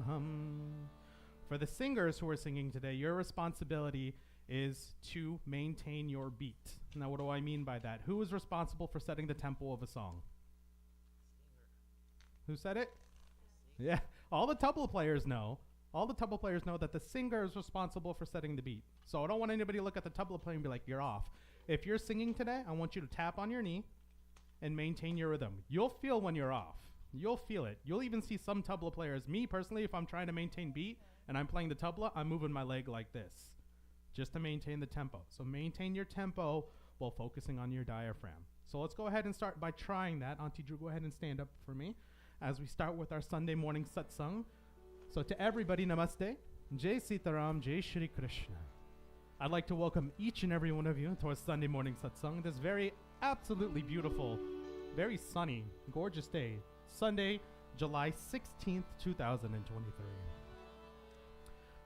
Namaham. For the singers who are singing today, your responsibility is to maintain your beat. Now, what do I mean by that? Who is responsible for setting the tempo of a song? Who said it? Yeah, all the tabla players know. All the tabla players know that the singer is responsible for setting the beat. So I don't want anybody to look at the tabla player and be like, you're off. If you're singing today, I want you to tap on your knee and maintain your rhythm. You'll feel when you're off. You'll feel it. You'll even see some tabla players. Me, personally, if I'm trying to maintain beat and I'm playing the tabla, I'm moving my leg like this just to maintain the tempo. So maintain your tempo while focusing on your diaphragm. So let's go ahead and start by trying that. Auntie Drew, go ahead and stand up for me as we start with our Sunday morning satsang. So to everybody, namaste. Jai Sita Ram, Jai Shri Krishna. I'd like to welcome each and every one of you to our Sunday morning satsang. This very absolutely beautiful, very sunny, gorgeous day. Sunday, July 16th, 2023.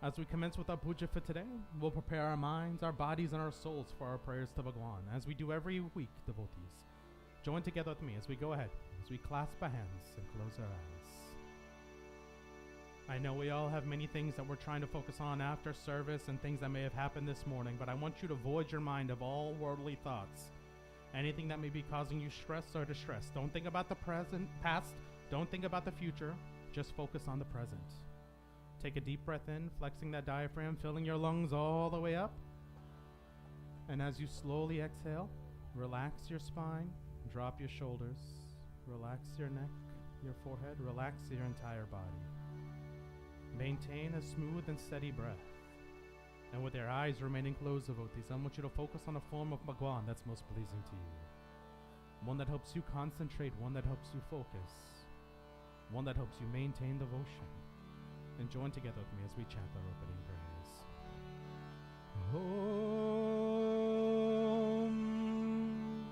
As we commence with our puja for today, we'll prepare our minds, our bodies, and our souls for our prayers to Bhagwan, as we do every week, devotees. Join together with me as we go ahead, as we clasp our hands and close our eyes. I know we all have many things that we're trying to focus on after service and things that may have happened this morning, but I want you to void your mind of all worldly thoughts. Anything that may be causing you stress or distress. Don't think about the past. Don't think about the future. Just focus on the present. Take a deep breath in, flexing that diaphragm, filling your lungs all the way up. And as you slowly exhale, relax your spine, drop your shoulders, relax your neck, your forehead, relax your entire body. Maintain a smooth and steady breath. And with your eyes remaining closed, devotees, I want you to focus on a form of Bhagwan that's most pleasing to you. One that helps you concentrate, one that helps you focus, one that helps you maintain devotion. And join together with me as we chant our opening prayers. Om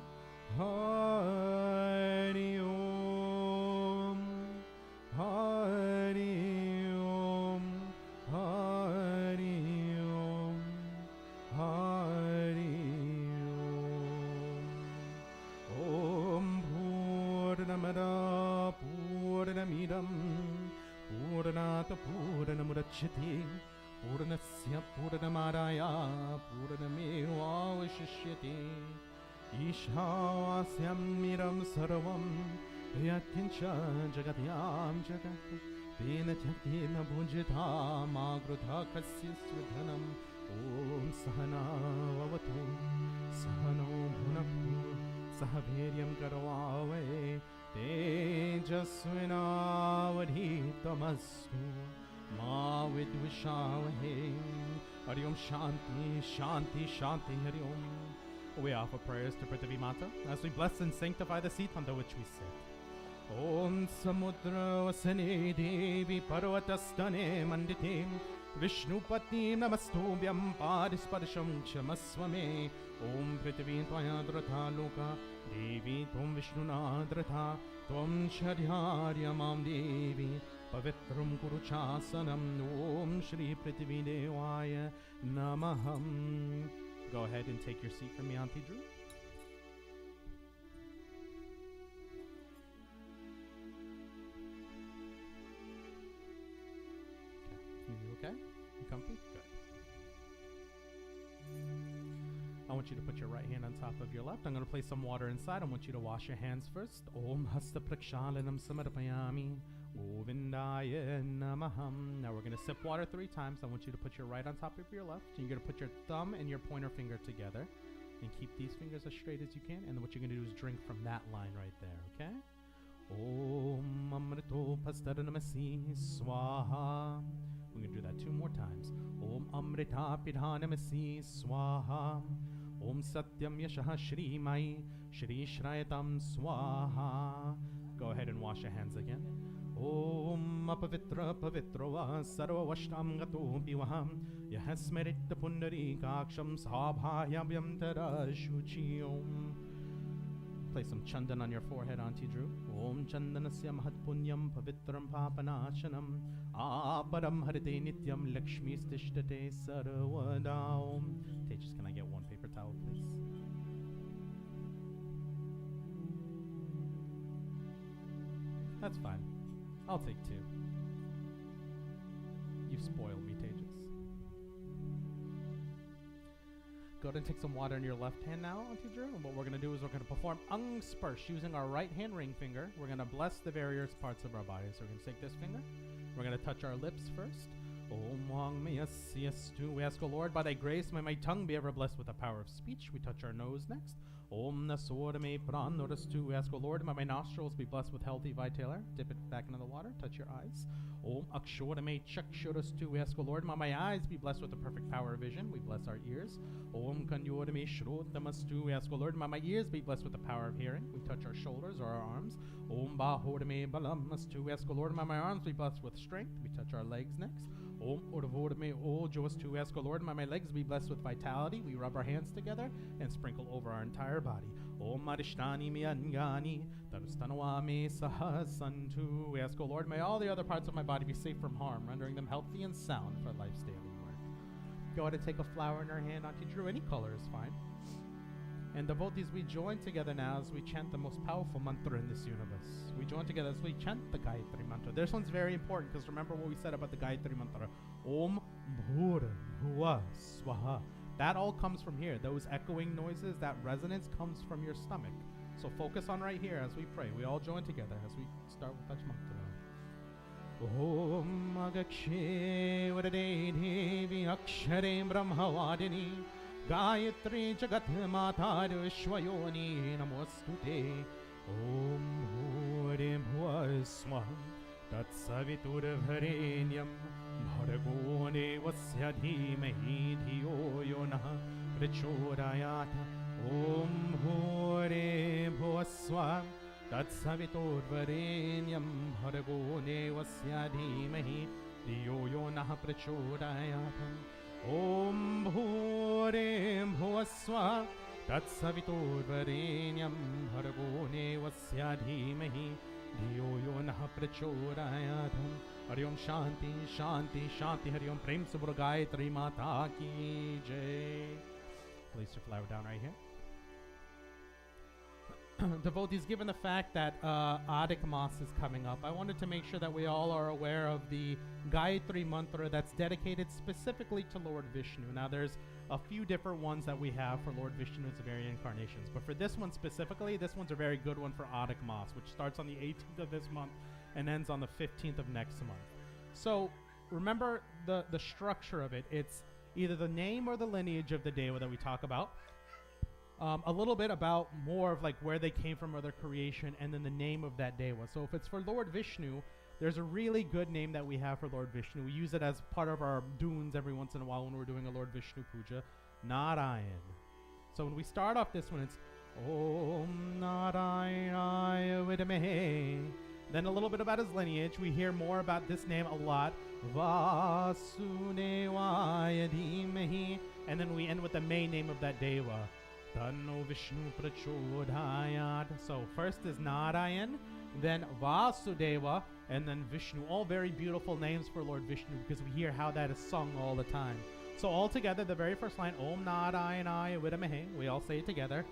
Hari Om Hari Om Hari Om Hari Om Om Purnamada Purnamidam Purnata Purnamudachyate Purnasya Purnamadaya Purnameva Vashishyate Ishawasyam Miram Sarvam Yakincha Jagatyam Jagat Tena Tyatina Bhunjita Magrudha Kasya Svidhanam Om Sahana Vavatu Sahano Bhunaptu Sahaviryam Karavave Tejasvinavadhitamastu Ma Vidvishavahe Hari Om Shanti Shanti Shanti Hari Om. We offer prayers to Prithvi Mata as we bless and sanctify the seat under which we sit. Om Samudra Vasane Devi Parvatastane Mandite Vishnupati Namastubhyam Padispadasham Chamaswame Om Prithvi Tvayadratha Loka Devi Tvam Vishnunadratha Tvam Shadhyaryamam Devi Pavitram Kuruchasanam Om Shri Prithvi Devaya Namaham. Go ahead and take your seat for me, Auntie Drew. You okay? You comfy? Good. I want you to put your right hand on top of your left. I'm going to place some water inside. I want you to wash your hands first. Om Hasta Prakshalanam Samarpayami. Govindaya Namaham. Now we're going to sip water 3 times. I want you to put your right on top of your left. And you're going to put your thumb and your pointer finger together. And keep these fingers as straight as you can. And what you're going to do is drink from that line right there, okay? Om Amrito Pastaranamasi Swaha. We're going to do that 2 more times. Om Amrita Pidhanamasi Swaha. Om Satyam Yashaha Shri Mai Shri Shrayatam Swaha. Go ahead and wash your hands again. Om Apavitra Pavitrova Sarva Vashtam Gato Bivaham Yahasmerit Pundari Kaksham Sabhayabyam Tara Shuchi Om. Place some chandan on your forehead, Auntie Drew. Om Chandanasya Mahat Punyam Pavitram Papanashanam Aparam Harite Nityam Lakshmi Stishtate Sarvada Om. Tejas, can I get 1 paper towel, please? That's fine. I'll take 2. Go ahead and take some water in your left hand now, Auntie Drew. And what we're going to do is we're going to perform Ang Sparsh using our right hand ring finger. We're going to bless the various parts of our body. So we're going to take this finger. We're going to touch our lips first. Om Wang Meyastu. We ask, O Lord, by thy grace, may my tongue be ever blessed with the power of speech. We touch our nose next. Om Nasodame Pranorastu. We ask, O Lord, may my nostrils be blessed with healthy vitaler. Dip it back into the water. Touch your eyes. Om Akshodame Chakshurastu. We ask, O Lord, may my eyes be blessed with the perfect power of vision. We bless our ears. Om Kanyodame Shrotamastu. We ask, O Lord, may my ears be blessed with the power of hearing. We touch our shoulders or our arms. Om Bahodame Balamastu. We ask, O Lord, may my arms be blessed with strength. We touch our legs next. Om Urvodame Ojoastu. We ask, O Lord, may my legs be blessed with vitality. We rub our hands together and sprinkle over our entire body. Om Marishtani Miangani Tarustanawame Sahasantu. We ask, O Lord, may all the other parts of my body be safe from harm, rendering them healthy and sound for life's daily work. Go ahead and take a flower in our hand, Auntie Drew. Any color is fine. And devotees, we join together now as we chant the most powerful mantra in this universe. We join together as we chant the Gayatri mantra. This one's very important because remember what we said about the Gayatri mantra. Om Bhur Bhuva Swaha. That all comes from here. Those echoing noises, that resonance comes from your stomach. So focus on right here as we pray. We all join together as we start with that mantra. Om Agakshe Varadevi Akshare Brahmavadini Gayatri Jagat Mata Vishwayoni Namostute. Om Bhuri Bhuva Swaha Tatsavitur Bharenyam Bhargo Devasya Dhimahi Dhiyo Yonah Prachodayat. Om Bhuri Bhuva Swaha Tatsavitur Bharenyam Bhargo Devasya Dhimahi Dhiyo Yonah Prachodayat. Om Bhuri Bhuva Swaha Tatsavitur Varenyam Bhargo Devasya Dhimahi Dhiyo Yonah Prachodayat. Hari Om Shanti Shanti Shanti. Hari Om Prem Subra Gayatri Mata Ki Jai. Place your flower down right here. Devotees, given the fact that Adhik Mas is coming up, I wanted to make sure that we all are aware of the Gayatri Mantra that's dedicated specifically to Lord Vishnu. Now, there's a few different ones that we have for Lord Vishnu's various incarnations, but for this one specifically, this one's a very good one for Adhik Mas, which starts on the 18th of this month and ends on the 15th of next month. So, remember the structure of it. It's either the name or the lineage of the deva that we talk about. A little bit about more of like where they came from or their creation, and then the name of that deva. So if it's for Lord Vishnu, there's a really good name that we have for Lord Vishnu. We use it as part of our dunes every once in a while when we're doing a Lord Vishnu puja. Narayan. So when we start off this one, it's Om Narayana Vidamahe. Then a little bit about his lineage. We hear more about this name a lot. Vasudevaya Dhimahi. And then we end with the main name of that deva. Tanno Vishnu Prachodayat. So first is Narayan, then Vasudeva, and then Vishnu. All very beautiful names for Lord Vishnu because we hear how that is sung all the time. So all together, the very first line, Om Narayanaya Vidamahe. We all say it together.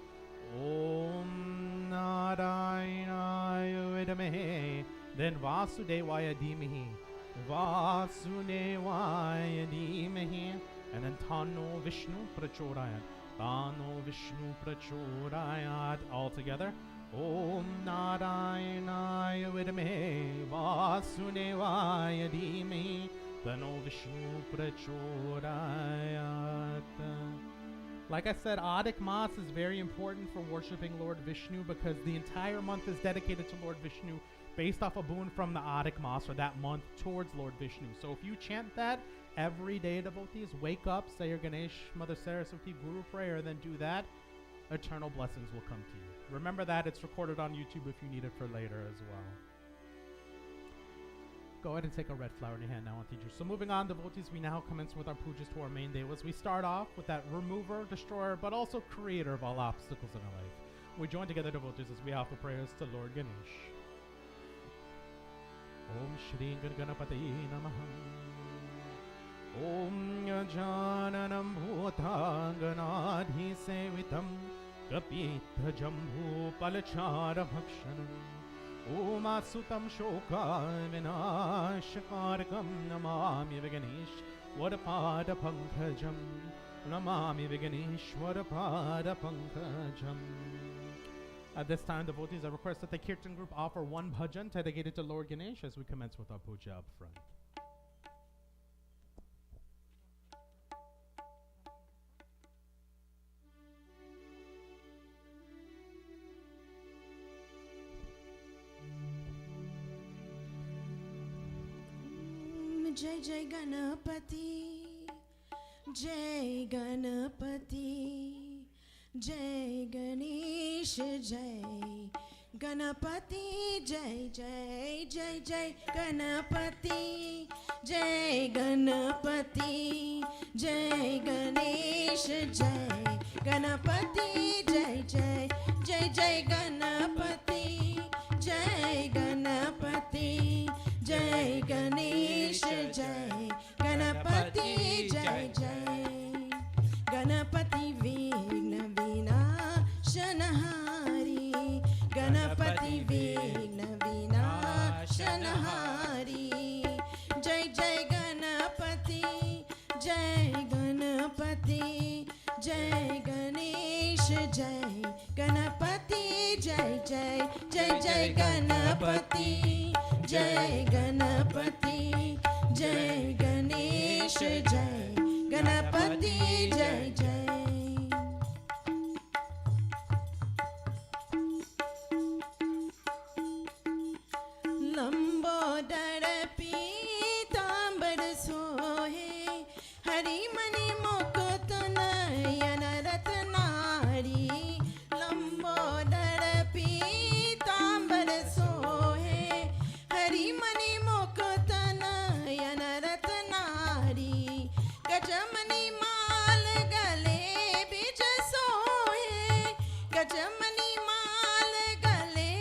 Om Narayanaya Vidamahe. Then Vasudevaya Dhimahi. Vasudevaya Dhimahi. And then Tanno Vishnu Prachodayat. Tano Vishnu Prachodayat. All together. Om Narayanaya Vidamahe Vasudevaya Dhimahi Tano Vishnu Prachodayat. Like I said, Adhik Mas is very important for worshiping Lord Vishnu because the entire month is dedicated to Lord Vishnu based off a boon from the Adhik Mas or that month towards Lord Vishnu. So if you chant that every day, devotees, wake up, say your Ganesh, Mother Saraswati, Guru prayer, then do that, eternal blessings will come to you. Remember that it's recorded on YouTube if you need it for later as well. Go ahead and take a red flower in your hand now, Auntie Drew. So moving on, devotees, we now commence with our pujas to our main devas. We start off with that remover, destroyer, but also creator of all obstacles in our life. We join together, devotees, as we offer prayers to Lord Ganesh. Om Shri Ganapataye Namaha. Om Jananam Bhutanganadhi Sevitam Kapita Jambhu Palachara Bhakshanam Om Asutam Shoka Vinashakarakam Namami Viganesh Vadapada Pankajam Namami Viganeshwara Pada Pankajam. At this time, devotees, I request that the Kirtan group offer one bhajan dedicated to Lord Ganesh as we commence with our puja up front. Jai Jai Ganapati, Jai Ganapati, Jai Ganesh, Jai Ganapati, Jai Jai Jai Jai Ganapati, Jai Ganapati, Jai Ganesh, Jai Ganapati, Jai Jai Jai Jai Ganapati, Jai Ganapati, Jai Ganesh, Jai Ganapati, Jai Jai Ganapati Vigna Vinashanahari, Ganapati Vigna Vinashanahari, Jai Jai Ganapati, Jai Ganapati, Jai Ganesh, Jai Ganapati, Jai Jai Jai Jai Ganapati, Jai Ganapati, Jai Ganesh, Jai Ganapati, Jai Jai. Lambodar Pitambar Sohe, Hari Mani Mokotana Yanaratanari, Lambodar Pitambar Sohe, Hari Mani Mokotana Yanaratanari, Gajamani Mal Gale Bij Sohe, Gajamani Mal Gale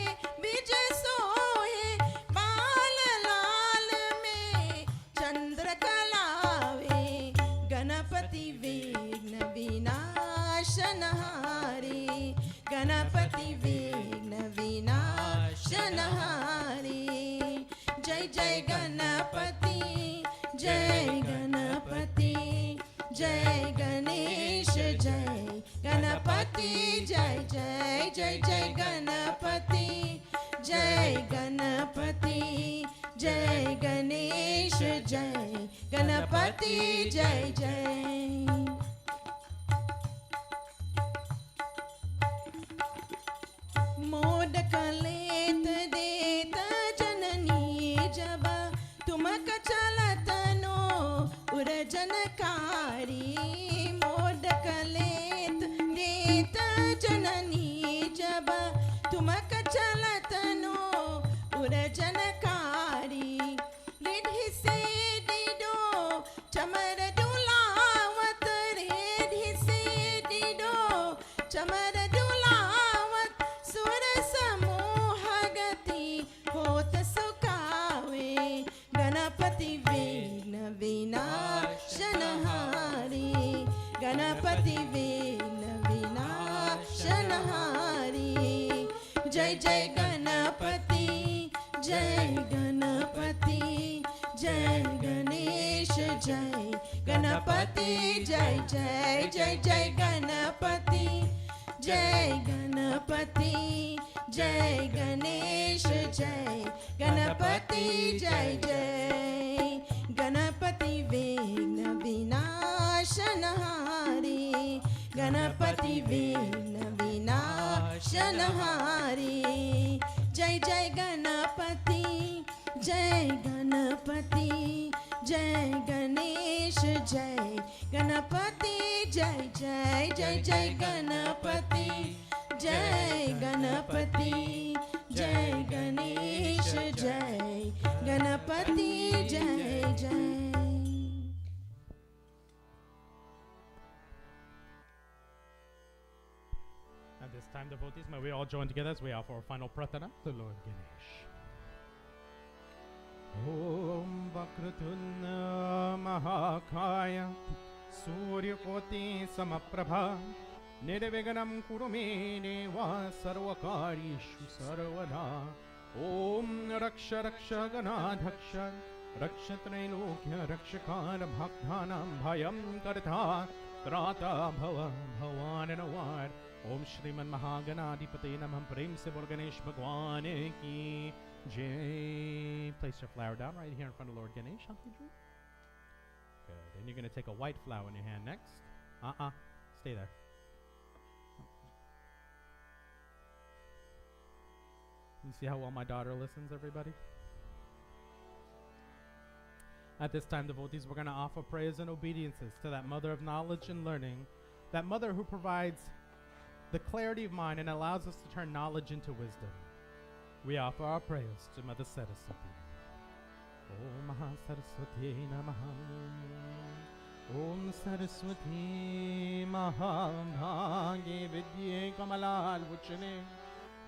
Bij Sohe, Bal Lal Mein Chandra Kalave, Ganapati Vigna Vinashanahari, Ganapati Vigna Vinashanahari, Jai Jai Ganapati, Jai Ganapati, Jai Ganesh, Jai Ganapati, Jai Jai Jai Jai Ganapati, Jai Ganapati, Jai Ganesh, Jai Ganapati, Jai Jai. Modak लेत देत जननी जब तुमक चलत no उरजनकारी, modak लेत देत जननी जब तुमक चलत no उरजनकारी, Riddhi से डिडो चमर दुलावत, रिद्धि से डिडो चमर दुलावत, सुर समूह गति होत सुकावे, गणपति विघ्न विनाशनहारी, गणपति विघ्न विनाशनहारी, जय जय गणपति, जय गणपति, जय गणेश, जय गणपति, जय जय जय जय गणपति, जय गणपति, जय गणेश, जय गणपति, जय जय गणपति विघ्न विनाशनहारी, गणपति विघ्न विनाशनहारी, जय जय गणपति, जय गणपति, जय गणेश, जय गणपति, जय जय जय जय गणपति, जय गणपति, जय गणेश, जय गणपति, जय जय. At this time, devotees, may we all join together as we offer our final pratana to Lord Ganesh. Om Vakratunda Mahakaya Suryakoti Samaprabha Nirviganam Kurume Deva Sarvakarishu Sarvada Om Raksha Raksha Ganadhaksha Rakshatrailokya Rakshakara Bhakthanam Bhayam Kartha त्राता भव भगवान noir ओम श्रीमन महागणाधिपते नमः प्रेम से बोल गणेश भगवान की jai. Place your flower down right here in front of Lord Ganesh. Good. And you're going to take a white flower in your hand next. Stay there. You see how well my daughter listens, everybody? At this time, devotees, we're going to offer prayers and obediences to that mother of knowledge and learning, that mother who provides the clarity of mind and allows us to turn knowledge into wisdom. We offer our prayers to Mother Saraswati. Om Maha Saraswati Namaha. Om Saraswati Maha Bhage Vidye Kamalal Vuchane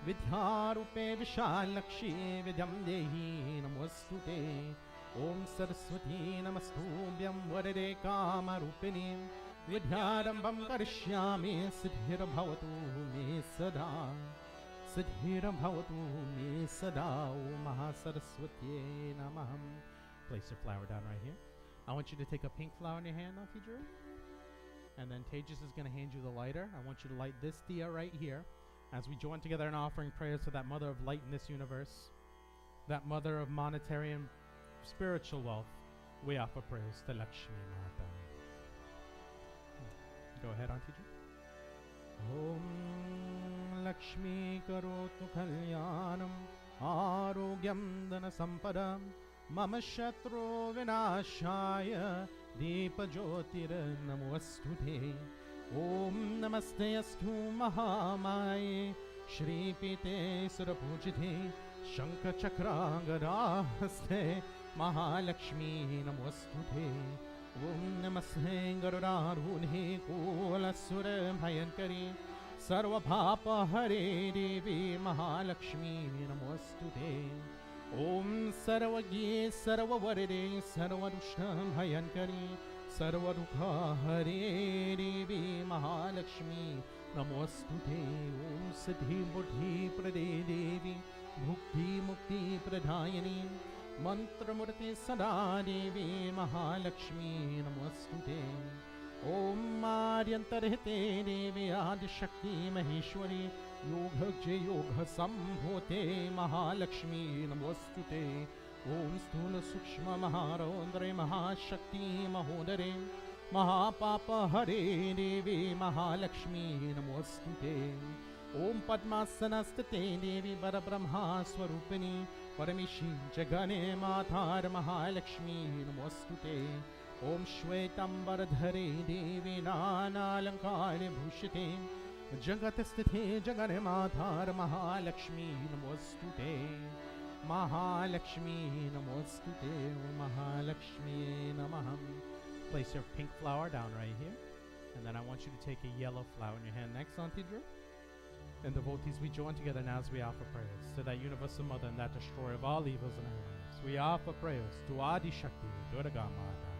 Vidyarupe Vishalakshi Vidyam Dehi Namostute. Om Saraswati Namastubhyam Varade Kamarupini Vidyarambam Karishyami Siddhira Bhavatu Me Sada Siddhira Bhavatu Me Sada Om Maha Saraswati Namaham. Place your flower down right here. I want you to take a pink flower in your hand, Afidra. And then Tejas is going to hand you the lighter. I want you to light this diya right here as we join together in offering prayers to that mother of light in this universe, that mother of monetary and spiritual wealth. We offer prayers to Lakshmi Mata. Go ahead, Auntie Ji. Om Lakshmi Karotu Kalyanam Arogyam Dana Sampadam Mama Shatru Vinashaya Deepa Jyotir Namostute. Om Namaste Astu Mahamaye Shri Pite Surapujite Shankha Chakra Gadahaste Mahalakshmi Namostute. Om Namaste Garudarune Kolasura Bhayankari Sarva Bhapa Hare Devi Mahalakshmi Namostute. Om Sarvagye Sarvavarade Sarvarushna Bhayankari Sarva Dukha Hare Devi Mahalakshmi Namostute. Om Siddhi Buddhi Prade Devi Bhukti Mukti Pradayani Mantra Murti Sada Devi Mahalakshmi Namostute. Om Madhyantarhite Devi Adi Shakti Maheshwari Yoga Jay Yoga Sambhote Mahalakshmi Namostute. Om Stula Sukshma Maharondre Mahashakti Mahodare Mahapapa Hare Devi Mahalakshmi Namostute. Om Padmasanastate Devi Barabrahma Swarupini Paramishi Jagane Mathar Mahalakshmi Namostute. Om Shvetambardhare Devi Nana Lankare Bhushite Jagatastite Jagane Mathar Mahalakshmi Namostute. Mahalakshmi Namostute. Mahalakshmi Namaham. Place your pink flower down right here. And then I want you to take a yellow flower in your hand next, Auntie Drew. And devotees, we join together now as we offer prayers to that universal mother and that destroyer of all evils in our lives. We offer prayers to Adi Shakti, Durga Mata.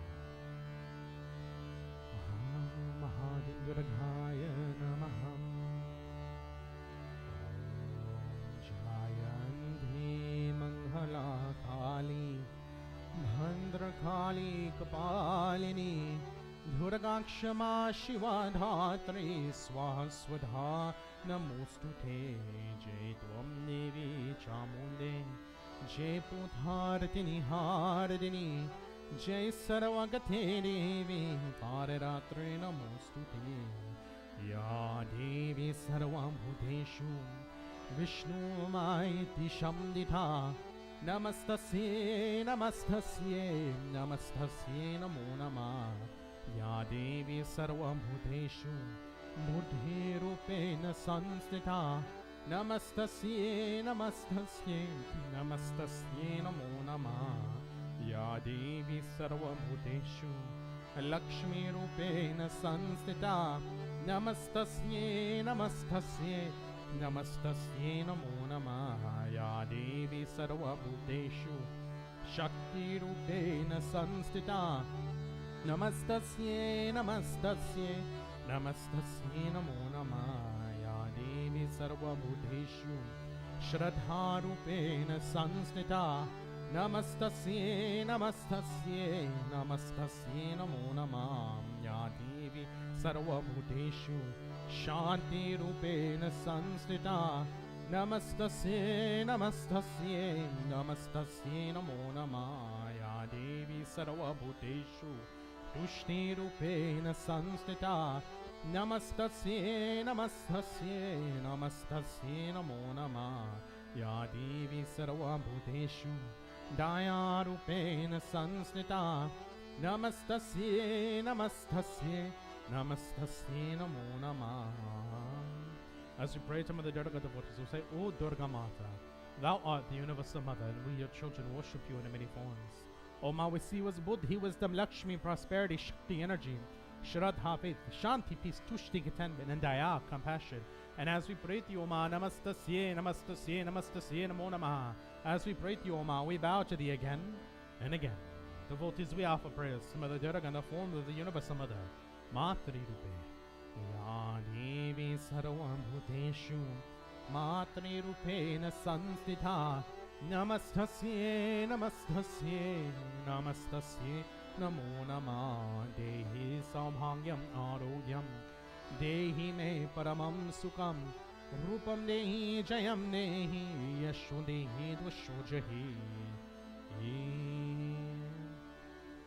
Mahadurgaya Namaham. Jayanti Mangala Kali Bhandra Kali Kapalini Durgakshama Shiva Dhatri Swaswadha Namostute. Jai Tvam Devi Chamunde Jai Puthartini Hardini Jai Sarvagate Devi Pararatri Namostute. Ya Devi Sarvam Bhuteshu Vishnu Maiti Shamdita. Namastasye Namastasye Namastasye Namo Namah. Ya Devi Sarvam Bhuteshu Buddhi Rupena Sanstita. Namastasye Namastasye Namastasye Namo Namah. Ya Devi Sarvam Bhuteshu Lakshmi Rupena Sanstita. Namastasye Namastasye Namastasye Namo Namah. Ya Devi Sarva Bhuteshu Shakti Rupena Sanstita. Namastasye Namastasye Namastasye Namo Namah. Ya Devi Sarva Bhuteshu Shraddha Rupena Sanstita. Namastasye Namastasye Namastasye Namo Namah. Ya Devi Devi Sarvabhuteshu Shanti Rupena Sanstita Namastasye Namastasye Namastasye Namo Namah Ya Devi Sarvabhuteshu Tushti Rupena Sanstita Namastasye Namastasye Namastasye Namo Namah Ya Devi Sarvabhuteshu Daya Rupena Sanstita Namastasye Namastasye Namastasye Namo Namah. As we pray to Mother Durga devotees, we say, O Durga Mata, Thou art the Universal Mother, and we your children worship you in many forms. O Ma, we see was Buddhi, wisdom, Lakshmi, prosperity, Shakti, energy, Shraddha, faith, Shanti, peace, Tushti, contentment, and Daya, compassion. And as we pray to you, O Ma, Namastasye, Namastasye, Namastasye, Namo Namah. As we pray to you, O Ma, we bow to thee again and again. Devotees, we offer prayers to Mother Durga in the form of the Universal Mother, Matri Rupe. Ya Devi Sarvam Bhuteshu Matri Rupena Sanstita Namastasye Namastasye Namastasye Namo Namah Dehi Saubhagyam Arogyam Dehi Me Paramam Sukham Rupam Dehi Jayam Dehi Yashu Dehi Dvashu Jahi.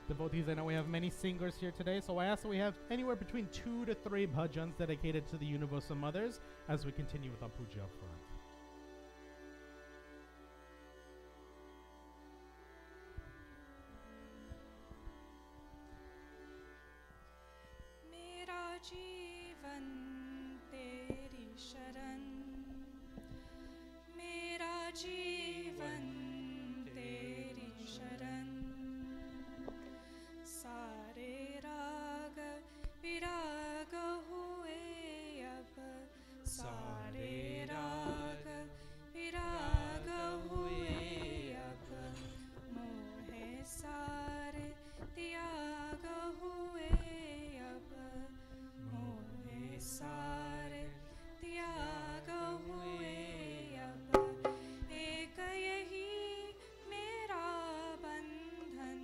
Devotees, I know we have many singers here today, so I ask that we have anywhere between 2 to 3 bhajans dedicated to the Universal Mothers as we continue with our puja up front. Mera jeevan teri sharan, mera jeevan teri sharan. सारे राग विराग हुए अब, सारे राग विराग हुए अब, मोहे सारे त्याग हुए अब, मोहे सारे त्याग हुए अब, एक यही मेरा बंधन,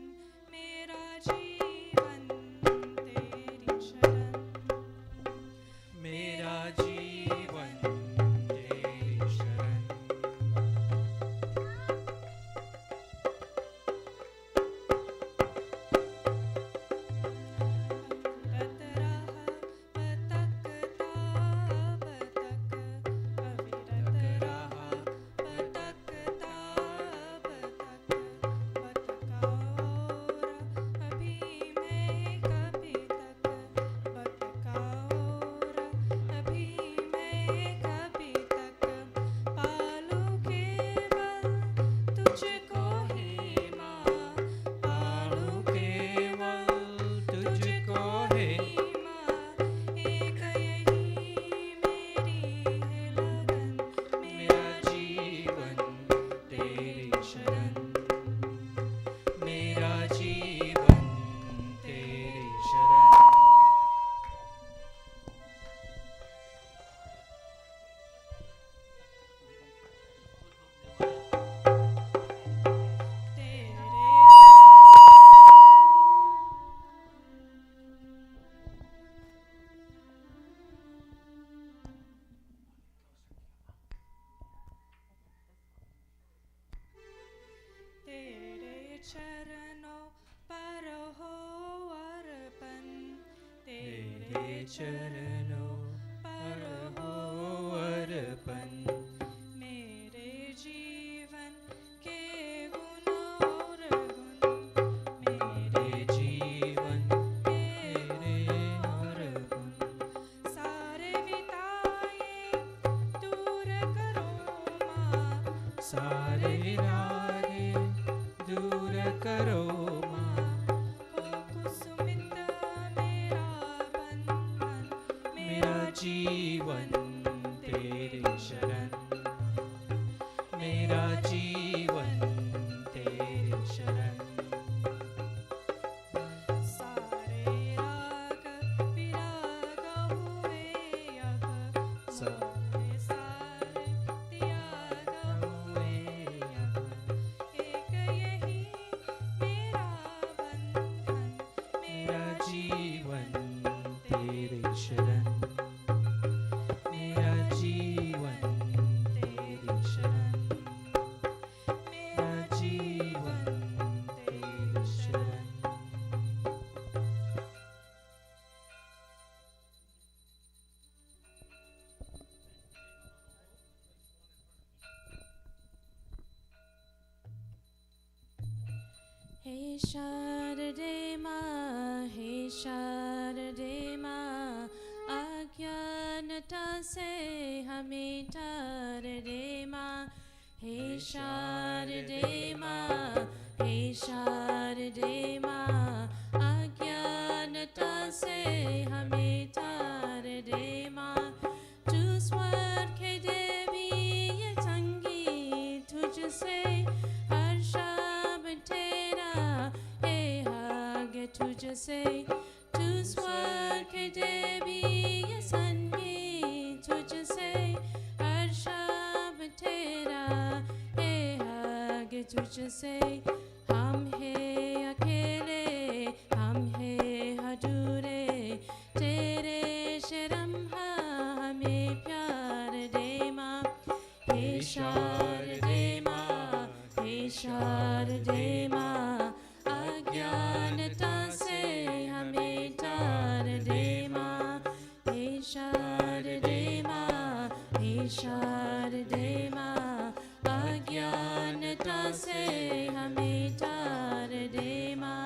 मेरा जीवन तेरी शरण, मेरा जीवन तेरी शरण। अविरत रहा भटकता अब तक, अविरत रहा भटकता अब तक, भटका और अभी मैं कभी तक, भटका और अभी मैं कभी तक, पालू केवल तुझको ही माँ, पालू केवल तुझको ही माँ, एक यही मेरी है लगन, मेरा जीवन तेरी शरण, मेरा जीवन तेरी शरण। तेरे चरणों पर हो अर्पण, तेरे चरणों पर हो अर्पण, मेरे जीवन के गुण और गुण, मेरे जीवन के और गुण, सारे विताए दूर करो माँ, सारे रागे दूर करो माँ, हो कुसुमित मेरा बंधन, मेरा जीवन तेरी शरण, मेरा जीवन तेरी शरण। सारे राग विराग हुए अब, सारे सारे त्याग हुए अब, एक यही मेरा बंधन, मेरा जीवन तेरी शारदे माँ, हे शारदे माँ, अज्ञानता से हमें तार दे माँ। हे शारदे माँ, हे शारदे माँ, अज्ञानता से हमें तार दे माँ। तू स्वर के देवी ये संगीत तुझसे, हर शब्द तेरा हे आगे तुझसे। तू स्वर के देवी ये संगीत तुझसे, हर शब्द तेरा हे आगे तुझसे। हम है अकेले, हम है अधूरे, तेरे शर्म हमें प्यार दे माँ। हे शारदे माँ, हे शारदे माँ, अज्ञानता से हमें तार दे माँ। हे शारदे माँ, हे शारदे माँ, अज्ञानता से हमें तार दे माँ।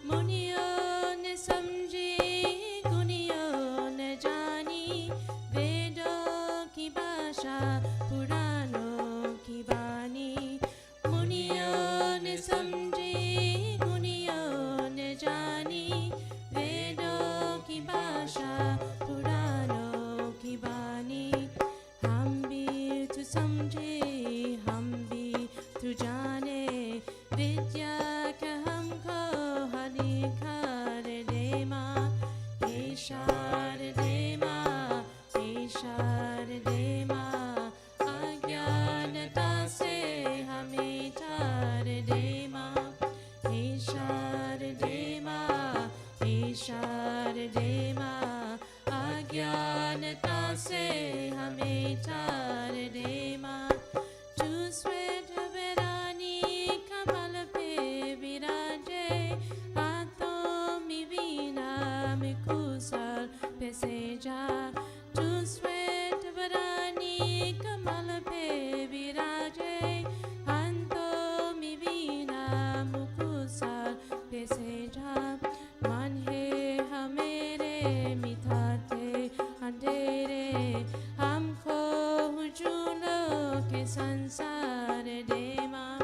मुनियों ने समझी, गुनियों ने जानी, वेदों की भाषा, पुराणों की वाणी। मुनियों ने समझी, गुनियों ने जानी, वेदों की भाषा, पुराणों की वाणी। हम भी तू समझे, हम भी तू जाने, विद्या का हमको अधिकार दे माँ। हे शारदे माँ, हे शारदे माँ, अज्ञानता से हमें तार दे माँ। हे शारदे माँ, हे शारदे माँ, अज्ञानता से हमें तार दे माँ। तू श्वेत वरानी कमल पे विराजे, हाथों में वीणा में कुशल पे सेजा। तू श्वेत वरानी कमल पे विराजे, हाथों में वीणा में कुशल पे सेजा। मन है हमेरे मिटाते अंधेरे, हमको उजालों के संसार दे माँ।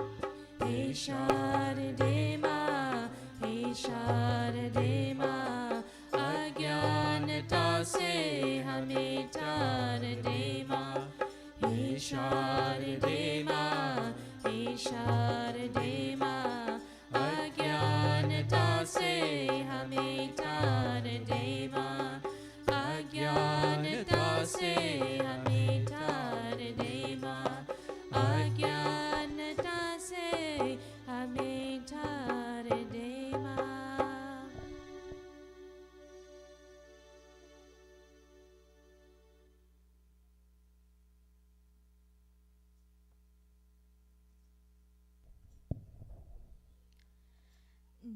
हे शारदे माँ, हे शारदे माँ, अज्ञानता से हमें तार दे माँ। हे शारदे माँ, हे शारदे माँ, अज्ञानता से हमें तार दे माँ। अज्ञानता से हमें तार दे माँ। अज्ञानता से हमें तार दे माँ।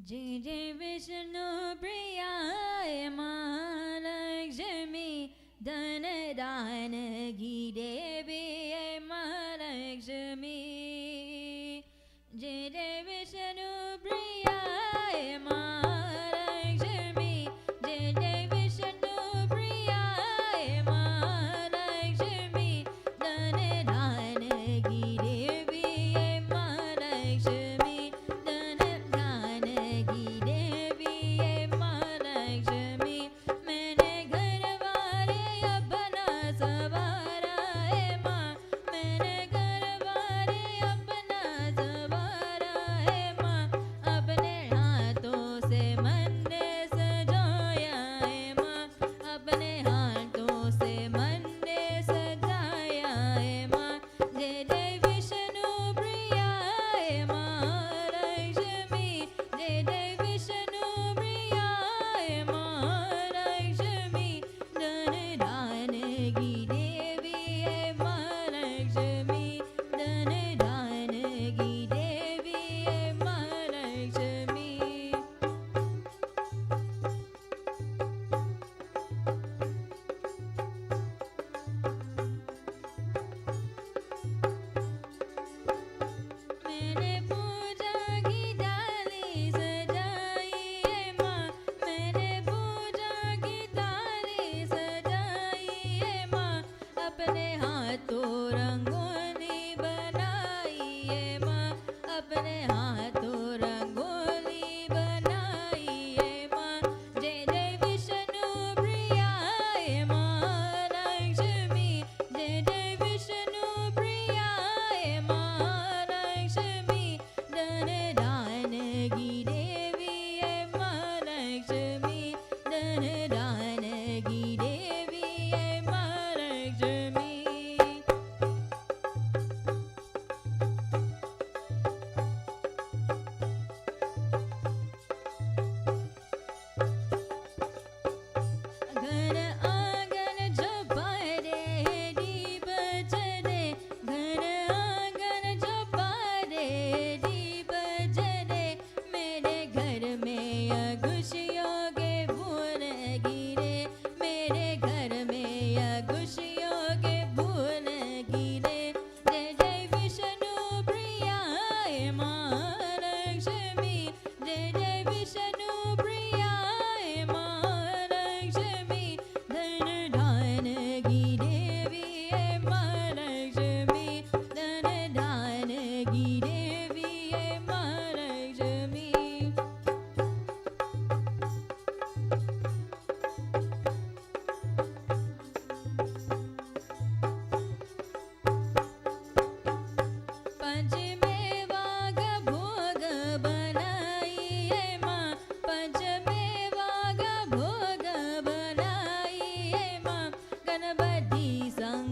जय जय विष्णु प्रियाय महालक्ष्मी, धन दान की देवी महालक्ष्मी। जय जय विष्णु प्रियाय महालक्ष्मी, जय जय विष्णु प्रियाय महालक्ष्मी, धन दान की देवी महालक्ष्मी, धन दान की देवी महालक्ष्मी। मैंने घर वाले अपना सवारा है माँ, मैंने घर वाले अपना सवारा है माँ, अपने हाथों से मंदिर सजाया है माँ, अपने हाथों से मंदिर सजाया है माँ। जय जय विष्णु प्रियाय महालक्ष्मी, जय जय विष्णु प्रियाय महालक्ष्मी, धन दान की देवी है महालक्ष्मी, धन दान की देवी है महालक्ष्मी। मैंने पूजा की डाली से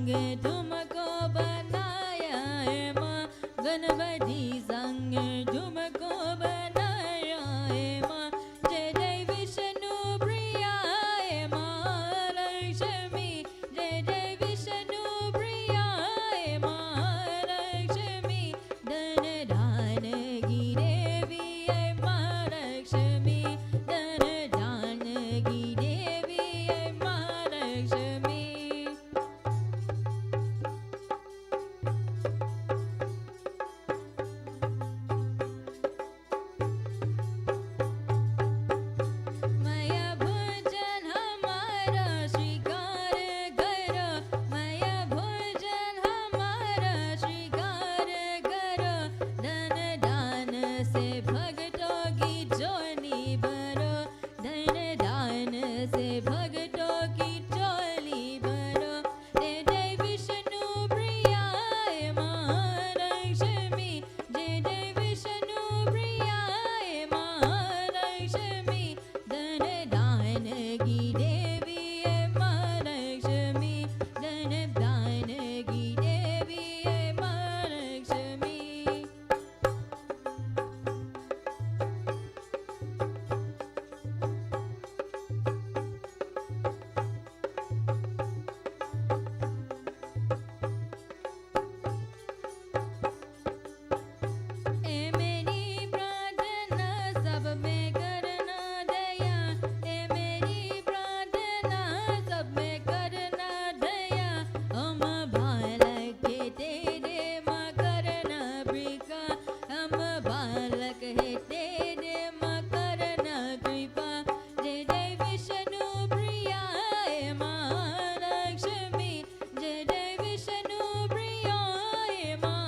संग तुमको बनाया है माँ गणपति संग तुमको बनाया है माँ जय जय विष्णु प्रिया है माँ लक्ष्मी जय जय विष्णु प्रिया है माँ लक्ष्मी धन धान की देवी है माँ लक्ष्मी धन धान की देवी है माँ लक्ष्मी माया भोजन हमारा स्वीकार करो माया भोजन हमारा स्वीकार करो धन दान से भक्तों की झोली भरो धन दान से भक्तों की झोली भरो जय जय विष्णु प्रिया है माँ लक्ष्मी जय जय विष्णु प्रिया है माँ लक्ष्मी धन दान की देवी है माँ लक्ष्मी धन दान की देवी है माँ लक्ष्मी ए मेरी प्रार्थना सब में करना दया ए मेरी प्रार्थना सब में करना दया हम बालक के तेरे माँ करना कृपा हम बालक है तेरे माँ करना कृपा जय जय विष्णु प्रिया है माँ लक्ष्मी जय जय विष्णु प्रिया है माँ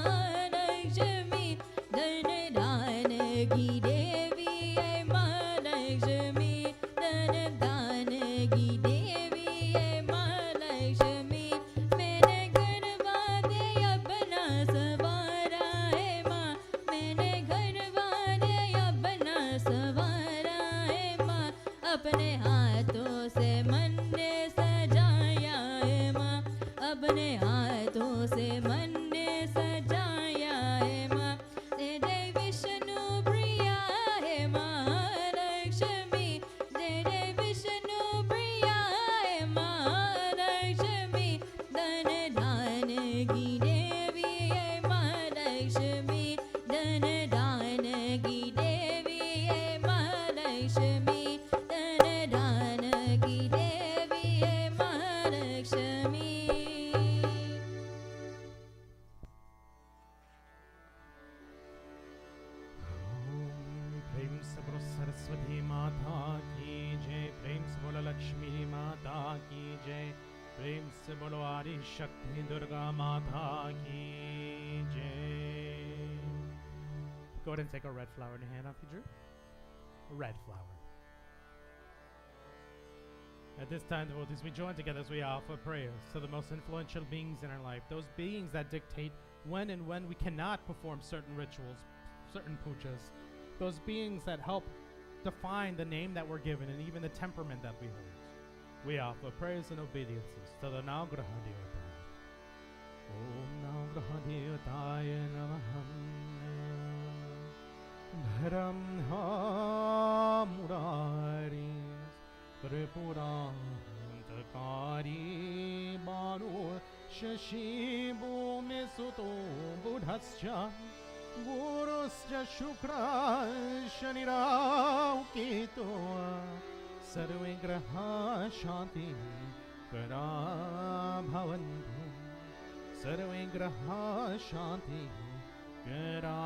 लक्ष्मी धन दान की देवी है माँ लक्ष्मी धन दान की देवी है माँ लक्ष्मी मैंने घरवाले अपना सवारा है माँ मैंने घरवाले अपना सवारा है माँ अपने हाथों से मंदिर सजाया है माँ अपने हाथों से मंदिर सजाया है माँ जय जय विष्णु प्रिया है माँ लक्ष्मी जय जय विष्णु प्रिया है माँ लक्ष्मी धन दान की देवी है माँ लक्ष्मी धन दान की देवी है माँ लक्ष्मी धन दान की देवी है माँ लक्ष्मी प्रेम से बोलो सरस्वती माता की जय प्रेम से बोलो लक्ष्मी माता की जय प्रेम से बोलो आदि शक्ति दुर्गा माता की जय Go ahead and take a red flower in your hand, Auntie Drew. A red flower. At this time, devotees, we join together as we offer prayers to the most influential beings in our life, those beings that dictate when and when we cannot perform certain rituals, certain pujas, those beings that help define the name that we're given and even the temperament that we hold. We offer prayers and obediences to the Navgraha Devata. Om Navgraha Devataya Namaham Dharam Ha Murari Tripurantakari Baro Shashi Bhume Suto Buddhascha Guruscha Shukra Shanirao Keto Sarve Graha Shanti Kara Bhavantu Sarve Graha Shanti Kara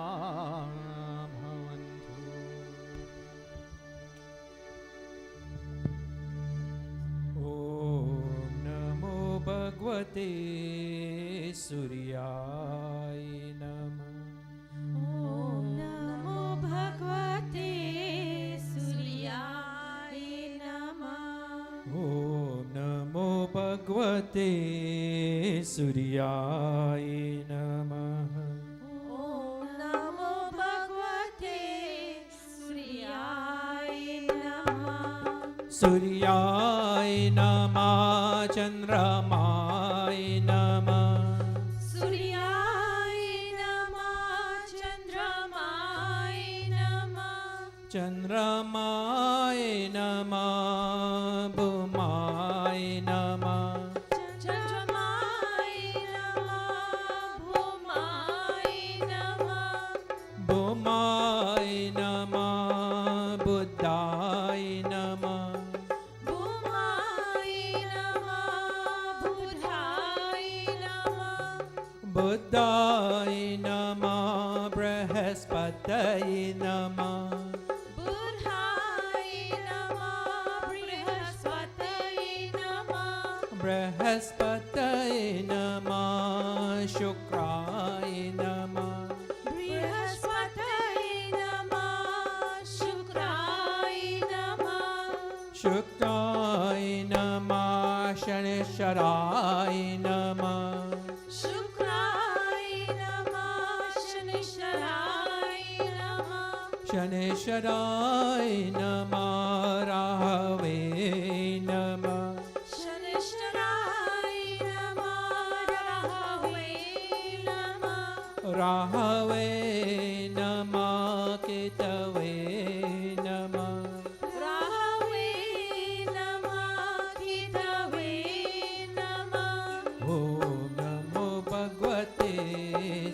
Bhavantu. Om Namo Bhagavate Suryaya Namah. Om Namo Bhagavate Suryaya Namah. Om Namo Bhagavate Suryaya Namah. Om Namo Bhagavate Suryaya Namah. Suryaya Namah Chandramaya Namah. Buddhaya Namah Brihaspataye Namah Buddhaya Namah Brihaspataye Namah Brihaspataye Namah Shukraya Namah Brihaspataye Namah Shukraya Namah Shukraya Namah Shanisharaya Namah Shukraya Namah Shanisharaya Namah Shanisharaya Namah Rahave Namah Shanisharaya Namah Rahave Namah Rahave Namah Ketave Namah Rahave Namah Kitave Namah Om Namo Bhagavate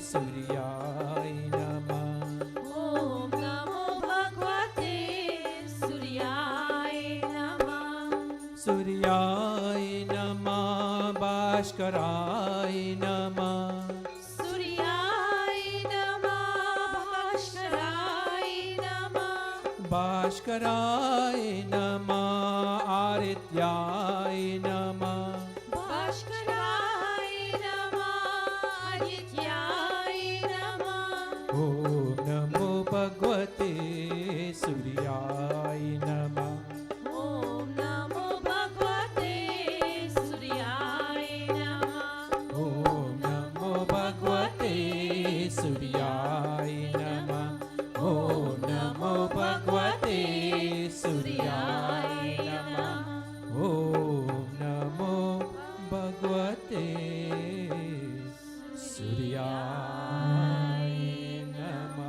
Suryaya Namah Om Namo Bhagavate Suryaya Namah Suryaya Namah Bhaskaraaya Namah Suryaya Namah Bhaskaraaya Namah Bhaskaraaya Namah Arityaya Namah Bhaskaraaya Namah Adityaya Namah Om Namo Bhagavate Suryaya Namah Om Namo Bhagavate Suryaya Namah Om Namo Bhagavate Suryaya Namah Om Namo Bhagavate Suryaya Namah Om Namo Bhagavate Suryaya Namah.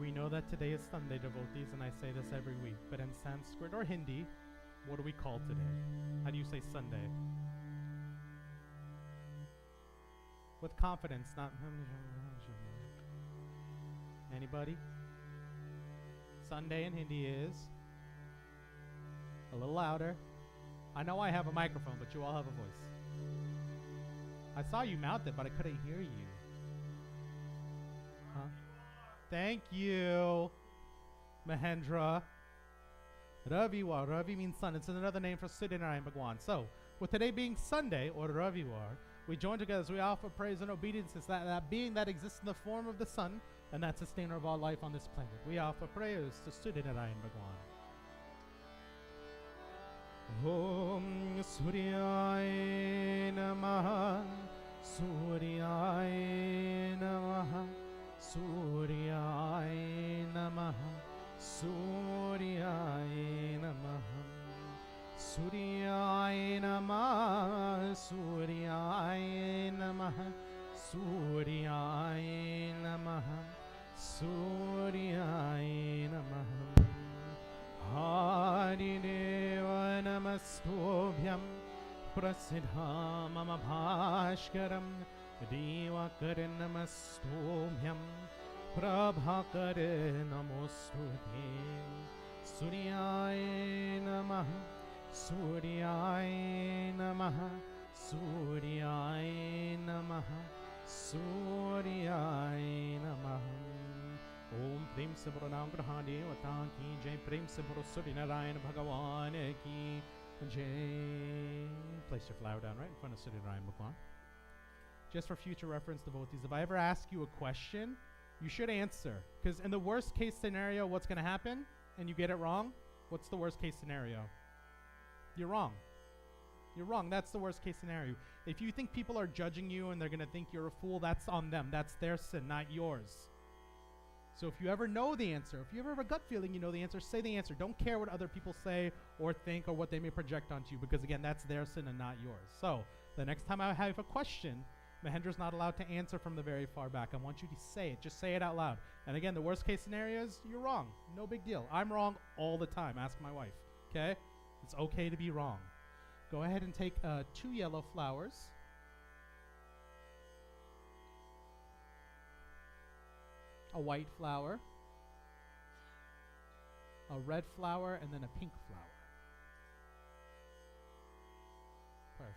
We know that today is Sunday, devotees, and I say this every week, but in Sanskrit or Hindi, what do we call today? How do you say Sunday? With confidence, not anybody? Sunday in Hindi is a little louder. I know I have a microphone, but you all have a voice. I saw you mouth it, but I couldn't hear you. Huh? Thank you, Mahendra. Raviwar. Ravi means sun. It's another name for Siddhinarayan Bhagwan. So, with today being Sunday, or Raviwar, we join together as we offer praise and obedience to that being that exists in the form of the sun and that sustainer of all life on this planet. We offer prayers to Siddhinarayan Bhagwan. Om Suryaya Namaha Suryaya Namaha Suryaya Namaha Suryaya Namaha Suryaya Namaha Suryaya Namaha Suryaya Namaha Suryaya Namaha Harineva Namastobhyam Prasiddha Mama Bhashkaram Divakara Namastobhyam Prabhakara Namostute Suryaya Namaha Suryaya Namaha Suryaya Namaha Suryaya Namaha Om Prem se Pranam Grahane Vata ki Jai Prem se Puro Siddhinarayan Bhagavan ki Jai. Place your flower down right in front of Siddhinarayan Bhagavan. Just for future reference, devotees, if I ever ask you a question, you should answer. Because in the worst case scenario, what's going to happen? And you get it wrong? What's the worst case scenario? You're wrong. You're wrong. That's the worst case scenario. If you think people are judging you and they're going to think you're a fool, that's on them. That's their sin, not yours. So if you ever know the answer, if you ever have a gut feeling you know the answer, say the answer. Don't care what other people say or think or what they may project onto you, because again, that's their sin and not yours. So the next time I have a question, Mahendra's not allowed to answer from the very far back. I want you to say it. Just say it out loud. And again, the worst case scenario is you're wrong. No big deal. I'm wrong all the time. Ask my wife. Okay? It's okay to be wrong. Go ahead and take 2 yellow flowers. A white flower, a red flower, and then a pink flower. Perfect.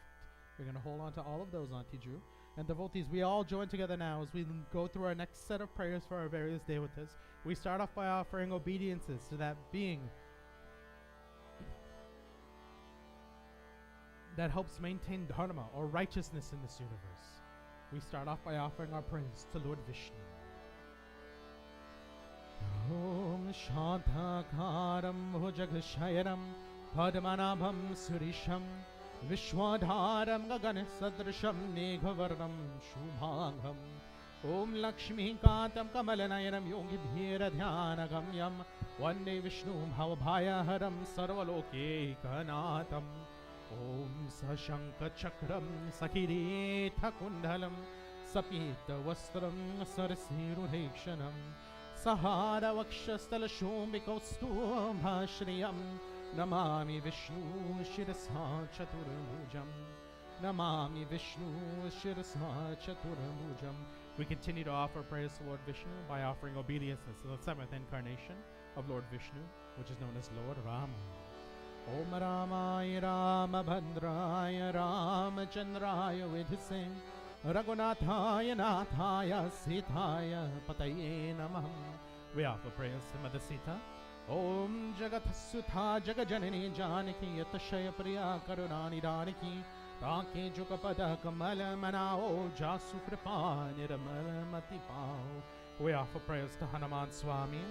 We're going to hold on to all of those, Auntie Drew. And devotees, we all join together now as we go through our next set of prayers for our various devotees. We start off by offering obediences to that being that helps maintain Dharma or righteousness in this universe. We start off by offering our praise to Lord Vishnu. Om Shantakaram Bhujagashairam Padmanabham Surisham Vishwadharam Gagana Sadrasham Meghavarnam Shubhangam Om Lakshmi Kantam Kamalanayanam Yogi Bhira Dhyanagam Vande Vishnu Bhavabhayaharam Sarvaloke Kanatam Om Sashanka Chakram Sakiretha Kundalam Sapita Vastram Sarasirurekshanam Sahara Vakshastala Shumbikostum Bhashriyam Namami Vishnu Shirasa Chaturamujam Namami Vishnu Shirasa Chaturamujam. We continue to offer praise to Lord Vishnu by offering obeisances to the 7th incarnation of Lord Vishnu, which is known as Lord Rama. Om Ramaya Ramabhandraya Ramachandraya Vidhise Raghunathaya Nathaya Sitaya Pataye Namah. We offer prayers to Mother Sita. Om Jagatsutha Jagajanani Janaki Yatashaya Priya Karunani Daniki Taki Jukapada Kamala Manao Jasu Kripa Niramal Matipao. We offer prayers to Hanuman Swami.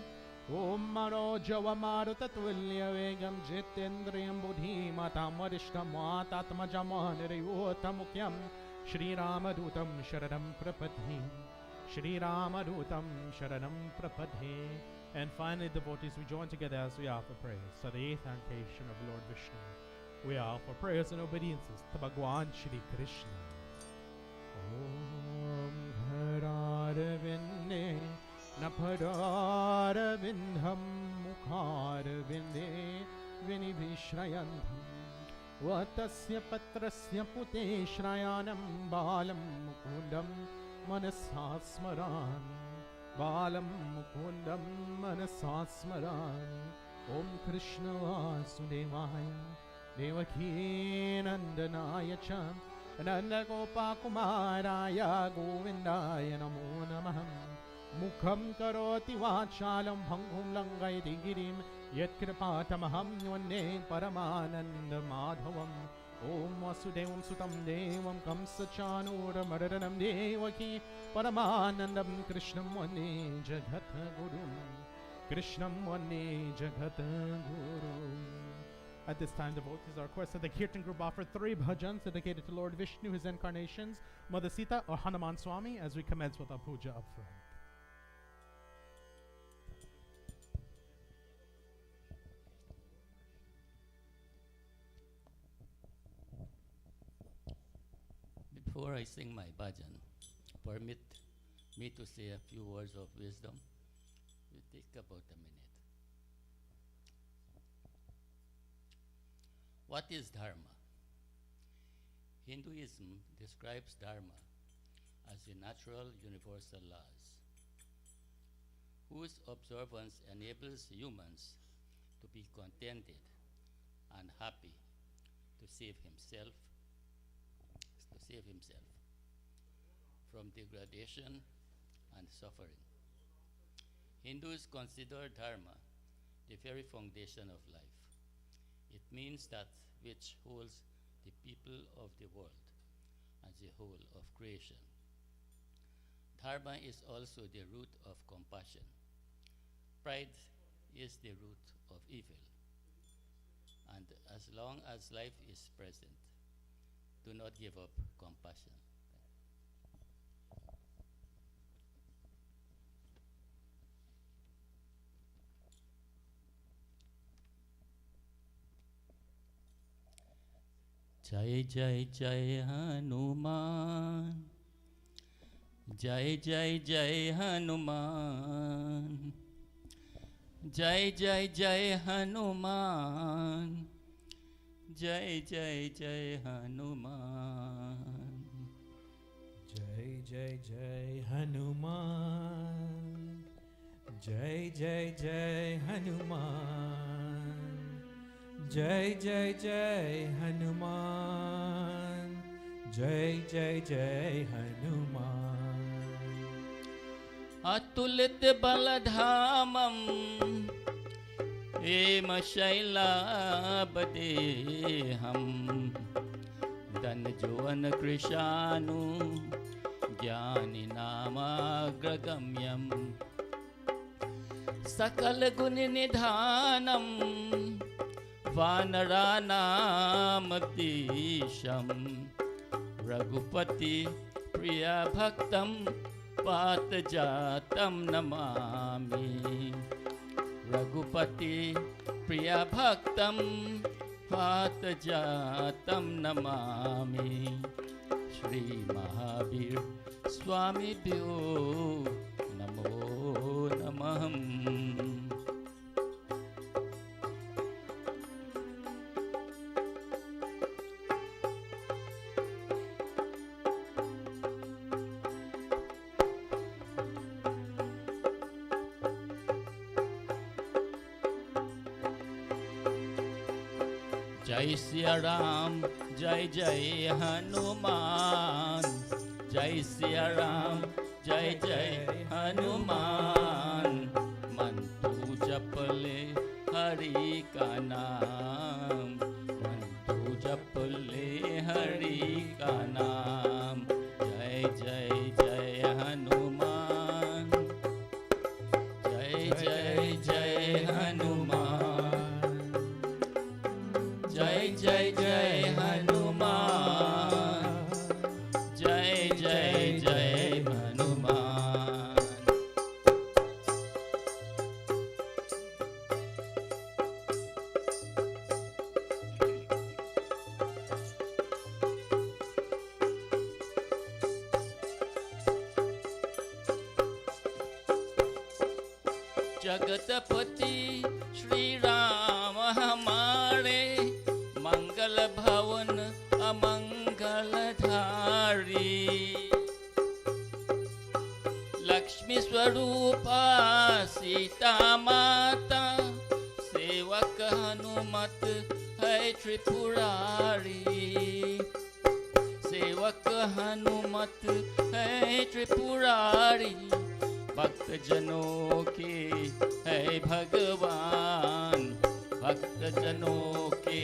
Om Mano Javamaru Tatulya Vegam Jitendriyam Buddhi Matam Varishtam Vatatma Jamanirayota Mukyam Shri Ramadutam Sharanam Prapadhe Shri Ramadutam Sharanam Prapadhe. And finally, devotees, we join together as we offer prayers to the 8th incarnation of Lord Vishnu. We offer prayers and obediences to Bhagwan Shri Krishna. Om Bharadavinde Naparadavindham Mukharavinde Vinibhishrayantham Vatasya Patrasya Pute Shrayanam Balam Mukundam Manasasmaran Balam Mukundam Manasasmaran. Om Krishna Vasudevaya Devaki Nandanaya Cha Nanda Gopa Kumaraya Govindaya Namo Namah. Mukham Karoti Vachalam Bhangum Langayati Girim Yet Kripatamaham Yone Paramananda Madhavam. Om Vasudevam Sutam Devam Kamsachanura Madaranam Devaki Paramanandam Krishnam Vande Jagat Guru Krishnam Vande Jagat Guru. At this time, devotees are requested the Kirtan group offer 3 bhajans dedicated to Lord Vishnu, his incarnations, Mother Sita, or Hanuman Swami, as we commence with our puja up front. Before I sing my bhajan, permit me to say a few words of wisdom. It will take about a minute. What is Dharma? Hinduism describes Dharma as the natural universal laws, whose observance enables humans to be contented and happy to save himself from degradation and suffering. Hindus consider Dharma the very foundation of life. It means that which holds the people of the world as the whole of creation. Dharma is also the root of compassion. Pride is the root of evil. And as long as life is present, do not give up compassion. जय जय जय हनुमान, जय जय जय हनुमान, जय जय जय हनुमान, जय जय जय हनुमान, जय जय जय हनुमान, जय जय जय हनुमान, जय जय जय हनुमान, जय जय जय हनुमान। अतुलित बलधामं हेम शैलाबदेहं, धनजोवन कृशानु ज्ञानिनामाग्रगम्यं, सकल गुण निधानं वानराणामधीशं, रघुपति प्रिय भक्तं पातजातं नमामि, रघुपति प्रिय भक्तं पातजातं नमामि। श्री महावीर स्वामिभ्यो नमो नमः। जय सिया राम, जय जय हनुमान, जय सिया राम, जय जय हनुमान। मन तू जप ले हरि का नाम, मन तू जप ले हरि का नाम। जय जय जय हनुमान, जय जय जय हनुमान, जय जय जय हनुमान, जय जय जय हनुमान। जगतपति श्री राम हमारे, मंगल भवन अमंगल धारी। लक्ष्मी स्वरूपा सीता माता, सेवक हनुमत है त्रिपुरारी। सेवक हनुमत है त्रिपुरारी, भक्त जनों के है भगवान, भक्त जनों के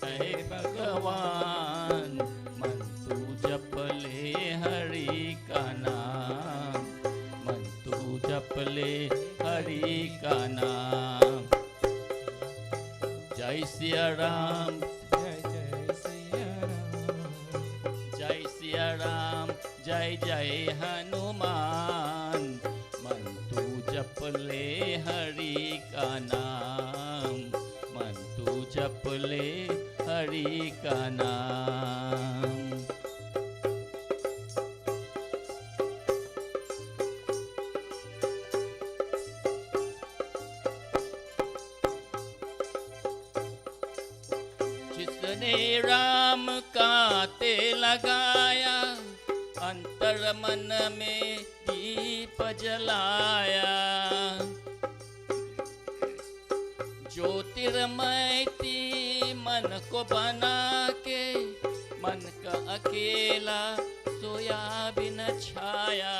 है भगवान। मन तू जप ले हरि का नाम, मन तू जप ले हरि का नाम। जय सिया राम, जय जय सिया राम, जय सिया राम, जय जय हनुमान। मन तू जप ले हरि का नाम, मन तू जप ले हरि का नाम। जिसने राम का तेल लगाया, अंतर मन में दीप जलाया। ज्योतिर्मयती मन को बना के, मन का अकेला सोया बिन छाया,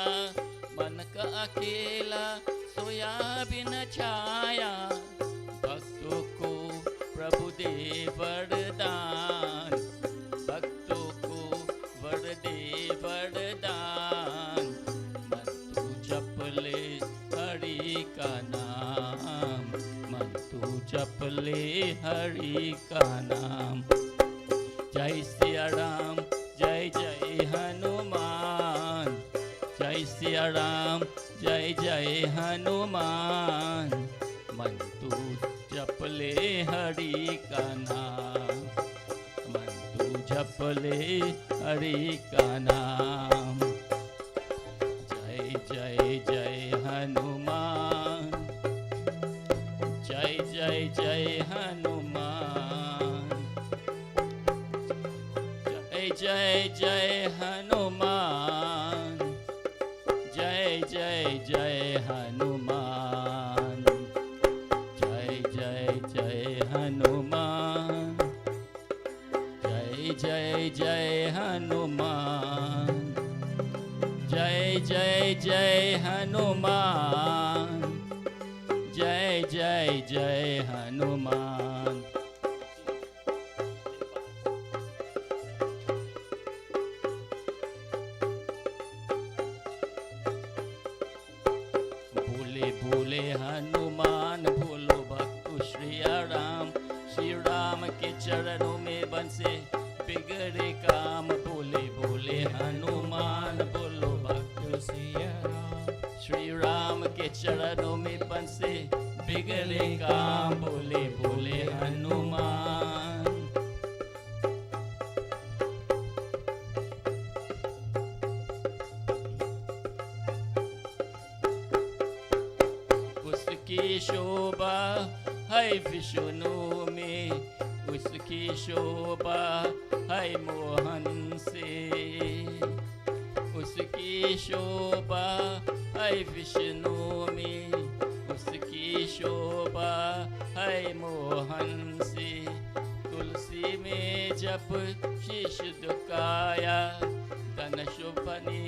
मन का अकेला सोया बिन छाया। भक्तों को प्रभु दे वरदान, भक्तों को वर दे वरदान। मन तू जप ले हरि का नाम, मन तू जप ले हरि का नाम। जय सिया राम, जय जय हनुमान, जय सिया राम, जय जय हनुमान। मन तू जप ले हरि का नाम, मन तू जप ले हरि का नाम। जय जय जय हनुमान, जय जय जय हनुमान, जय जय जय हनुमान, जय जय जय हनुमान, जय जय जय हनुमान, जय जय जय हनुमान, जय जय जय हनुमान, जय जय जय हनुमान। भोले भोले हनुमान भोलो भक्त श्री राम, श्री राम के चरणों में बंसे बिगड़े काम। भोले भोले हनुमान बोलो भक्त श्री राम के चरणों में बंसे बिगड़े काम। भोले भोले हनुमान। उसकी शोभा है विष्णु में, उसकी शोभा है मोहन से, उसकी शोभा है विष्णु में, उसकी शोभा है मोहन से। तुलसी में जप शीश दुखाया, धन शुभनी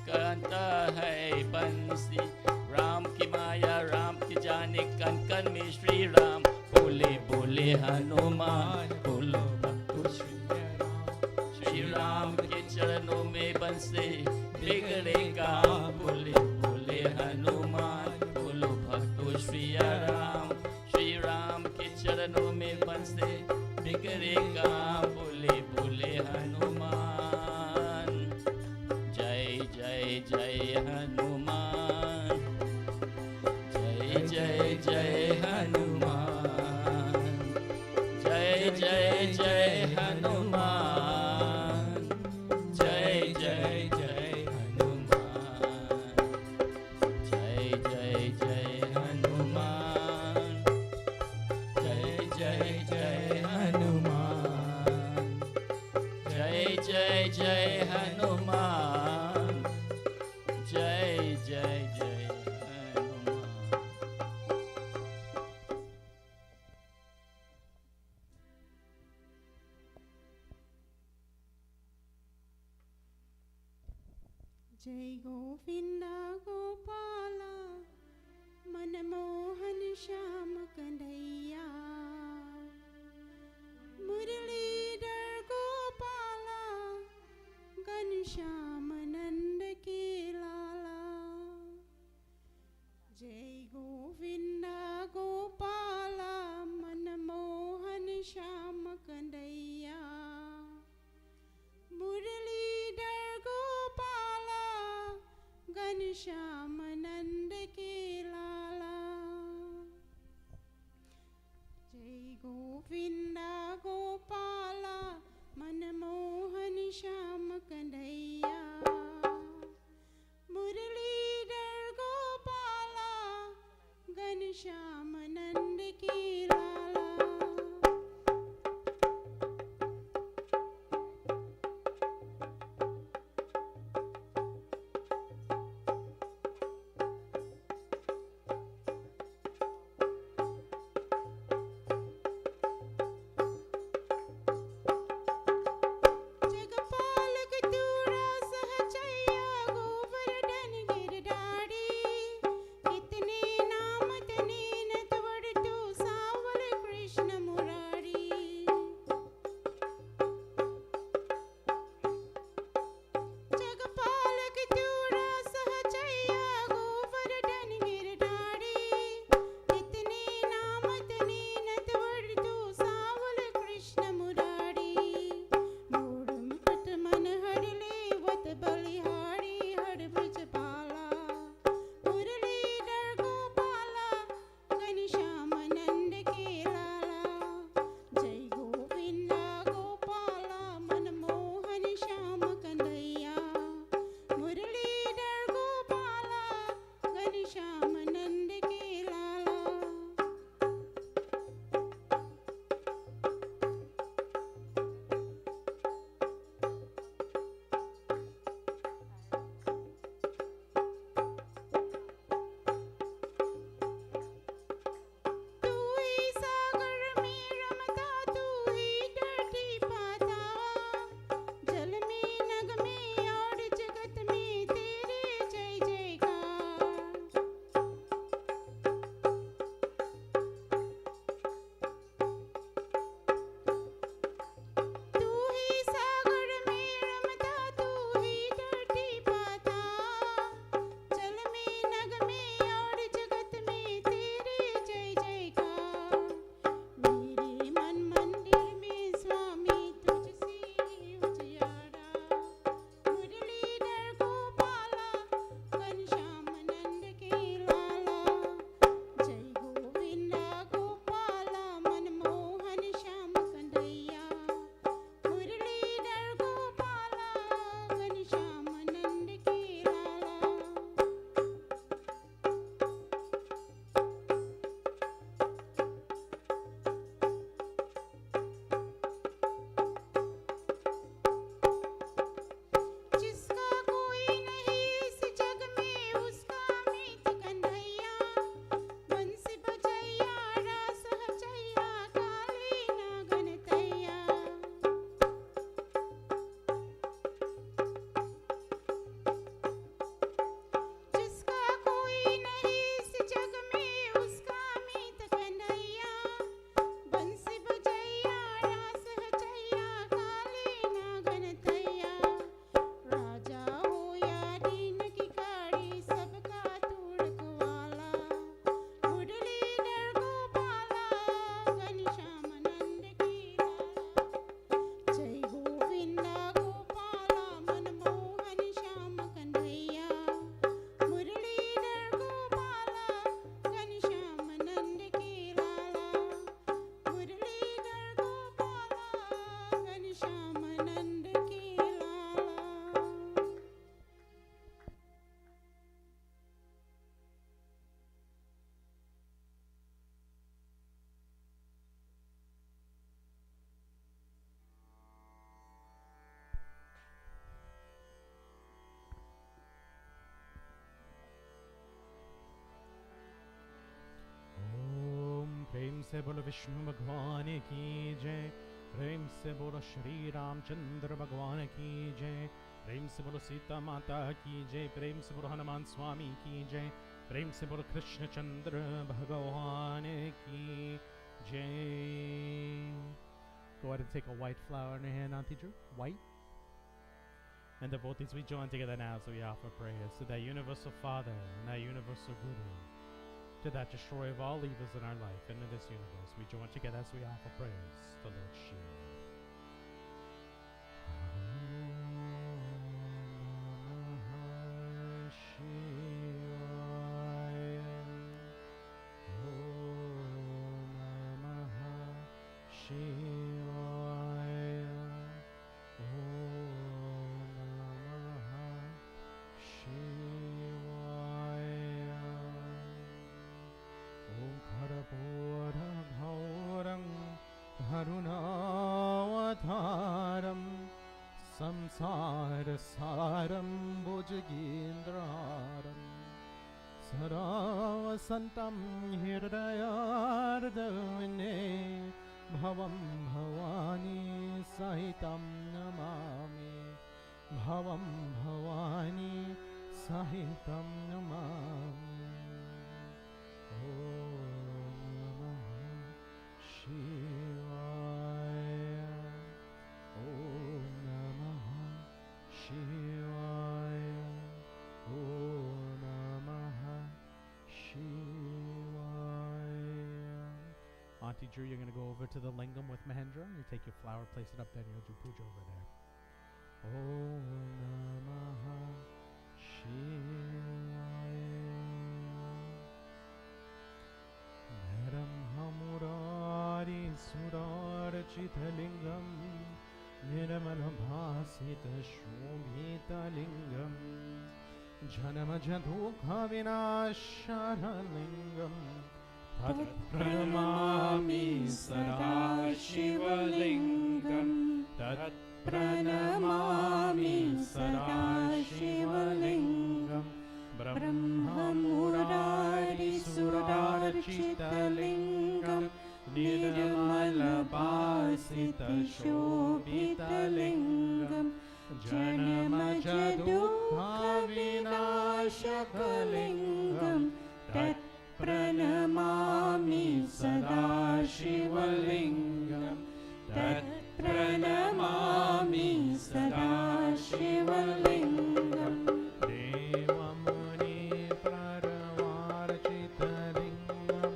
कांता है बंसी। राम की माया राम की जाने, कन कन में श्री राम। बोले बोले हनुमान बोलो भक्त श्री राम के चरणों में बंसे बिगड़े काम। बोले बोले हनुमान बोलो भक्त श्री राम, श्री राम के चरणों में बंसे बिगड़े काम। बोले बोले हनुमान। जय जय जय हनुमान, जय जय जय हनुमान, जय जय जय हनुमान, जय जय जय हनुमान, जय जय जय हनुमान, जय जय जय हनुमान, जय जय जय हनुमान, जय जय जय हनुमान। जय गोविंदा गोपाला, मनमोहन श्याम कन्हैया। मुरलीधर गोपाला, घनश्याम नंद के लाला। जय गोविंदा गोपाला, मनमोहन श्याम कन्हैया। मुरलीधर गोपाला, घनश्याम नंद के लाला। जय गोविंदा गोपाला, मनमोहन श्याम कन्हैया। मुरलीधर गोपाला, घनश्याम नंद के लाला। से बोलो विष्णु भगवान की जय, प्रेम से बोलो श्री रामचंद्र भगवान की जय, प्रेम से बोलो सीता माता की जय, प्रेम से बोलो हनुमान स्वामी की जय, प्रेम से बोलो कृष्णचंद्र भगवान की जय. Go ahead and take a white flower in your hand, Auntie Drew. White. And devotees, we join together now as we offer prayers to that universal Father and that universal Guru, to that destroyer of all evils in our life and in this universe. We join together as we offer prayers to Lord Shiva. Samsarasaram Bhujagendraram Saravasantam Hirdayardavine Bhavam Bhavani Sahitam Namami Bhavam Bhavani Sahitam Namami. Om Namah Shivaya. Om Namah Shivaya. Om Namah Shivaya. Auntie Drew, you're going to go over to the lingam with Mahendra. You take your flower, place it up there, and you'll do puja over there. Om Namah Shivaya. Dharamhamurari Surarachita Lingam Niramalabhasita Shobhita Lingam Janamajadukha Vinashara Lingam Tat Pranamami Sada Shiva Lingam Tat Pranamami Sada Shiva Lingam Brahma Murari Surarchita Lingam Nirmalabhasita Shobhita Lingam Janamajadukha Vinashaka Lingam Tat Pranamami Sada Shiva Lingam Tat Pranamami Sada Shiva Lingam Devamuni Praravarchita Lingam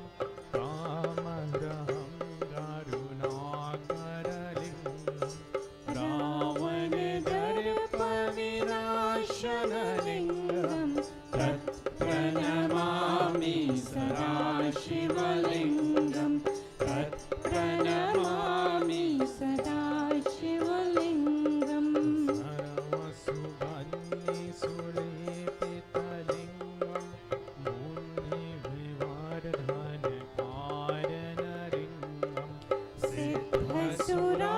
Kamaraham Garunakara Lingam Ravana Darpa Vinashana Lingam Tat Pranamami Sada Shiva Lingam Tat Pranamami Sada Shiva Lingam Sarvasubhanni Sulepita Lingam Muni Vivardhana Karana Lingam Siddha Sura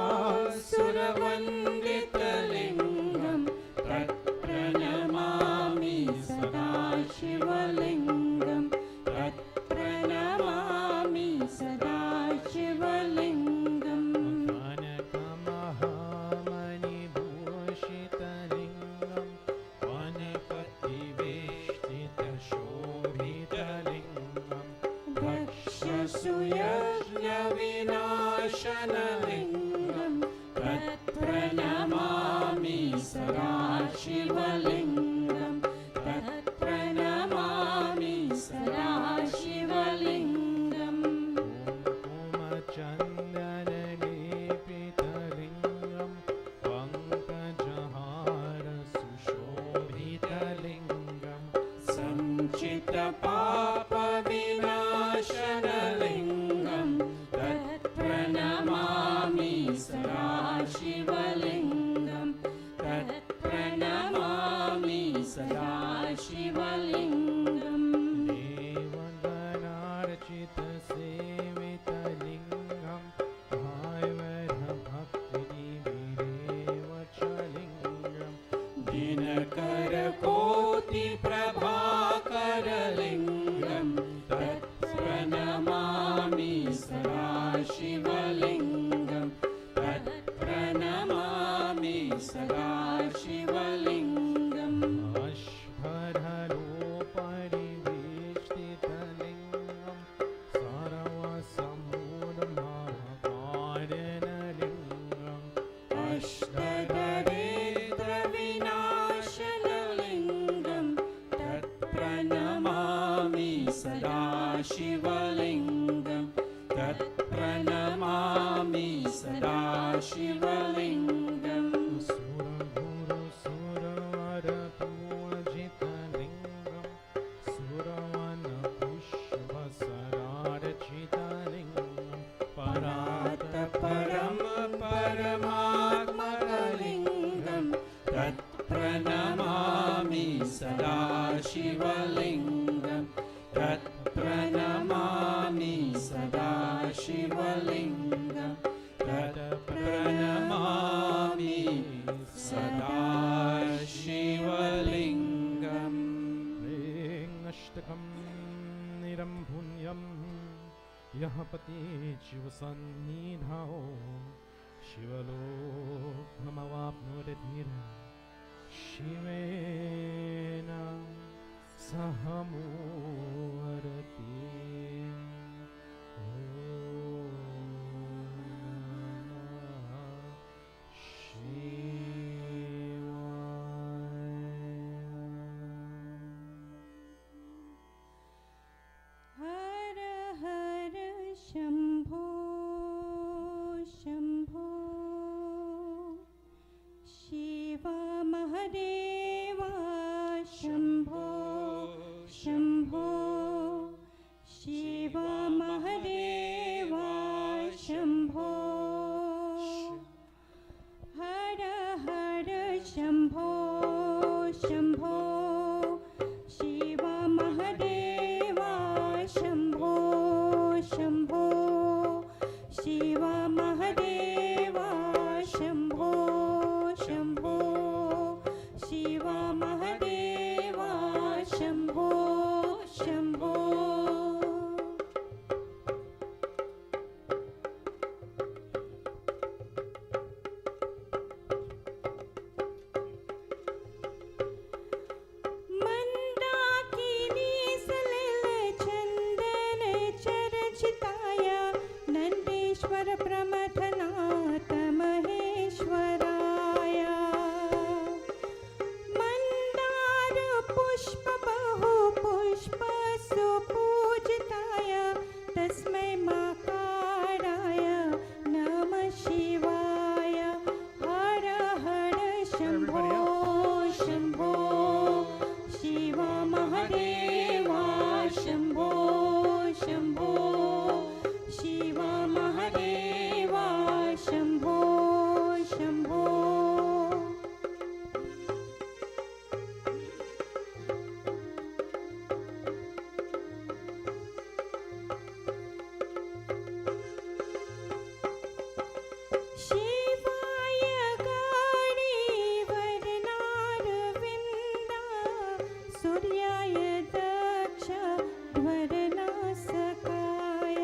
Suravandita Lingam Tat Pranamami Sada Shiva Lingam Tat Pranamami Sada Shiva Lingam Kanakamahamani Bhushita Lingam Vanapati Veshtita Shobhita Lingam Dakshasuyajna Vinashana Lingam Tat Pranamami Sada Shiva Lingam Tat Pranamami Sada Shiva Lingam Chandana Lepita Lingam Pankajahara Sushobhita Lingam Sanchita Papa Vinashana Lingam Tat Pranamami Sada Shiva Lingam Tat Pranamami Sada Shiva Lingam Devanganarchita Sevita Lingam Bhaivara Bhakti Virevacha Lingam Dinakara Koti Prabhakara Lingam Tat Pranamami Sada सदा शिवलिङ्गम् अश्वधलोपरिवेष्टितलिङ्गं सर्वसम्मूढमहाकारणलिङ्गम् अष्टदरिद्रविनाशनलिङ्गं तत्प्रणमामि सदा शिवलिङ्गं तत्प्रणमामि सदा शिवलिङ्गम् सुरगुरुसुरवरपूजितलिङ्गं सुरवनपुष्पसरार्चितलिङ्गं परम परमात्मकलिङ्गं तत्प्रणमामि सदा शिवलिङ्गं तत्प्रणमामि सदा शिवलिङ्गं तत्प्रणमामि सदा शिवलिङ्गम् अष्टकं निरम्भुन्यं यः पति शिवसन्निधौ शिवलोकमवाप्नोतिर् शिवेन सह मूर्ति ॐ नमः शिवाय। हर हर शम्भो शम्भो शिव महदेवा शम्भो शम्भो शिव महदेवा शम्भो हर हर शम्भो शम्भो शिव महदेवा शम्भो शम्भो शिव महदेवा शम्भो शम्भो शिव महदेवा शम्भो शम्भो मन्दाकिनी सलिल चन्दन चर्चिताय नन्देश्वर प्रमथनाथ महेश्वराय मन्दार पुष्प बहु पुष्प सुपूजिताय तस्मै माकाराय नमः शिवाय हर हर शम्भो शम्भो शिव महदेवा शम्भो शम्भो शिव महदेवा शम्भो शम्भो शिवाय गौरी वरनारविन्दा सूर्याय दक्ष ध्वरनासकाय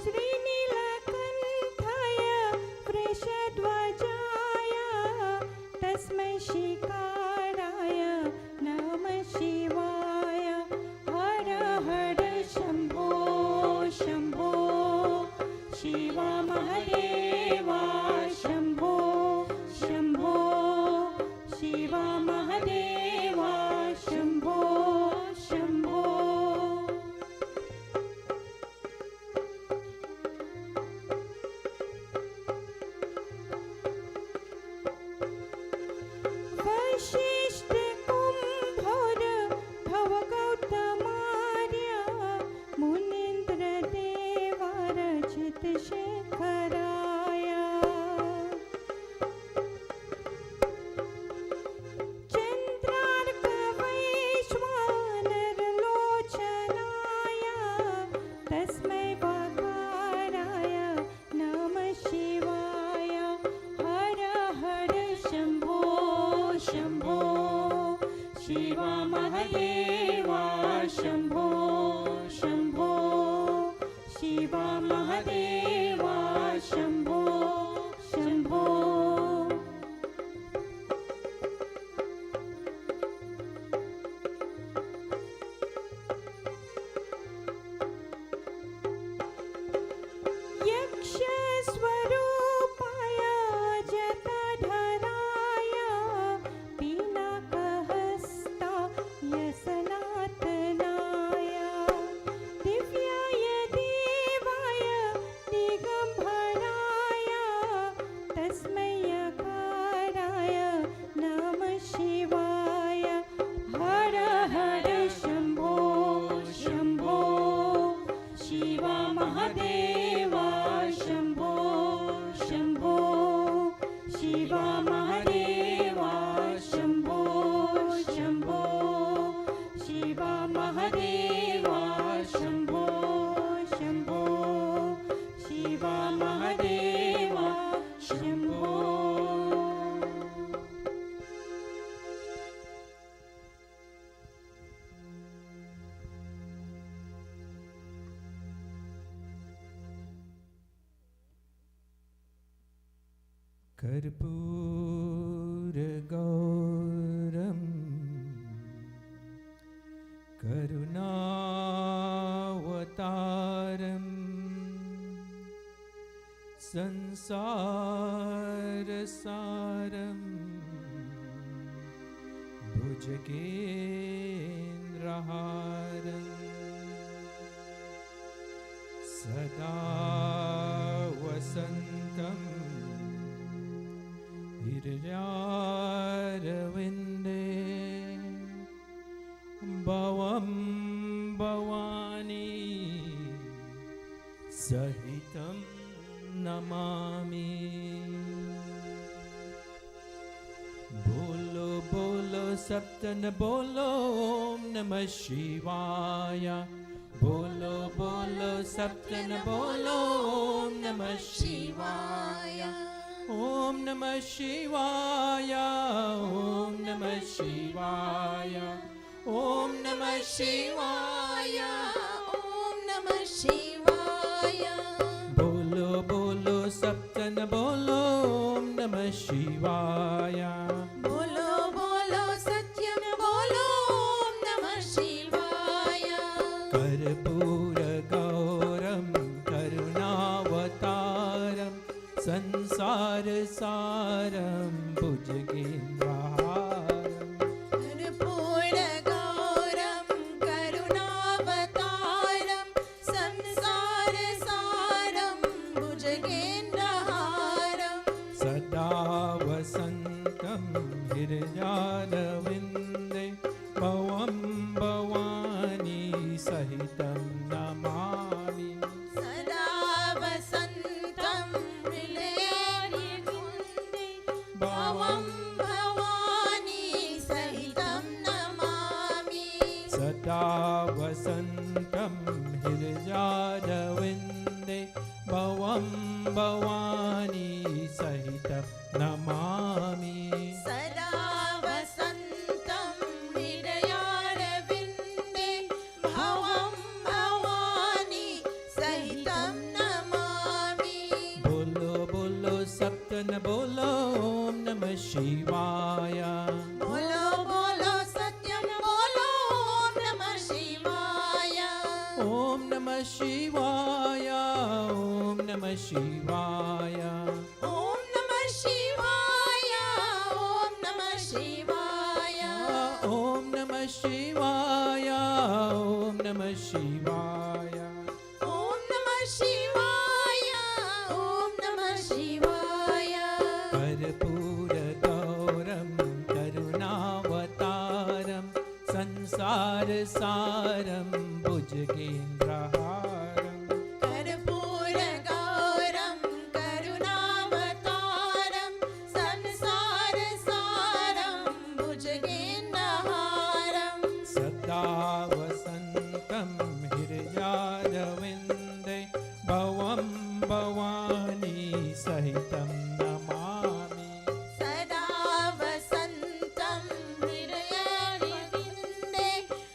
श्रीनीलकण्ठाय वृषध्वजाय तस्मै शिकाराय नमः शिवाय हर हर शम्भो शम्भो शिव महदेवा शम्भो शम्भो शिव महदेवा शम्भो शम्भो वशिष्ठ कुम्भोर भव गौतमार्य मुनीन्द्र देवारचित शेखराय चन्द्रार्क वैश्वानरलोचनाय तस्मै वाकाराय नमः शिवाय हर हर शम्भो शम्भो शिव महदेवा शम्भो शम्भो शिव महदेवा शम्भो शम्भो कर्पूरगौरं करुणावतारं संसारसारं भुजगेन्द्रहारं सदा वसन्तं हृदयारविन्दे भवं भवानी सहितं नमामि। बोलो बोलो सप्तन बोलो ओम नमः शिवाय। बोलो बोलो सप्तन बोलो ओम नमः शिवाय। ओम नमः शिवाय ओम नमः शिवाय ओम नमः शिवाय ओम नमः शिवाय। बोलो बोलो सप्तन बोलो ओम नमः शिवाय। बोलो बोलो सत्यम बोलो ओम नमः शिवाय। कर्पूरगौरं करुणावतारं संसारसारं भुजगेन्द्रहारं कर्पूरगौरं करुणावतारं संसारसारं भुजगेन्द्रहारं सदा वसन्तं हृदयारविन्दे भवं भवानी सहितं नमामि। सदा वसन्तं हृदयारविन्दे भवं भवानी सहितं नमामि। सदा वसन्तं हृदयारविन्दे भवं भवानी सहितं नमामि। सदा वसन्तं हृदयारविन्दे भवं भवानी सहितं नमामि। बोलो बोलो सप्तन बोलो ओम नमः शिवाय। बोलो बोलो सत्यम बोलो ओम नमः शिवाय। ओम नमः शिवाय ओम नमः शिवाय ओम नमः शिवाय ओम नमः शिवाय। ओम नमः शिवाय ओम नमः शिवाय ओम नमः शिवाय ओम नमः शिवाय। कर्पूरगौरं करुणावतारं संसारसारं भुजगेन्द्रहारं कर्पूरगौरं करुणावतारं संसारसारं भुजगेन्द्रहारं सदा वसन्तं हृदयारविन्दे भवं भवानी सहितं नमामि। सदा वसन्तं हृदयारविन्दे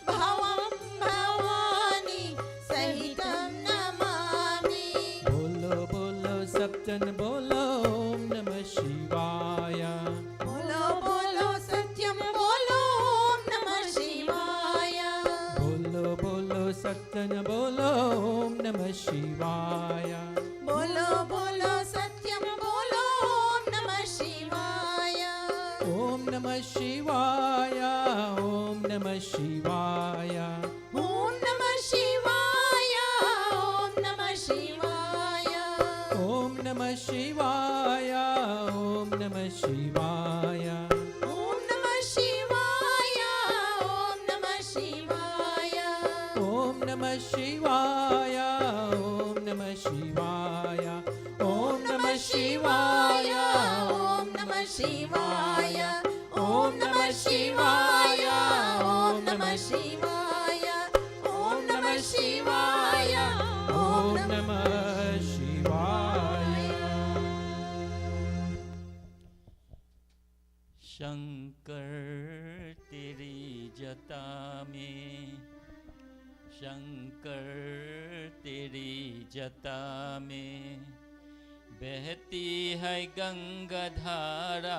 भवं भवानी सहितं नमामि। बोलो बोलो सप्तन बोलो ओम नमः शिवाय। बोलो बोलो सत्यम बोलो ओम नमः शिवाय। बोलो बोलो सप्तन बोलो ओम नमः शिवाय। बोलो बोलो सत्यम बोलो ओम नमः शिवाय। ओम नमः शिवाय ओम नमः शिवाय ओम नमः शिवाय ओम नमः शिवाय। ओम नमः शिवाय ओम नमः शिवाय ओम नमः शिवाय ओम नमः शिवाय। ओम नमः शिवाय ओम नमः शिवाय ओम नमः शिवाय ओम नमः शिवाय ओम नमः शिवाय ओम नमः शिवाय ओम नमः शिवाय ओम नमः शिवाय। शंकर तेरी जटा में, शंकर तेरी जटा में बहती है गंगा धारा,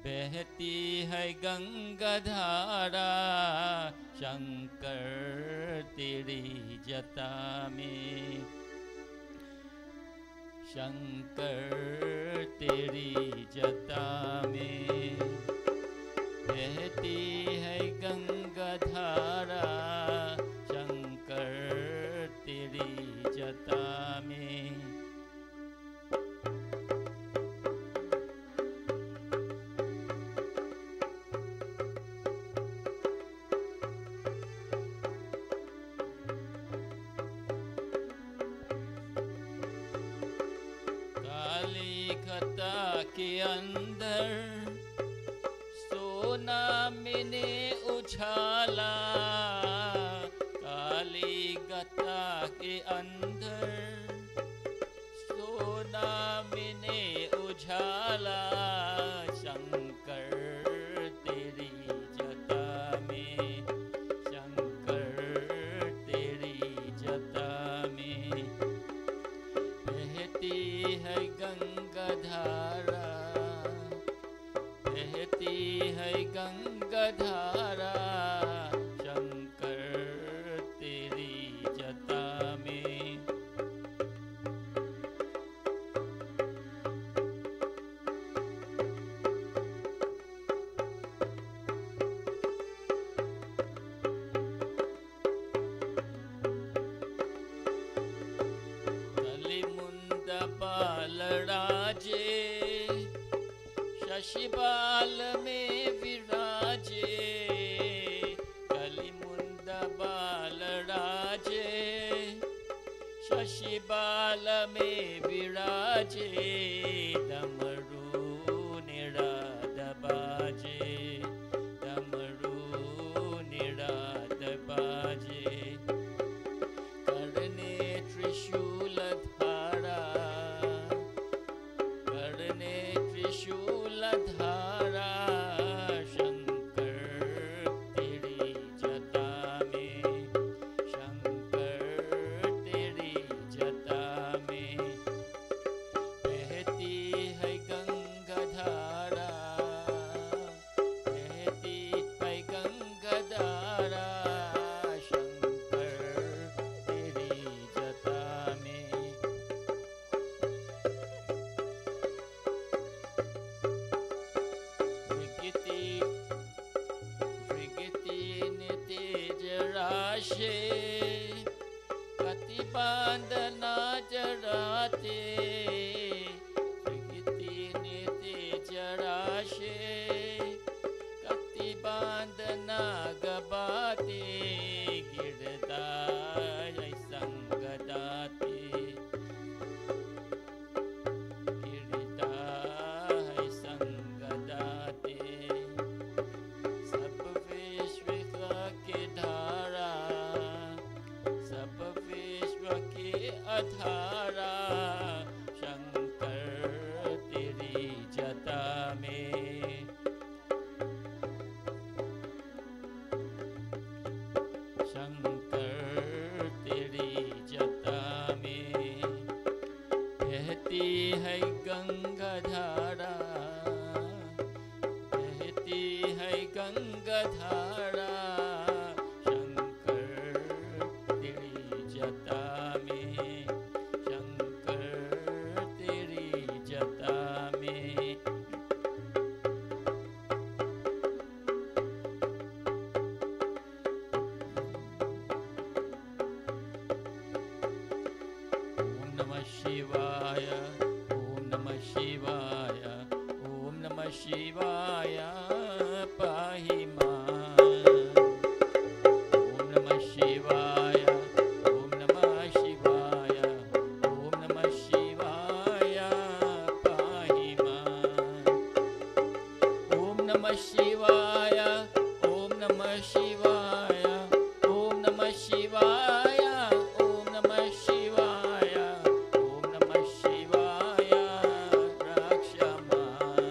बहती है गंगा धारा, शंकर तेरी जटा में, शंकर तेरी जटा में। बहती है गंगा धारा, शंकर तेरी जटा में। के अंदर सोना मैंने उछाला, काली गता के अंदर सोना मैंने उछाला, शंकर तेरी जटा में, शंकर तेरी जटा में। बहती है गंगा धारा, बहती है गंगा धारा, शंकर तेरी जटा में। कलिमुंड बालराजे, शशिबाल में विराजे, कलिमुंड बालराजे, शशिबाल में विराजे, डमरू निराद बाजे, डमरू निराद बाजे। करने त्रिशूल धारा, करने त्रिशूल धारा, शंकर तेरी जटा में, शंकर तेरी जटा में। बहती है गंगा धारा, बहती है गंगा धारा, शंकर तेरी जटा में। विगति ने तेज राशे, कति बांधना जराते, विगति ने तेज राशे, कति बांधना गबाते, गिरदा संग दाते, गिरदा है संग दाते। सब विश्व के धारा, सब विश्व के अधारा, शंकर तेरी जटा में, शंकर तेरी जटा में। बहती है गंगा धारा, बहती है गंगा धारा, शंकर तेरी जटा में, शंकर तेरी जटा में। ओम नमः शिवाय, ओम नमः शिवाय, ओम नमः शिवाय, पाहि मां। ओम नमः शिवाय, ओम नमः शिवाय, ओम नमः शिवाय, पाहि मां। ओम नमः शिवाय, ओम नमः शिवाय, ओम नमः शिवाय, ओम नमः शिवाय, ओम नमः शिवाय, रक्ष मां।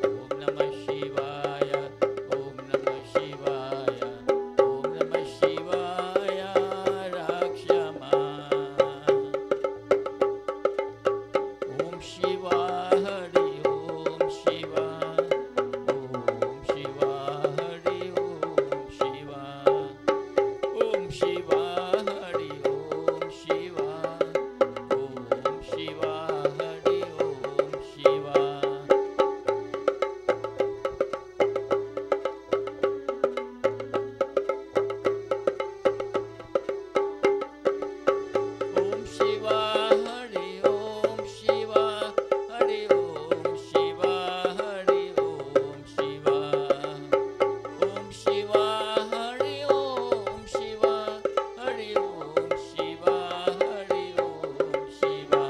ओम नमः Shiva, Hari Om Shiva. Om Shiva, Hari Om Shiva. Om Shiva, Hari Om Shiva. Om Shiva, Hari Om Shiva. Om Shiva, Hari Om Shiva, Hari Om Shiva, Hari Om Shiva. Om Shiva, Hari Om Shiva, Hari Om Shiva, Hari Om Shiva.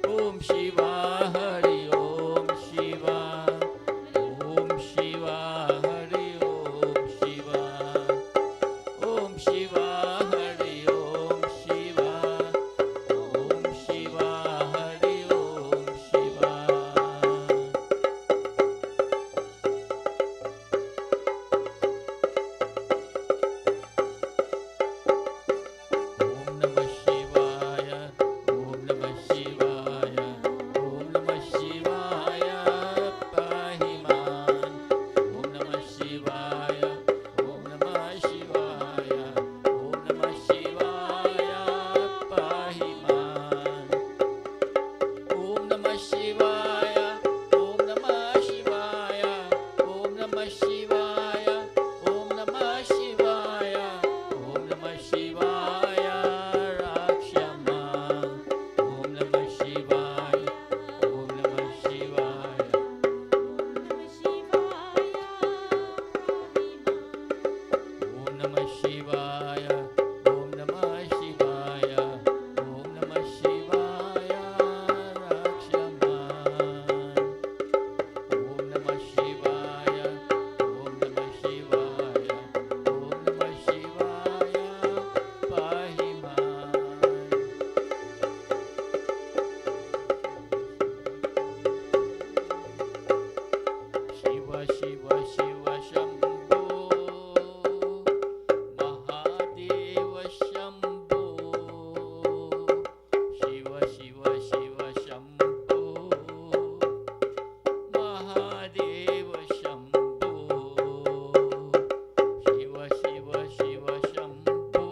Om Shiva, Hari Om Shiva. Om Shiva, Hari Om Shiva. Om Shiva, Hari Om Shiva. Om Shiva, Hari Om Shiva. Om Namah Shivaya, Om Namah Shivaya, Om Namah Shivaya, Pahiman. Om Namah Shivaya, Om Namah Shivaya, Om Namah Shivaya, Pahiman. Om Namah Shivaya, Om Namah Shivaya, Om Namah Shivaya, Om Namah Shivaya, Om Namah Shivaya, Rakshama. Om Namah Shivaya, Om Namah Shivaya. Om Namah Shivaya, Om Namah Shivaya, Om Namah Shivaya, Rakshama. Om Namah Shivaya, Om Namah Shivaya, Om Namah Shivaya, Pahiman. Shiva Shiva Shiva Shambho, Mahadeva Shambho. Shiva Shiva Shiva Shambho, Mahadeva Shambho. Shiva Shiva Shiva Shambho,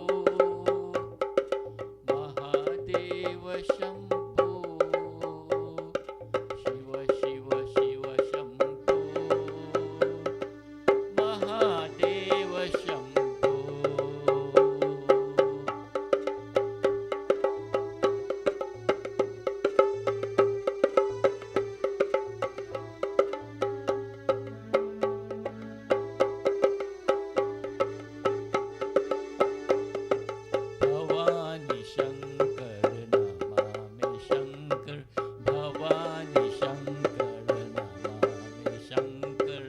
Mahadeva Shambho. Shiva Shiva Shiva Shambho, Mahadeva Shambho. Bhavani Shankar Namami Shankar, Bhavani Shankar Namami Shankar.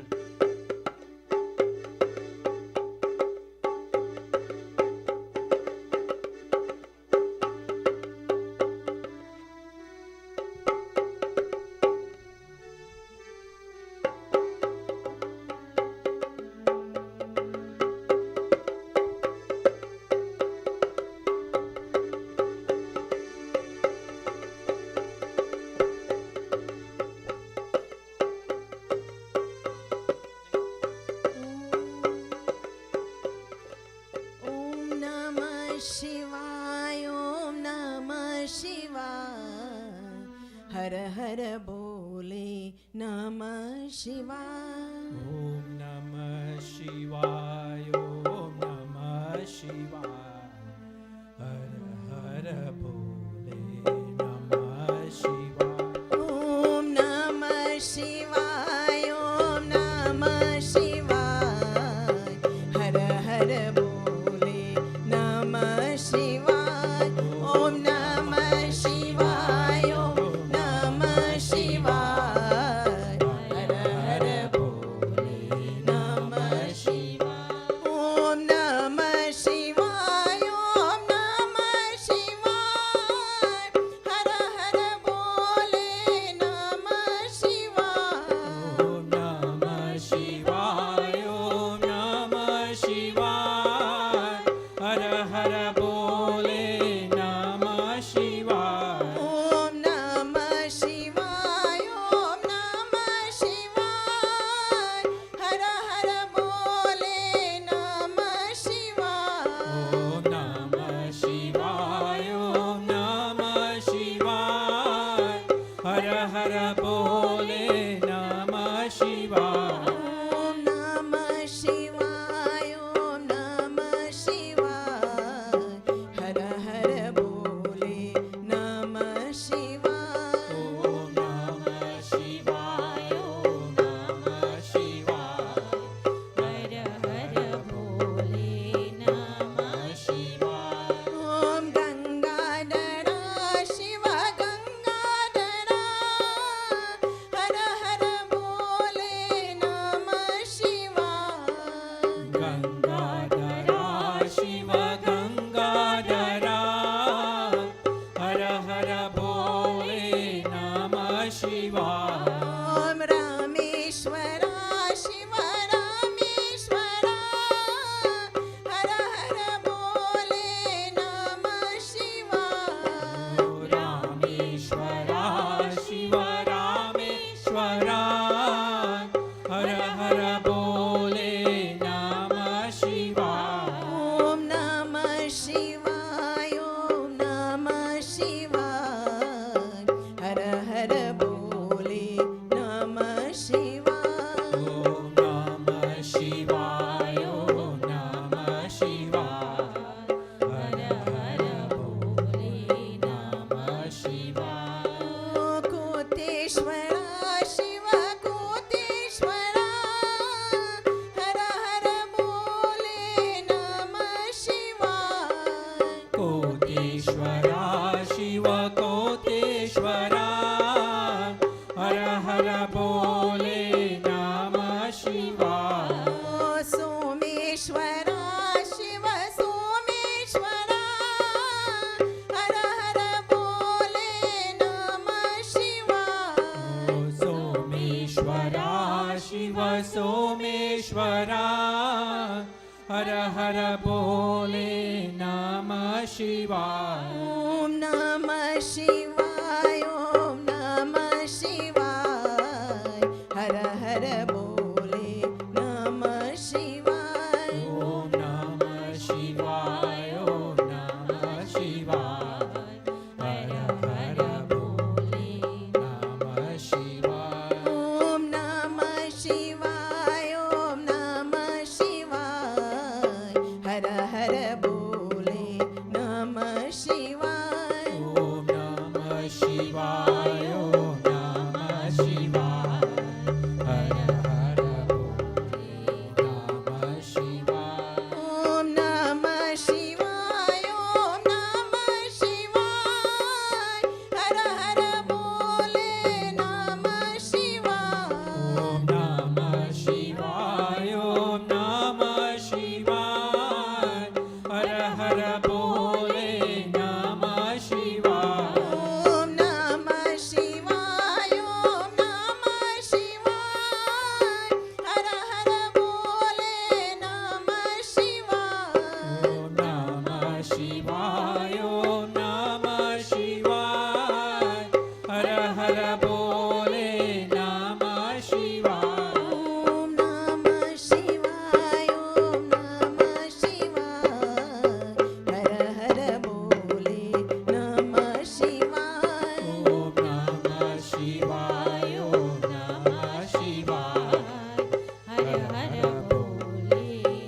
Om Namah Shivaya, Om Namah Shivaya. Har Har Bole Namah Shivaya. Om Namah Shivaya, Om Namah Shivaya. Har Har Bole Namah Shivaya. Om Namah Shivaya, Om Namah Shivaya. Har Har Bole Namah Shivaya. Om Namah Shivaya, Om Namah Shivaya. Har Har Bole Namah Shivaya. Om Namah Shivaya, Om Namah Shivaya. हर हर बोले नमः शिवाय ॐ नमः शिवाय ॐ नमः शिवाय हर हर बोले नमः शिवाय ओम नमः शिवाय ओम नमः शिवाय हर हर भोले नमः शिवाय ॐ गंगाधरा शिव गंगाधरा हर हर बोले नमः शिवाय गंगाधरा शिव गंगाधरा हर हर बोले नमः शिवाय ॐ रामेश्वरा शिव रामेश्वरा हर हर बोले नमः शिवाय रामेश्वरा शिव रामेश्वरा हर हर बोले नमः शिवाय ॐ नमः शिवाय ॐ नमः शिवाय हर हर बोले नमः शिवाय ओम नमः शिवाय ओम नमः शिवाय हर हर बोले नमः शिवाय कोतेश्वरा शिव कोतेश्वरा हर हर बोले नमः शिवाय कोटेश्वरा शिव कोटेश्वरा हर हर बोले नमः शिवाय सोमेश्वरा शिव सोमेश्वरा हर हर बोले नमः शिवाय सोमेश्वरा शिव सोमेश्वरा हर हर बोले नमः शिवाय ॐ नमः शिवाय ॐ नमः शिवाय हर हर बोले नमः शिवाय ओम नमः शिवाय ओम नमः शिवाय हर हर बोले नमः शिवाय ॐ नमः शिवाय ॐ नमः शिवाय हर हर बोले नमः शिवाय ओम नमः शिवाय ओम नमः शिवाय हर हर बोले नमः शिवाय ॐ नमः शिवाय ॐ नमः शिवाय हर हर बोले नमः शिवाय ओम नमः शिवाय ओम नमः शिवाय हर हर बोले नमः शिवाय ॐ नमः शिवाय ॐ नमः शिवाय हर हर बोले नमः शिवाय ओम नमः शिवाय ओम नमः शिवाय हर हर बोले नमः शिवाय ॐ नमः शिवाय ॐ नमः शिवाय हर हर बोले नमः शिवाय ओम नमः शिवाय ओम नमः शिवाय हर हर भोले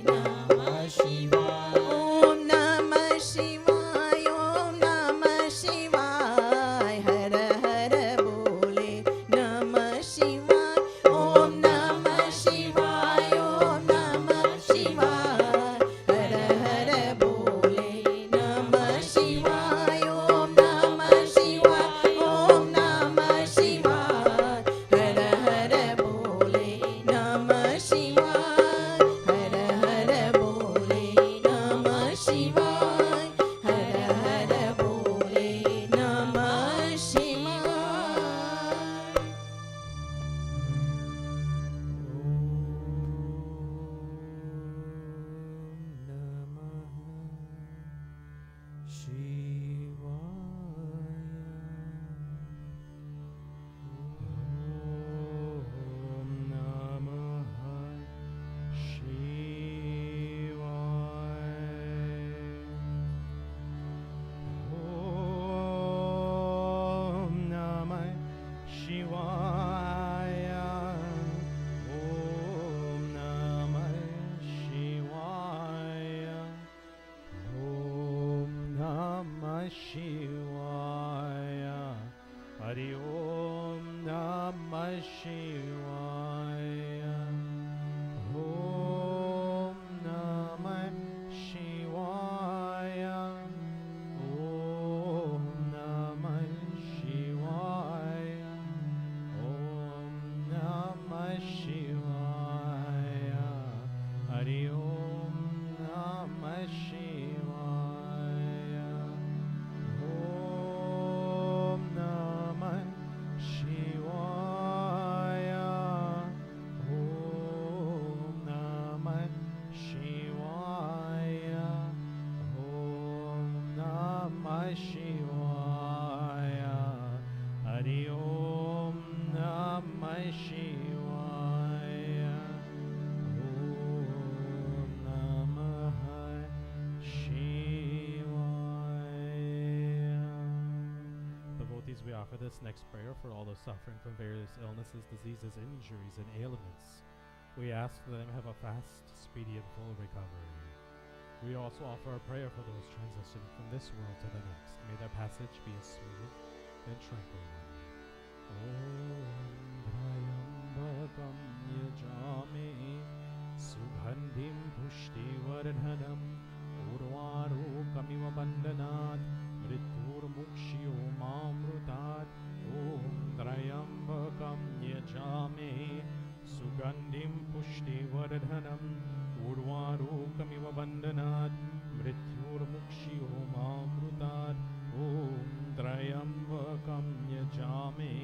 नमः शिवाय ॐ नमः शिवाय ॐ नमः शिवाय हर हर बोले Hari Om Namah Shivaya. Om Namah Shivaya. Om Namah Shivaya. Om Namah Shivaya. Hari Om Namah Shivaya. Om Namah Shivaya. Om Namah Shivaya. Om Namah Shivaya. Hari Om Namah Shivaya. Om Namah Shivaya. Devotees, we offer this next prayer for all those suffering from various illnesses, diseases, injuries, and ailments. We ask that they may have a fast, speedy, and full recovery. We also offer a prayer for those transitioning from this world to the next. May their passage be a smooth and tranquil one. Om Yajame Sugandhim Pushti Vardhanam Urvarukamiva Bandhanat Mrityur Mukshyo Mamrutat. Om Trayambakam Yajame Sugandhim Pushti Vardhanam Urvarukamiva Bandhanat Mrityur Mukshyo Mamrutat. Om Trayambakam Yajame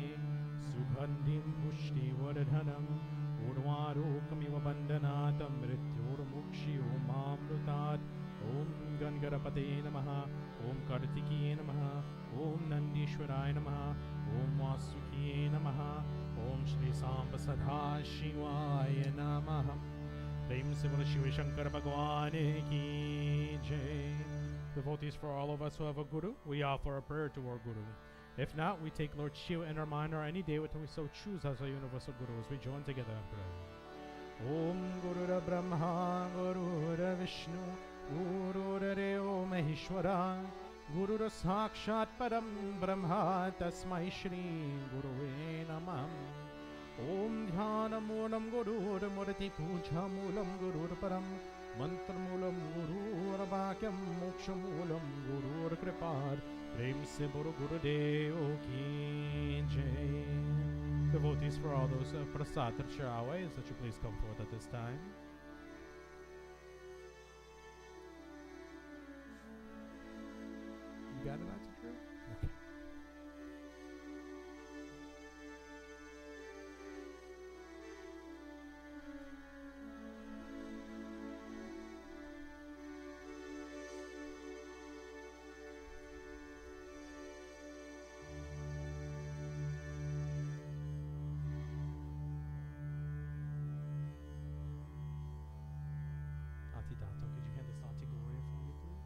Sugandhim Pushti Vardhanam Urvarukamiva Bandhanat Mrityur Mukshyo Mamrutat. Om Gangarapate Namaha. Om Kartikeya Namaha. Om Nandishwaraya Namaha. Om Vasukiye Namaha. Om Shri Samba Sadha Shivaya Namaha. Prem se bolo Shiva Shankar Bhagwan ki jai. Devotees, for all of us who have a guru, we offer a prayer to our guru. If not, we take Lord Shiva in our mind or any day until we so choose as our universal guru, as we join together in prayer. Om Gurura Brahma Gurura Vishnu Gurura Deva Maheshwara Gurura Sakshat Param Brahma Tasmai Shri Guruve Namah. Om Dhyana Moolam Gurur Murti Puja Moolam Gurur Param Mantra Moolam Gurur Vakyam Moksha Moolam Gurur Kripar. Prem se bolo Gurudev ki jai. Devotees, for all those prasad Trisharaways, that you please come forth at this time. You got it, Auntie Drew? Okay. Auntie Dato, could you hand this Auntie Gloria for me, please?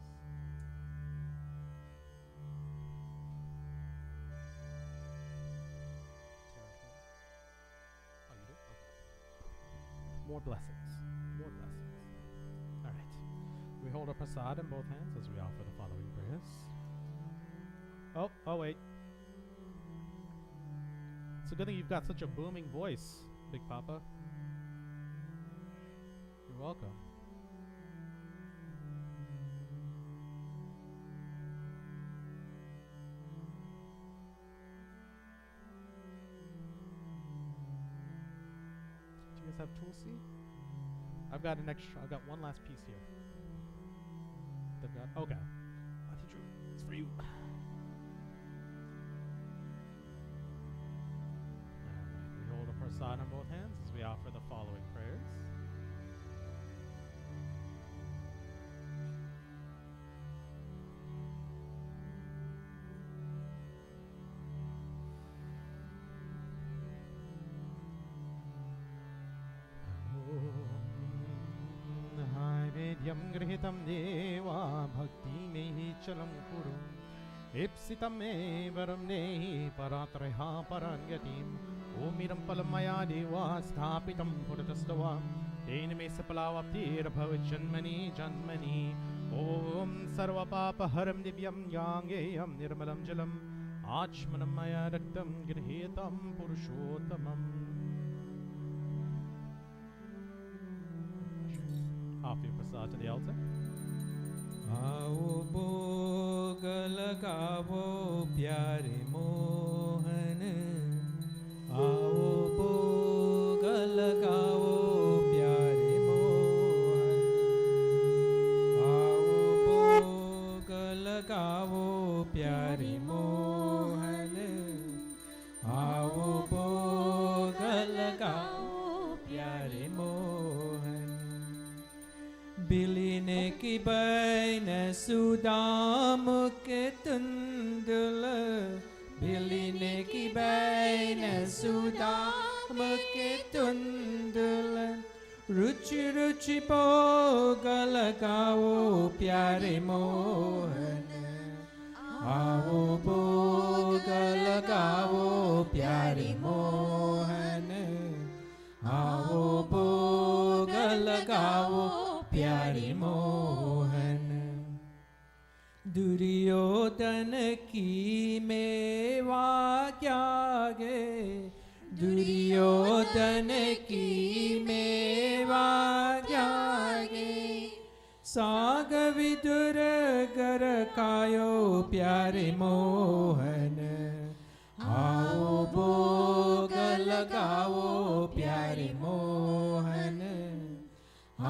Oh, you do? Okay. More blessings. More blessings. All right. We hold our prasad in both hands as we offer the following prayers. Oh, wait. It's a good thing you've got such a booming voice, Big Papa. You're welcome. Do you guys have Tulsi? I've got one last piece here. They've got, okay. Auntie Drew, it's for you. Alright, we hold a prasad in both hands as we offer the following prayers. Yam grihitam deva bhakti mehi chalam kuru ipsitam me varam nehi paratreha paranyatim omiram palamaya deva sthapitam puratastavam tena me sapalawaptir bhavat janmani om sarva papa haram divyam yangeyam nirmalam jalam Achmanamaya Raktam Grihetam Purushottamam. Offer your prasad to the altar. आओ भोग लगाओ प्यारे मोहन आओ भोग लगाओ प्यारे मोहन आओ भोग लगाओ प्यारे मोहन आओ भोग लगाओ प्यारे मोहन बिलीने की बैन सुदाम के तुंदुल बिलीने की बैन सुदाम के तुंदुल रुचि रुचि भोग लगाओ प्यारे मोहन आओ भोग लगाओ प्यारे मोहन आओ भोग लगाओ प्यारे मोहन दुर्योधन की मेवा त्यागे दुर्योधन की मेवा त्यागे साग विदुर गर कायो प्यारे मोहन आओ भोग लगाओ प्यारे मोहन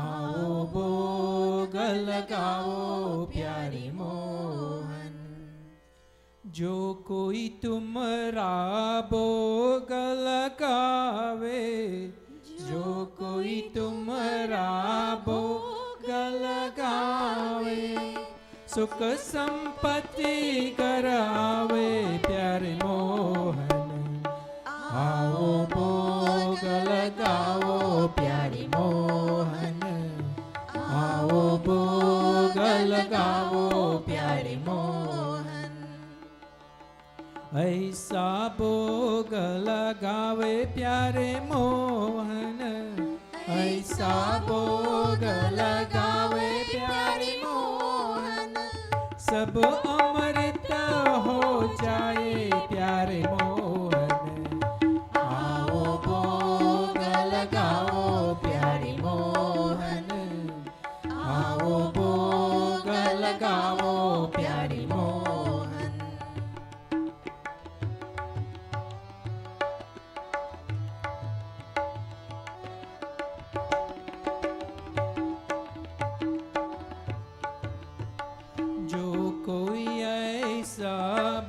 आओ भोग लगाओ प्यारे मोहन जो कोई तुम्हारा भोग लगावे जो कोई तुम्हारा भोग लगावे सुख संपत्ति करावे प्यारे मोहन आओ भोग लगाओ प्यारे मोहन आओ भोग लगाओ प्यारे मोहन ऐसा भोग लगावे प्यारे मोहन ऐसा भोग लगावे प्यारे मोहन सब अमृत हो जाए प्यारे मोहन आओ भोग लगाओ प्यारे मोहन आओ भोग लगाओ प्यारे मोहन जो कोई ऐसा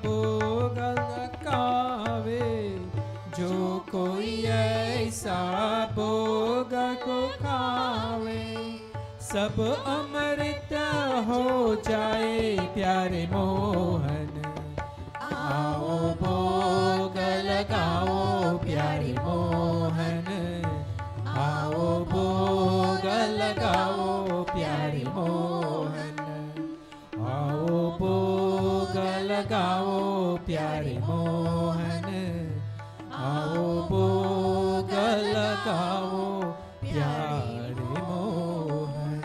भोग लगावे जो कोई ऐसा भोग को खावे सब अमृत हो जाए प्यारे मोहन आओ भोग लगाओ प्यारे मोहन आओ भोग लगाओ प्यारे मोहन आओ भोग लगाओ प्यारे मोहन आओ भोग लगाओ प्यारे Mohan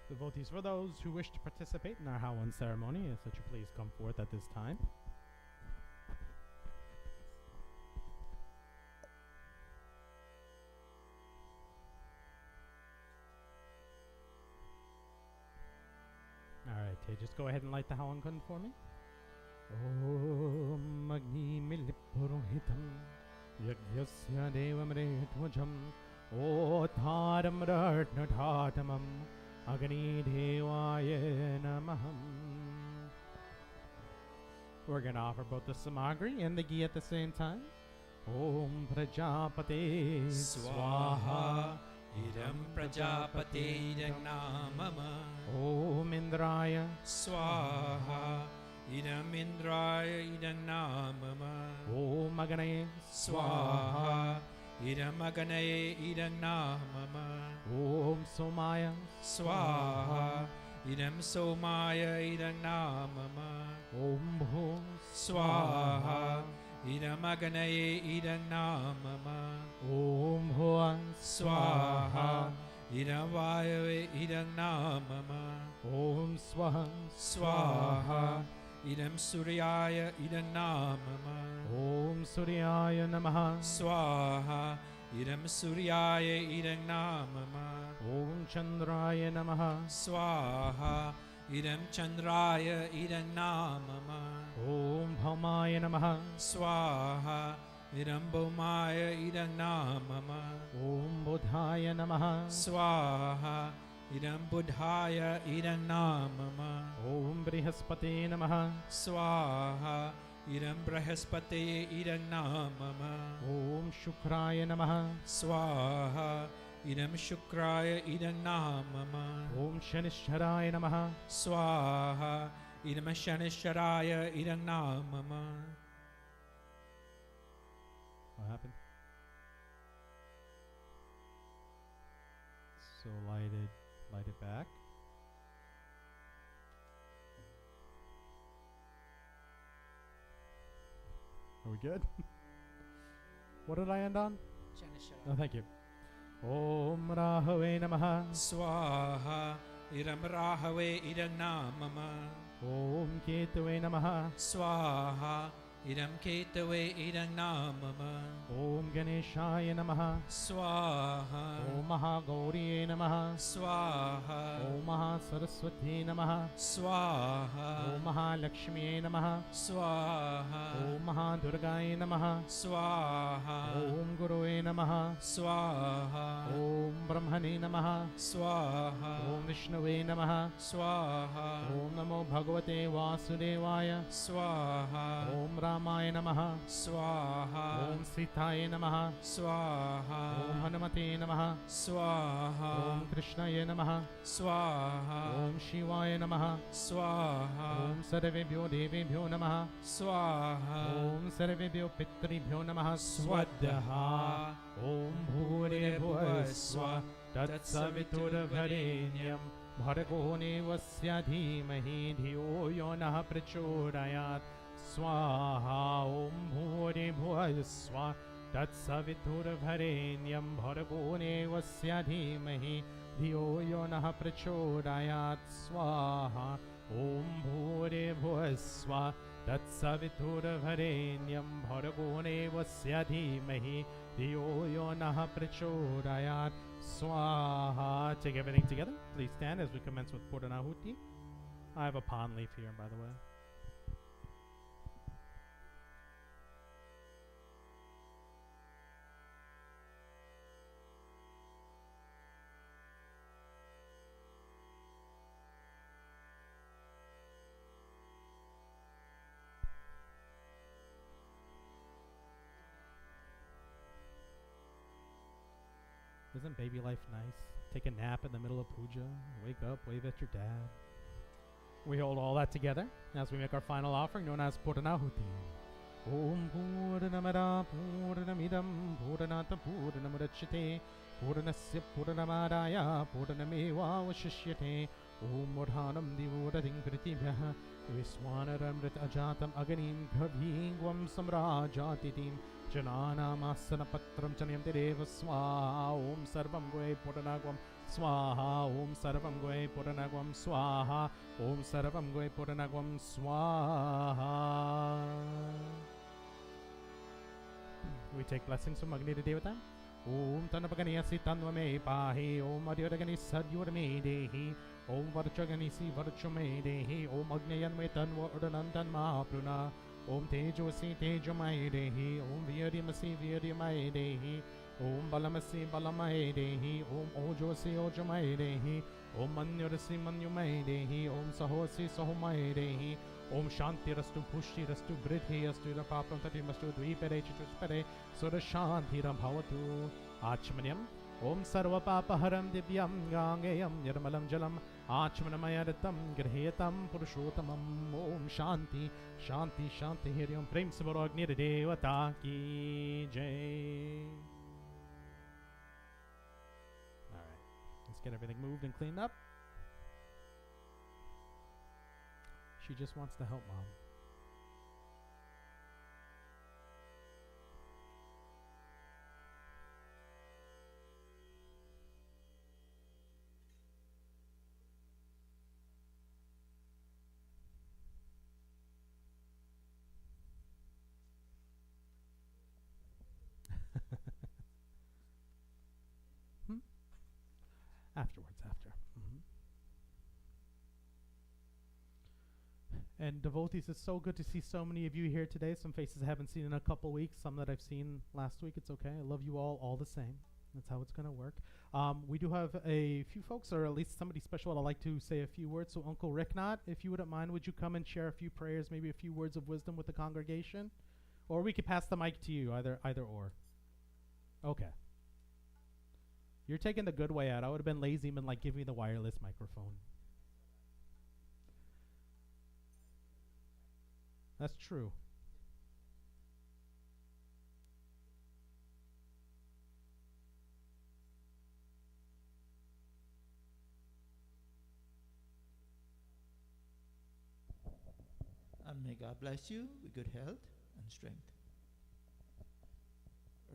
Devotees, for those who wish to participate in our Hawan ceremony, if such you please come forth at this time. Alright, just go ahead and light the Hawan Kund for me. Om Agni Milipurohitam Yagyasya Devam Retvajam O Tharam Ratnatamam Agni Devaya Namaham. We're going to offer both the samagri and the ghee at the same time. Om Prajapate Swaha Idam Prajapate Namama Om Indraya Swaha Idam Indraya Idam Namama Om Aganaye Swaha Idam Aganaye Idam Namama Om Somaya Swaha Idam Somaya Idam Namama Om Bho Swaha Idam Aganaye Idam Namama Om Hoa Swaha idam vayave idam namama. Om Swaha. Swaha, idam suryaya idam namama. Om Suryaya Namaha. Swaha, idam suryaya idam namama. Om Chandraya Namaha. Swaha, idam chandraya idam namama. Om Bhaumaya Namaha. Swaha, idam bhumaya idam namama. Om Buddhaya Namaha. Swaha, idam buddhaya idam namama. Om Brihaspate Namaha. Swaha, idam brahaspate idam namama. Om Shukraya Namaha. Swaha, idam shukraya idam namama. Om Shanishharaya Namaha. Swaha, idam shanisharaya idam namama. What happened? So light it back. Are we good? What did I end on? Oh, thank you. Om Rahave Namaha. Swaha, idam rahave idam namama. Om Ketave Namaha. Swaha, idam ketave idam namama. Om Ganeshaya Namaha. Swaha, Om Mahagauriye Namaha. Swaha, Om Mahasaraswati Namaha. Swaha, Om Mahalakshmiye Namaha. Swaha, Om Mahadurgaye Namaha. Swaha, Om Guruye Namaha. Swaha, Om Brahmane Namaha. Swaha, Om Vishnuve Namaha. Swaha, Om Namo Bhagavate Vasudevaya. Swaha, Om Ramaya Namaha. Swaha, Om Sitaye Namaha. Swaha, Om Hanumate Namaha. Swaha, Om Krishnaya Namaha. Swaha, Om Shivaya Namaha. Swaha, Om Sarvebhyo Devebhyo Namaha. Swaha, Om Sarvebhyo Pitribhyo Namaha. Swadha, Om Bhure Bhuvaswa Tatsaviturvarenyam Bhargo Nevasya Dhimahi Dhiyo Yo Nah Prachodayat Swaha. Om Bhure Bhuvaswa Tatsaviturvarenyam Bhargo Nevasya Dhimahi Dhiyo Yo Nah Prachodayat Swaha. Om Bhure Bhuvaswa Tatsaviturvarenyam Bhargo Nevasya Dhimahi Dhiyo Yo Nah Prachodayat Swaha. Take everything together. Please stand as we commence with Purnahhuti. I have a pond leaf here, by the way. Isn't baby life nice? Take a nap in the middle of puja, wake up, wave at your dad. We hold all that together as we make our final offering known as Purnahhuti. Om Purnamada Purnamidam Purnata Purnamudachyate Purnasya Purnamadaya Purnameva Vashishyate Om Murhanam Divurating Pritibhyaha Viswanaramrit Ajatam Aganim Ghavingvam Samrajatitim Jananam Patram Chanayam Deva Swaha. Om Sarvam Goe Purnagvam Swaha. Om Sarvam Goe Purnagvam Swaha. Om Sarvam Goe Purnagvam Swaha. We take blessings from Agni Devata. Om Tanapagani Tanvame Pahi. Om Adyuragani Sadyurame Dehi. Om Varchaganisi Varchume Dehi. Om Agnayanme Tanva Udanantan Mahapruna. Om Tejavasi Tejamai Dehi. Om Viryamasi Viryamai Dehi. Om Balamasi Balamai Dehi. Om Ojasi Ojamai Dehi. Om Manyurasi Manyumai Dehi. Om Sahosi Sahomai Dehi. Om Shanti Rastu Pushti Rastu Bridhi Astu Rapapam Tatimastu Dvipere Chituspere Sura Shanti Bhavatu Achmanyam. Om Sarva Papaharam Divyam Gangayam Nirmalam Jalam Achmanamayatam Grhetam Purushotamam. Om Shanti Shanti Shanti Hiriam Prem Savaragni Devata Ki Jai. Alright, let's get everything moved and cleaned up. She just wants to help Mom. Afterwards, after. And devotees, it's so good to see so many of you here today. Some faces I haven't seen in a couple weeks, some that I've seen last week. It's okay. I love you all the same. That's how it's going to work. We do have a few folks, or at least somebody special, I'd like to say a few words. So Uncle Ricknott, if you wouldn't mind, would you come and share a few prayers, maybe a few words of wisdom with the congregation? Or we could pass the mic to you, either or. Okay. You're taking the good way out. I would have been lazy and been like, give me the wireless microphone. That's true. And may God bless you with good health and strength.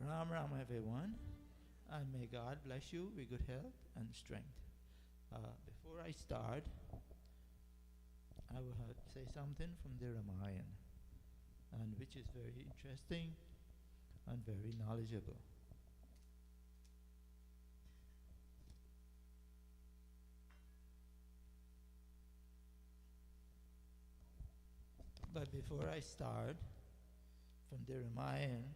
Ram Ram everyone, and may God bless you with good health and strength. Before I start, I will say something from the Ramayana, and which is very interesting and very knowledgeable. But before I start, from the Ramayana,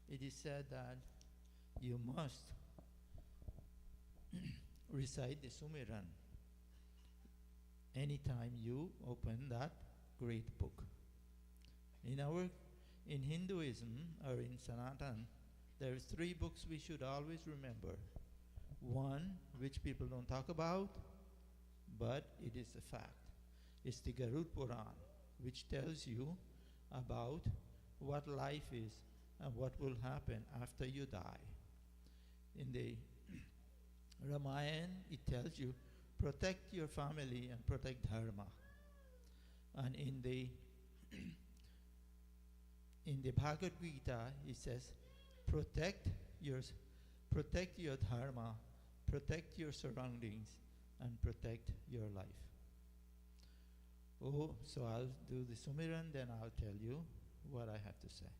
it is said that you must recite the Sumiran anytime you open that great book. In Hinduism, or in Sanatana, there is 3 books we should always remember. One, which people don't talk about, but it is a fact. It's the Garud Puran, which tells you about what life is and what will happen after you die. In the Ramayana, it tells you, protect your family and protect Dharma. And in the Bhagavad Gita, it says, protect your Dharma, protect your surroundings, and protect your life. Oh, so I'll do the Sumiran, then I'll tell you what I have to say.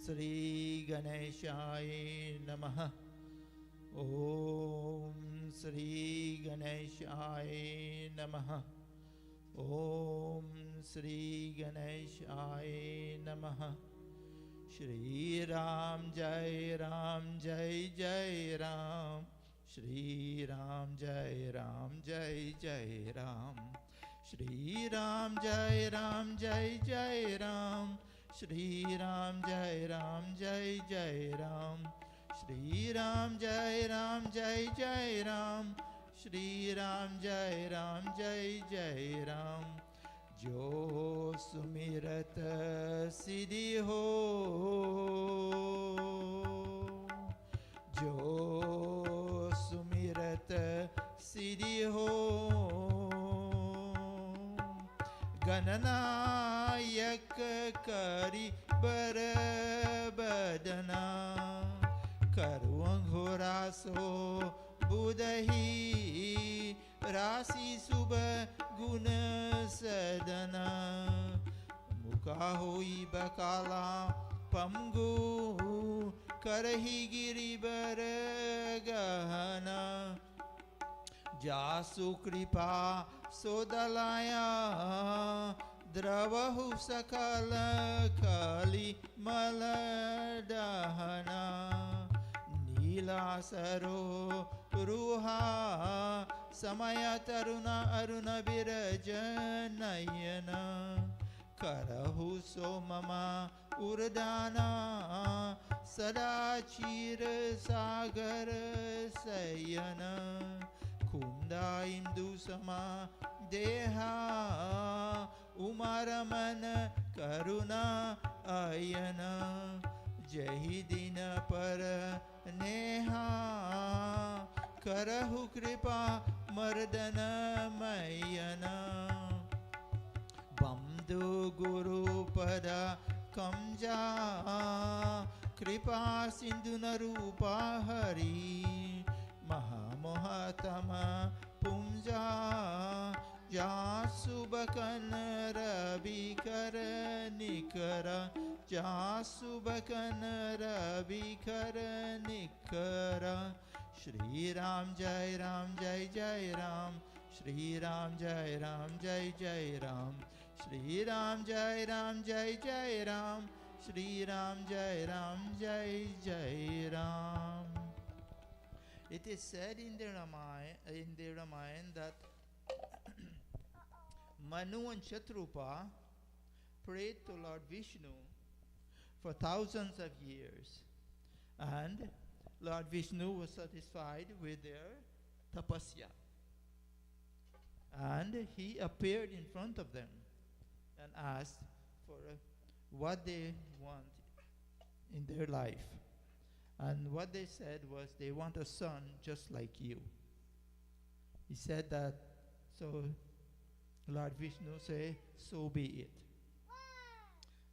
Sri Ganeshaya Namaha. Om Sri Ganeshaya Namaha. Om Sri Ganeshaya Namaha. Shri Ram Jai Ram Jai Jai Ram. Shri Ram Jai Ram Jai Jai Ram. Shri Ram Jai Ram Jai Jai Ram. Shri Ram Jai Ram Jai Jai Ram. Shri Ram Jai Ram Jai Jai Ram. Shri Ram Jai Ram Jai Jai Ram. Jo sumirat siddhi ho. Jo sumirat siddhi ho. Gananayak kari barabadana. Karuanghoraso budahi. Rasi subha guna sadana. Mukahoi bakala pamgu. Karahi giri baragahana. Jasu kripa sodalaya. Dravahu sakala kali maladahana. Nilasaro ruha samaya taruna aruna birajanayana. Karahu so mama urdana sada chir sagar sayana kunda indu sama deha umaraman karuna ayana jahi dina par neha karahu kripa mardana mayana Bamdu Guru Pada Kamja Kripa Sindhuna Rupa Hari Mahamohatama Pumja Jasubakan Rabikara Nikara Jasubakan Rabikara Nikara Shri Ram Jai Ram Jai Jai Ram Shri Ram Jai Ram Jai Jai Ram Shri Ram Jai Ram Jai Jai Ram Shri Ram Jai Ram Jai Jai Ram. It is said in the Ramayana that Manu and Shatrupa prayed to Lord Vishnu for thousands of years, and Lord Vishnu was satisfied with their tapasya, and he appeared in front of them and asked for what they want in their life. And what they said was they want a son just like you. He said that, so Lord Vishnu said, so be it.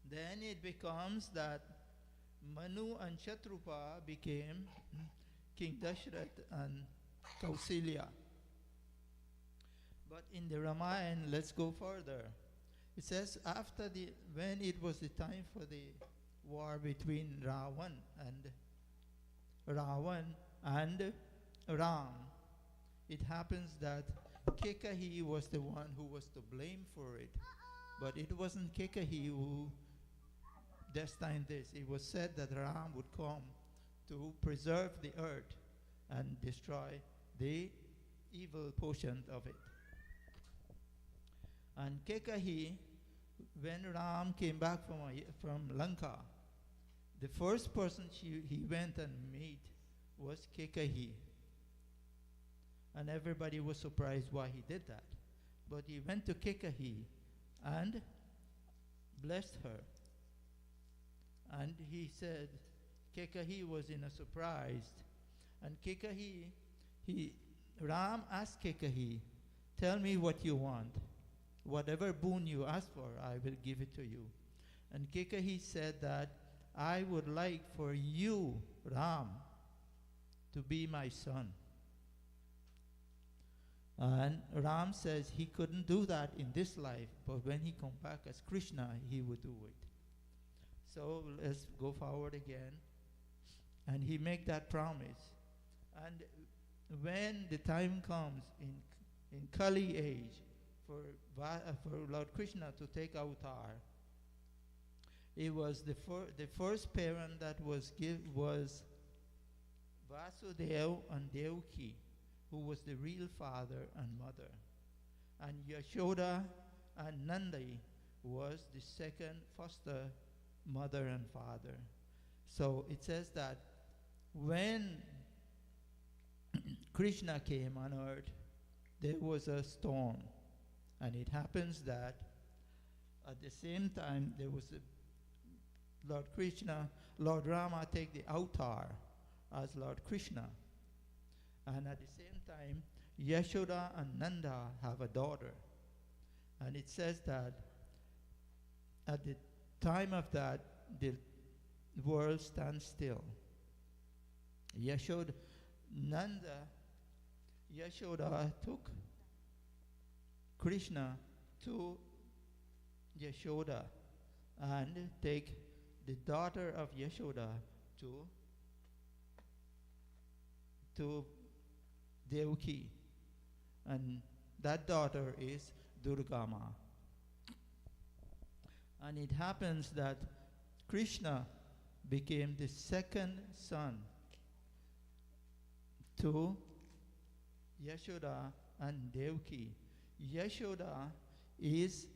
Then it becomes that Manu and Shatrupa became King Dashrath and Kausilya. But in the Ramayana, let's go further. It says when it was the time for the war between Ravan and Ram, it happens that Kekahi was the one who was to blame for it. But it wasn't Kekahi who destined this. It was said that Ram would come to preserve the earth and destroy the evil portion of it. And Kekahi, when Ram came back from Lanka, the first person he went and met was Kekahi. And everybody was surprised why he did that. But he went to Kekahi and blessed her. And he said, Kekahi was in a surprise. And Ram asked Kekahi, tell me what you want. Whatever boon you ask for, I will give it to you. And Kekahi said that, I would like for you, Ram, to be my son. And Ram says he couldn't do that in this life, but when he comes back as Krishna, he would do it. So let's go forward again. And he make that promise. And when the time comes in Kali age for Lord Krishna to take avatar, it was the first parent that was Vasudeva and Devaki, who was the real father and mother. And Yashoda and Nandi was the second foster mother and father. So it says that when Krishna came on earth, there was a storm. And it happens that at the same time there was Lord Rama take the avatar as Lord Krishna. And at the same time, Yashoda and Nanda have a daughter. And it says that at the time of that, the world stands still. Yashoda took Krishna to Yashoda and take the daughter of Yashoda to Devaki, and that daughter is Durgama. And it happens that Krishna became the second son to Yashoda and Devaki. Yashoda is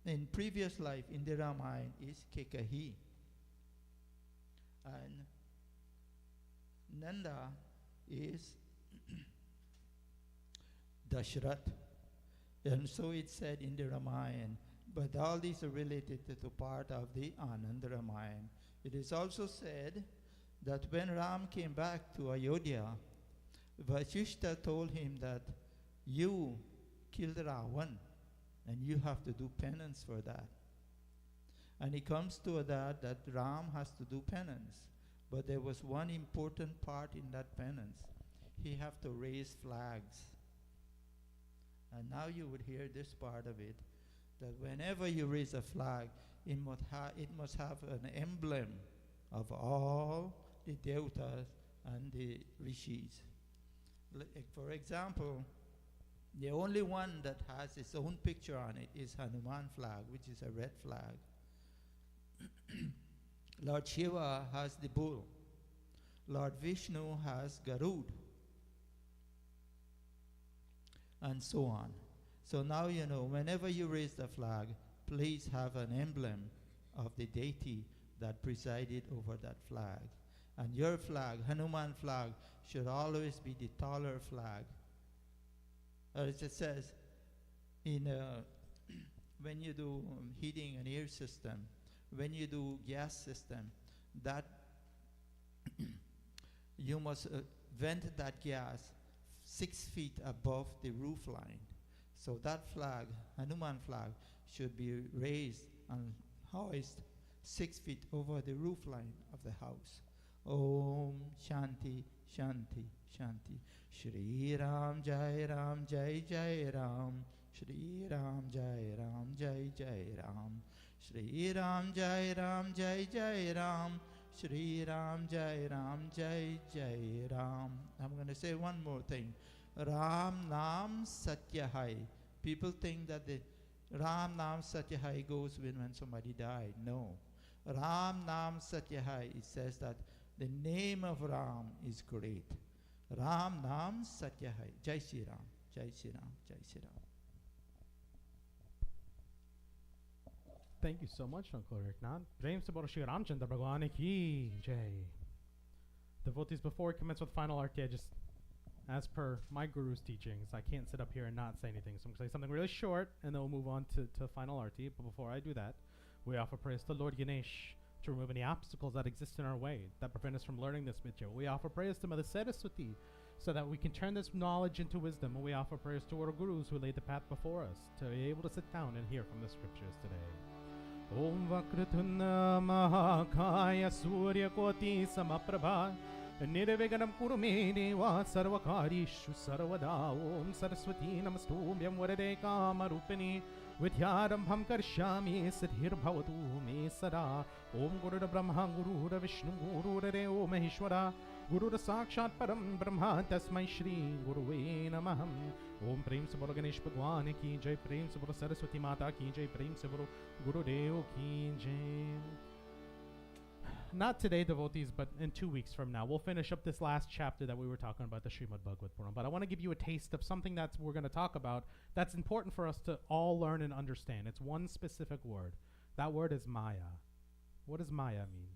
in previous life in the Ramayana is Kekahi. And Nanda is Dashrath. And so it's said in the Ramayana. But all these are related to part of the Anand Ramayana. It is also said that when Ram came back to Ayodhya, Vasishta told him that you killed Ravan and you have to do penance for that. And it comes to that Ram has to do penance. But there was one important part in that penance. He have to raise flags. And now you would hear this part of it, that whenever you raise a flag, it must have an emblem of all the devotees and the rishis. For example, the only one that has its own picture on it is Hanuman flag, which is a red flag. Lord Shiva has the bull. Lord Vishnu has Garud. And so on. So now you know, whenever you raise the flag, please have an emblem of the deity that presided over that flag. And your flag, Hanuman flag, should always be the taller flag. As it says, in when you do heating and air system, when you do gas system, that you must vent that gas 6 feet above the roof line. So that flag, Hanuman flag, should be raised and hoisted 6 feet over the roof line of the house. Om Shanti, Shanti, Shanti. Shri Ram Jai Ram Jai Jai Ram. Shri Ram Jai Ram Jai Jai Ram. Shri Ram Jai Ram Jai Jai Ram. Shri Ram Jai Ram Jai Jai Ram. I'm going to say one more thing. Ram Nam Satya Hai. People think that the Ram Nam Satya Hai goes when somebody died. No. Ram Nam Satya Hai, it says that the name of Ram is great. Ram Nam Satya Hai. Jai Shri Ram. Jai Shri Ram. Jai Shri Ram. Thank you so much, Uncle Eknath. Prem se Bolo Shri Ramchandra Bhagwan ki jai. Devotees, before we commence with final arti, I just, as per my guru's teachings, I can't sit up here and not say anything. So I'm going to say something really short, and then we'll move on to final arti. But before I do that, we offer praise to Lord Ganesh to remove any obstacles that exist in our way that prevent us from learning this Vidya. We offer praise to Mother Saraswati so that we can turn this knowledge into wisdom. And we offer praise to our gurus who laid the path before us to be able to sit down and hear from the scriptures today. Om Vakratunda Mahakaya Surya Koti Samaprabha Nirviganam Kurume Deva Sarvakarishu Sarvada Om Saraswati Namastubhyam Varade Kamarupini Vidyarambham Karshami Siddhir Bhavatu Me Sada Om Gurura Brahma Gurura Vishnu Gurura Deo Maheshwara Gurura Sakshat Param Brahma Tasmai Shri Guruve Namaham Om Prem se Bolo Ganesh Bhagwan ki jai. Prem se Bolo Saraswati Mata ki jai. Prem se Bolo Gurudeo ki jai. Not today, devotees, but in 2 weeks from now, we'll finish up this last chapter that we were talking about, the Srimad Bhagavad Puran. But I want to give you a taste of something that we're going to talk about that's important for us to all learn and understand. It's one specific word. That word is Maya. What does Maya mean?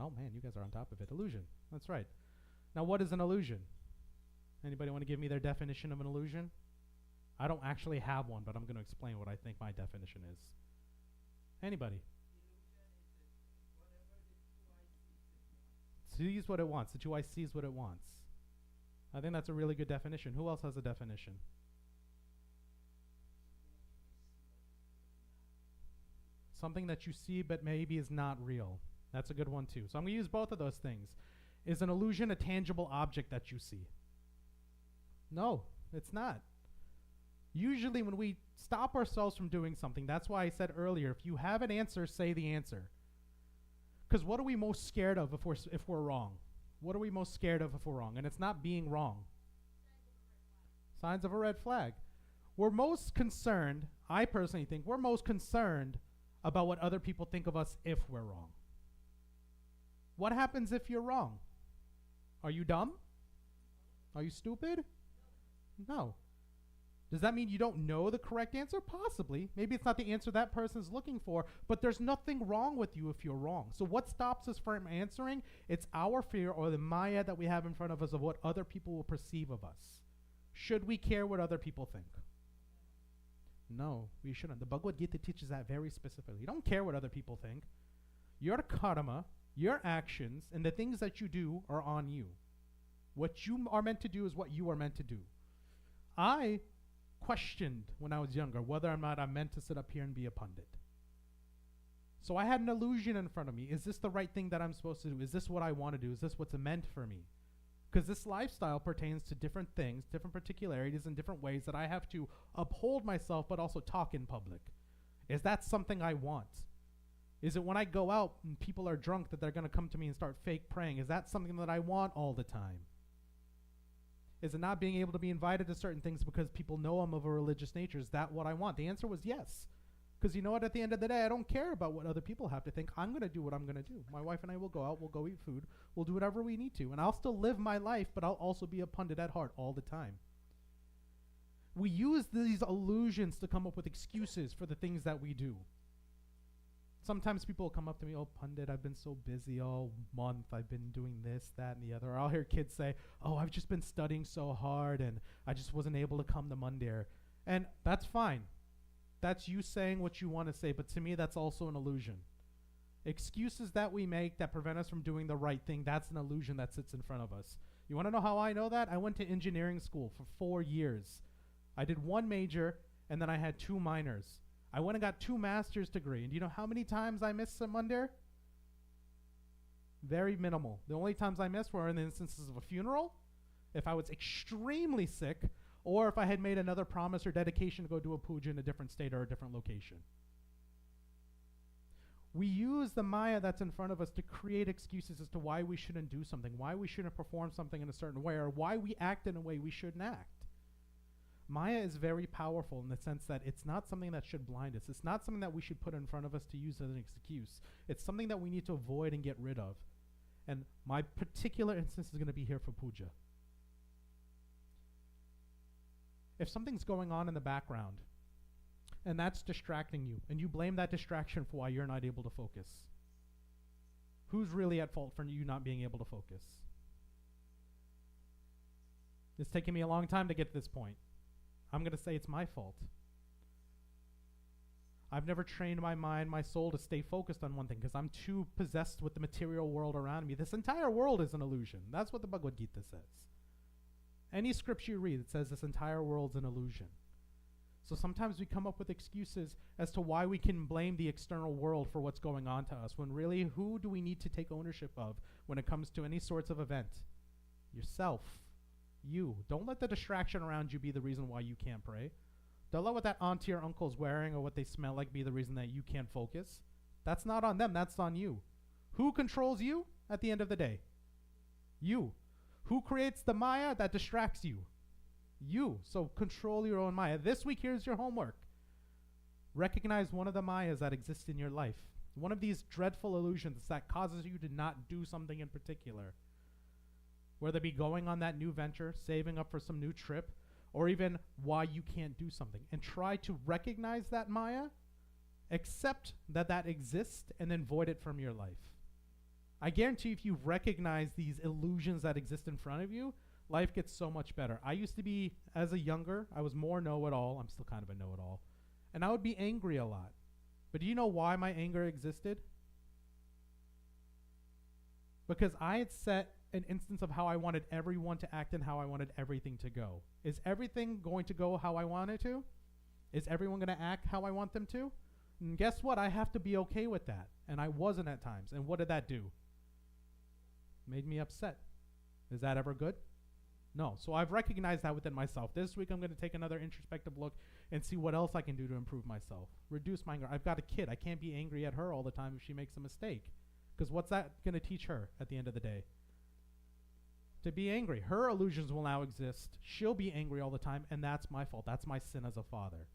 Oh man, you guys are on top of it. Illusion. That's right. Now, what is an illusion? Anybody want to give me their definition of an illusion? I don't actually have one, but I'm going to explain what I think my definition is. Anybody? Sees what it wants. The two eyes sees what it wants. I think that's a really good definition. Who else has a definition? Something that you see but maybe is not real. That's a good one too. So I'm going to use both of those things. Is an illusion a tangible object that you see? No, it's not. Usually when we stop ourselves from doing something, that's why I said earlier, if you have an answer, say the answer. Because what are we most scared of if we're wrong? What are we most scared of if we're wrong? And it's not being wrong. Signs of a red flag. We're most concerned, I personally think, we're most concerned about what other people think of us if we're wrong. What happens if you're wrong? Are you dumb? Are you stupid? No. Does that mean you don't know the correct answer? Possibly. Maybe it's not the answer that person's looking for, but there's nothing wrong with you if you're wrong. So what stops us from answering? It's our fear or the Maya that we have in front of us of what other people will perceive of us. Should we care what other people think? No, we shouldn't. The Bhagavad Gita teaches that very specifically. You don't care what other people think. Your karma, your actions, and the things that you do are on you. What you are meant to do is what you are meant to do. I questioned when I was younger whether or not I'm meant to sit up here and be a pundit. So I had an illusion in front of me. Is this the right thing that I'm supposed to do? Is this what I want to do? Is this what's meant for me? Because this lifestyle pertains to different things, different particularities, and different ways that I have to uphold myself but also talk in public. Is that something I want? Is it when I go out and people are drunk that they're going to come to me and start fake praying? Is that something that I want all the time? Is it not being able to be invited to certain things because people know I'm of a religious nature? Is that what I want? The answer was yes. Because you know what? At the end of the day, I don't care about what other people have to think. I'm going to do what I'm going to do. My wife and I will go out. We'll go eat food. We'll do whatever we need to. And I'll still live my life, but I'll also be a pundit at heart all the time. We use these illusions to come up with excuses for the things that we do. Sometimes people will come up to me, oh, pundit, I've been so busy all month. I've been doing this, that, and the other. Or I'll hear kids say, oh, I've just been studying so hard and I just wasn't able to come to Mandir. And that's fine. That's you saying what you want to say. But to me, that's also an illusion. Excuses that we make that prevent us from doing the right thing, that's an illusion that sits in front of us. You want to know how I know that? I went to engineering school for 4 years. I did 1 major, and then I had 2 minors. I went and got 2 master's degree. And do you know how many times I missed Mandir? Very minimal. The only times I missed were in the instances of a funeral, if I was extremely sick, or if I had made another promise or dedication to go do a puja in a different state or a different location. We use the Maya that's in front of us to create excuses as to why we shouldn't do something, why we shouldn't perform something in a certain way, or why we act in a way we shouldn't act. Maya is very powerful in the sense that it's not something that should blind us. It's not something that we should put in front of us to use as an excuse. It's something that we need to avoid and get rid of. And my particular instance is going to be here for puja. If something's going on in the background and that's distracting you, and you blame that distraction for why you're not able to focus, who's really at fault for you not being able to focus? It's taken me a long time to get to this point. I'm going to say it's my fault. I've never trained my mind, my soul to stay focused on one thing because I'm too possessed with the material world around me. This entire world is an illusion. That's what the Bhagavad Gita says. Any scripture you read, it says this entire world's an illusion. So sometimes we come up with excuses as to why we can blame the external world for what's going on to us, when really, who do we need to take ownership of when it comes to any sorts of event? Yourself. You. Don't let the distraction around you be the reason why you can't pray. Don't let what that auntie or uncle's wearing or what they smell like be the reason that you can't focus. That's not on them. That's on you. Who controls you at the end of the day? You. Who creates the Maya that distracts you? You. So control your own Maya. This week, here's your homework. Recognize one of the Mayas that exist in your life. One of these dreadful illusions that causes you to not do something in particular. Whether it be going on that new venture, saving up for some new trip, or even why you can't do something. And try to recognize that Maya, accept that that exists, and then void it from your life. I guarantee if you recognize these illusions that exist in front of you, life gets so much better. I used to be, as a younger, I was more know-it-all. I'm still kind of a know-it-all. And I would be angry a lot. But do you know why my anger existed? Because I had set an instance of how I wanted everyone to act and how I wanted everything to go. Is everything going to go how I want it to? Is everyone going to act how I want them to? And guess what? I have to be okay with that. And I wasn't at times. And what did that do? Made me upset. Is that ever good? No. So I've recognized that within myself. This week I'm going to take another introspective look and see what else I can do to improve myself. Reduce my anger. I've got a kid. I can't be angry at her all the time if she makes a mistake. Because what's that going to teach her at the end of the day? To be angry. Her illusions will now exist. She'll be angry all the time, and that's my fault. That's my sin as a father.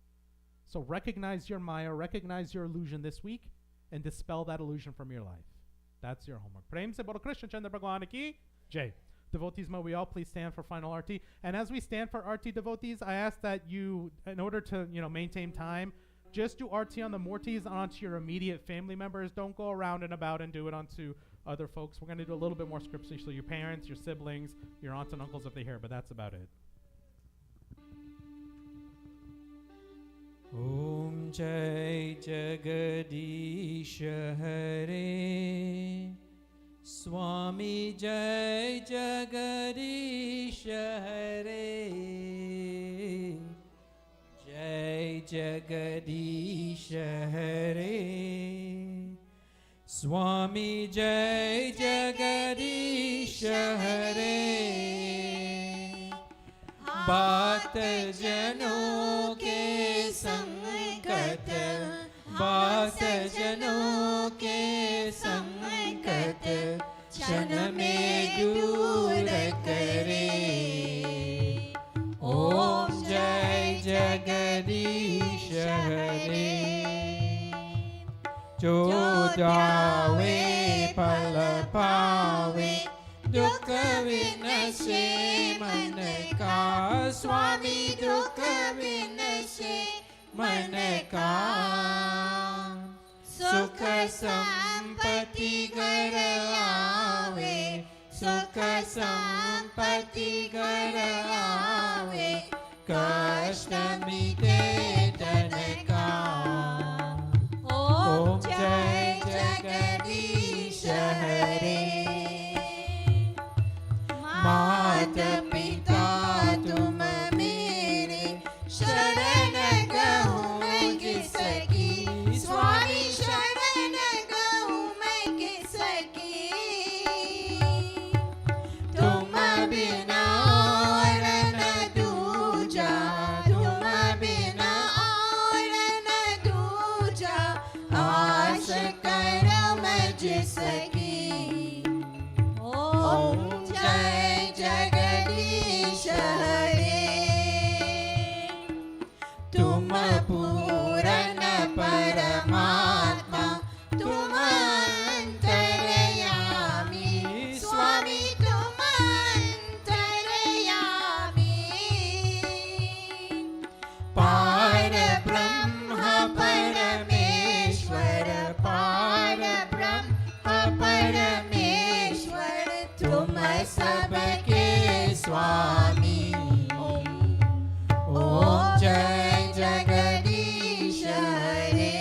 So recognize your Maya, recognize your illusion this week, and dispel that illusion from your life. That's your homework. Prem se Bolo Krishna Chandra Bhagwan ki Jai. Devotees, may we all please stand for final arti. And as we stand for arti, devotees, I ask that you, in order to maintain time, just do arti on the murtis onto your immediate family members. Don't go around and about and do it onto other folks. We're going to do a little bit more scripturally, so your parents, your siblings, your aunts and uncles if they're here, but that's about it. Om Jai Jagadish Hare Swami Jai Jagadish Hare Jai Jagadish Hare Swami Jai Jagadish Hare Bhat जनों के संकट भक्त जनों के संकट क्षण में दूर करे ओम जय जगदीश हरे जो जावे फल पावे दुख विनशे मन का स्वामी दुख विनशे मन का सुख संपत्ति घर आवे सुख संपत्ति घर आवे कष्ट मिटे तन का ओम जय जगदीश हरे मात पिता तुम मेरे शरण गहूँ मैं किसकी स्वामी शरण गहूँ मैं किसकी तुम बिना और न दूजा तुम बिना और न दूजा आश करो मैं जिसकी ओम जय जगदीश हरे तुम पूर्ण परमात्मा तुम अंतर्यामी स्वामी तुम अंतर्यामी पार ब्रह्म परमेश्वर पार ब्रह्म परमेश्वर तुम सबके स्वामी ओम जय जगदीश हरे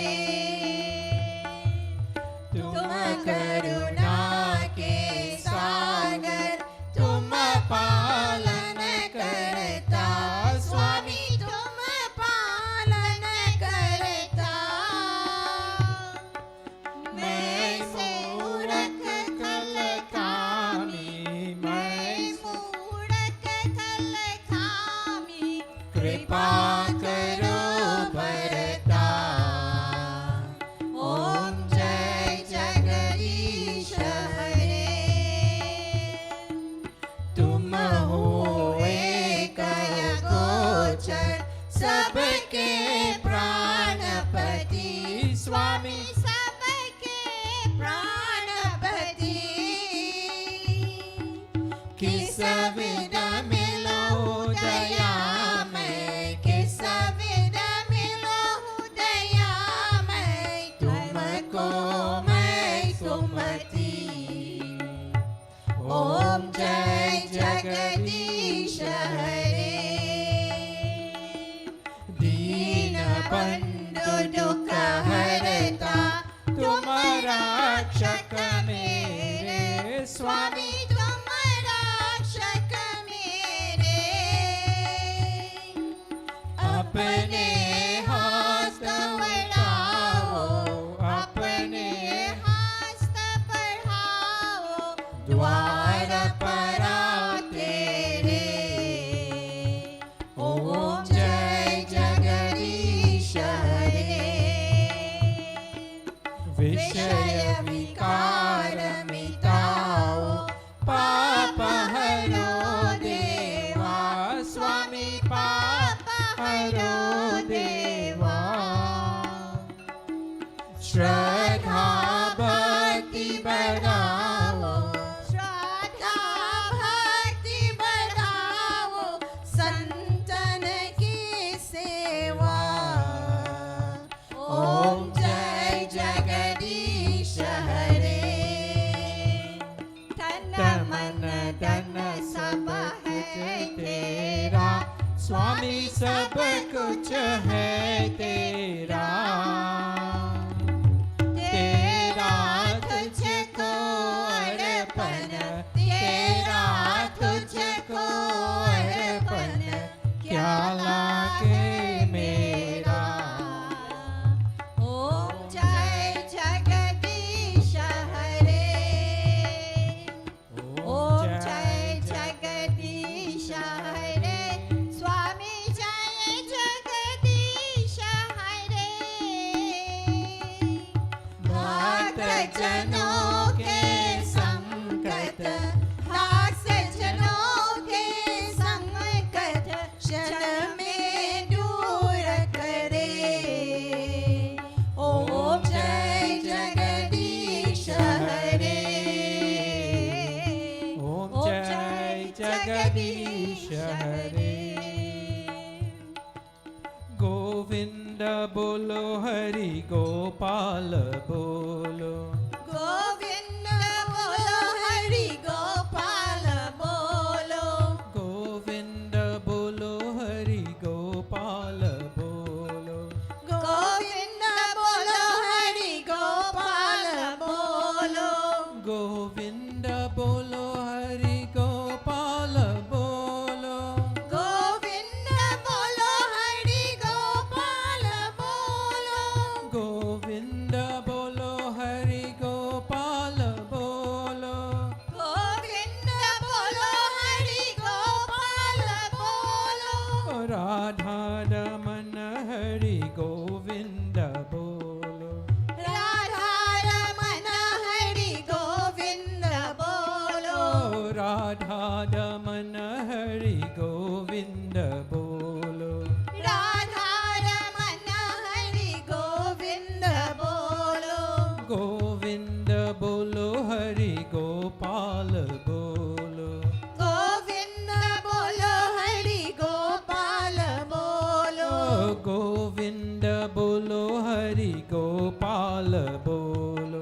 तुम करुणा के सागर तुम पालन करता स्वामी तुम पालन करता मैं मूर्ख कल कामी मैं मूर्ख कल कामी कृपा करो भरता ओम जय जगदीश हरे तुम हो एक गोचर सबके प्राणपति स्वामी सबके प्राणपति किस विध मिलो दया में किस विध मिलो दया में तुमको मैं सुमति ओम जय जगदीश हरे दीन बंधु दुख हरता तुम रक्षक मेरे स्वामी तुम रक्षक मेरे अपने हाथ बढ़ाओ अपने हाथ बढ़ाओ द्वार पर आओ तेरे है तेरा, स्वामी सब कुछ है तेरा। तेरा तुझको अर्पण, तेरा तुझको अर्पण, क्या लागे मेरा। ओम जय जगदीश हरे, ओम जय जगदीश हरे, स्वामी जय जगदीश हरे। भक्त जनों के संकट, दास जनों के संकट, क्षण में दूर करे। ओम जय जगदीश हरे, ओम जय जगदीश हरे। गोविंद बोलो हरि गोपाल बोलो, गोविंद बोलो हरि गोपाल बोलो, गोविंद बोलो हरि गोपाल बोलो, गोविंद बोलो हरि गोपाल बोलो, गोविंद बोलो हरि गोपाल बोलो, गोविंद बोलो हरि गोपाल बोलो, गोविंद बोलो हरि गोपाल बोलो, गोविंद बोलो हरि गोपाल बोलो, राधा रमन हरि गोविंद बोलो, राधा रमन हरि गोविंद बोलो, राधा रमन हरि गोविंद बोलो, राधा रमन हरि गोविंद बोलो, गोविंद बोलो हरि गोपाल बोलो, गोविंद बोलो हरि गोपाल बोलो, गोविंद बोलो हरि गोपाल बोलो,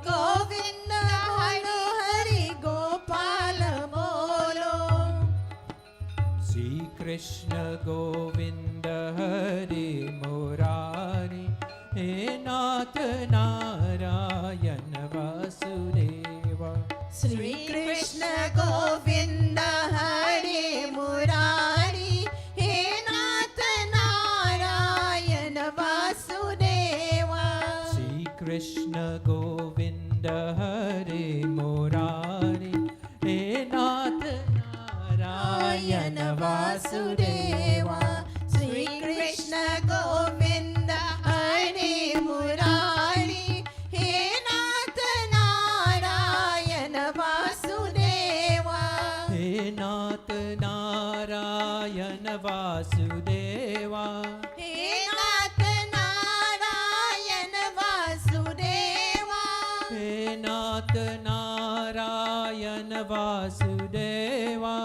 गोविंद बोलो हरि गोपाल बोलो। श्री कृष्ण गोविंद हरि मुरारी, हे नाथ नारायण वासुदेवा। श्री कृष्ण गोविंद हरे मुरारी, हे नाथ नारायण वासुदेवा। श्री कृष्ण गोविंद हरे मुरारी, हे नाथ नारायण वासुदेवा। श्री कृष्ण गोविंद हरे मुरारी, हे नाथ नारायण वासुदेवा। हे नाथ नारायण वासुदेवा, हे नाथ नारायण वासुदेवा। हे नाथ नारायण वासुदेवा,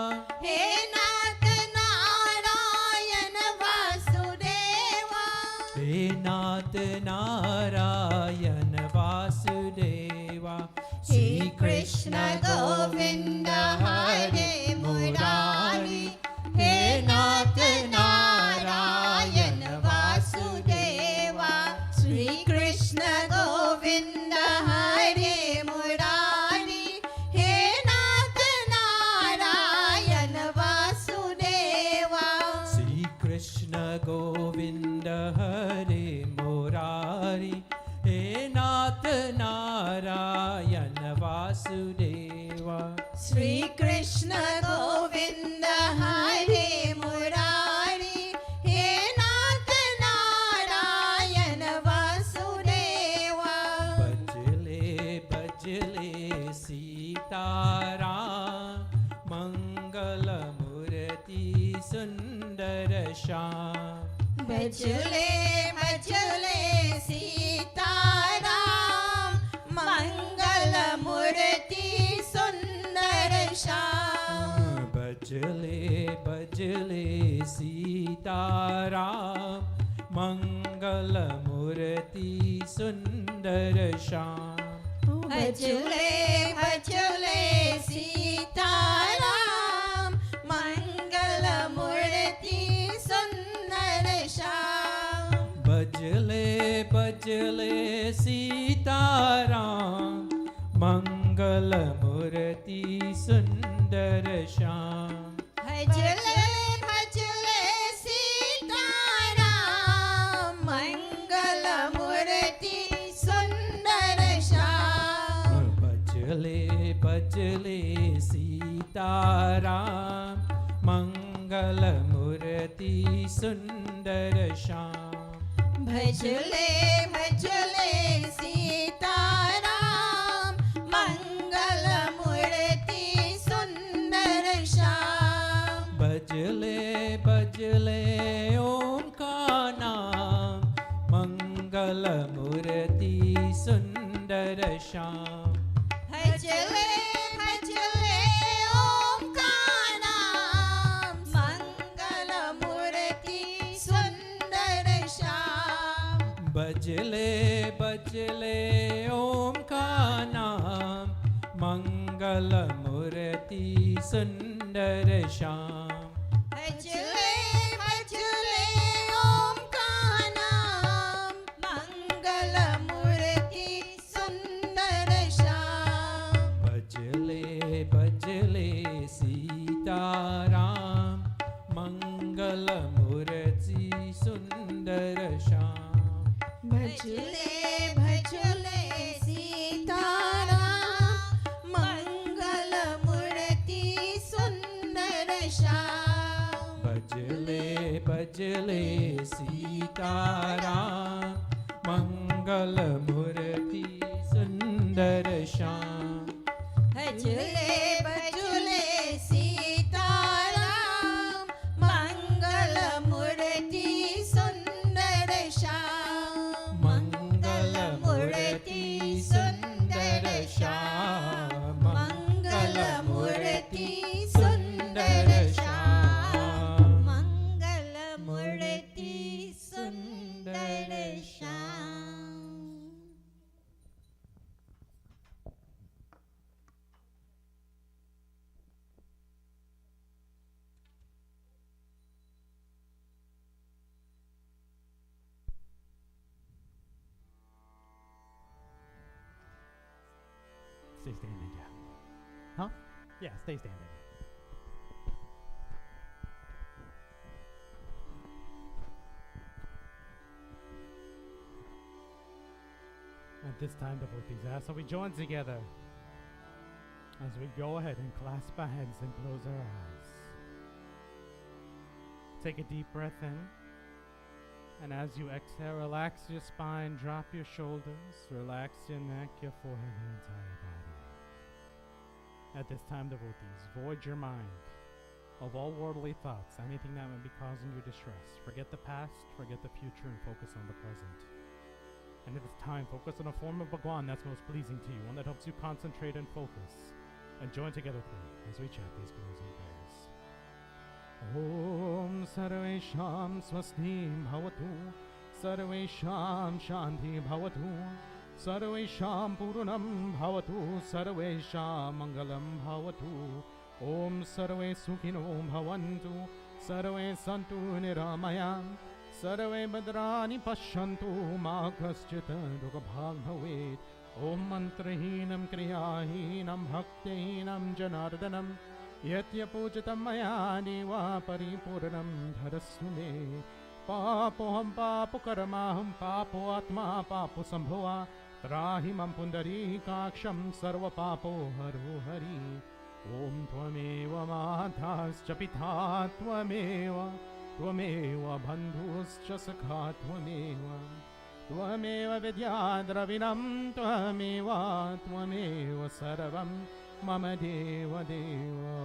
हे नाथ नारायण वासुदेवा। हे नाथ नारायण वासुदेवा। श्री कृष्ण गोविंद हरे मुरारी, हे नाथ नारायण वासुदेवा। श्री कृष्ण गोविंद हरे मुरारी, हे नाथ नारायण वासुदेवा। श्री कृष्ण गोविंद हरे मुरारी, हे नाथ नारायण वासुदेवा। श्री कृष्ण गोविंद हरे मुरारी, हे नाथ नारायण वासुदेवा। बजले बजले सीताराम, मंगल मूर्ति सुंदर श्याम। बजले बजले सीताराम, मंगल मूर्ति सुंदर श्याम। बजले बजले सीताराम, मंगल मूर्ति सुंदर श्याम। भजले भजले सीताराम, भजले सीता राम मंगल मूर्ति सुंदर श्याम भजले भजले सीताराम मंगल मूर्ति सुंदर श्याम भजले भजले सीता राम मंगल मूर्ति सुंदर श्याम भजले भजले सीताराम मंगल मूर्ति सुंदर श्याम भजले भजले ओम का नाम मंगल मूर्ति सुंदर श्याम भजले भजले ओम का नाम मंगल मूर्ति सुंदर श्याम भजले भजले ओम का नाम मंगल मूर्ति सुंदर श्याम भजले भजले ओम का नाम मंगल मूर्ति सुंदर श्याम भजले भजले सीता राम मंगल मूर्ति सुंदर श्याम भजले भजले सीताराम मंगल मूर्ति सुंदर श्याम भजले भजले सीता राम मंगल मूर्ति सुंदर श्याम भजले भजले सीताराम मंगल मूर्ति सुंदर श्याम मंगल मूर्ति सुंदर श्याम मंगल मूर्ति सुंदर श्याम मंगल मूर्ति सुंदर Shyam Stay standing, yeah. Huh? Yeah, stay standing. At this time, devotees, so we join together as we go ahead and clasp our hands and close our eyes. Take a deep breath in. And as you exhale, relax your spine, drop your shoulders, relax your neck, your forehead, your entire body. At this time, devotees, void your mind of all worldly thoughts, anything that may be causing you distress. Forget the past, forget the future, and focus on the present. And at this time, focus on a form of Bhagwan that's most pleasing to you, one that helps you concentrate and focus. And join together with me as we chant these closing prayers. Om Sarvesham Swasti Bhavatu Sarvesham Shanti Bhavatu Sarvesham Purnam Bhavatu Sarvesham Mangalam Bhavatu Om Sarve Sukhino Bhavantu Sarve Santu Niramayam Sarve Badrani Pashyantu Ma Kaschita Dukabhag Bhavet Om Mantrahinam Kriyahinam Bhaktihinam Janardanam Yatya Pujatam Maya Deva Paripurnam Dharasune Papoham Papo Karamaham Papo Atma Papo Sambhava Trahimam Pundari Kaksham Sarva Papo Haru Hari Om Tvameva Madhascha Pitha Tvameva Tvameva Bandhuscha Sakha Tvameva Tvameva Vidyadravinam Tvameva Tvameva Sarvam Mama Deva Deva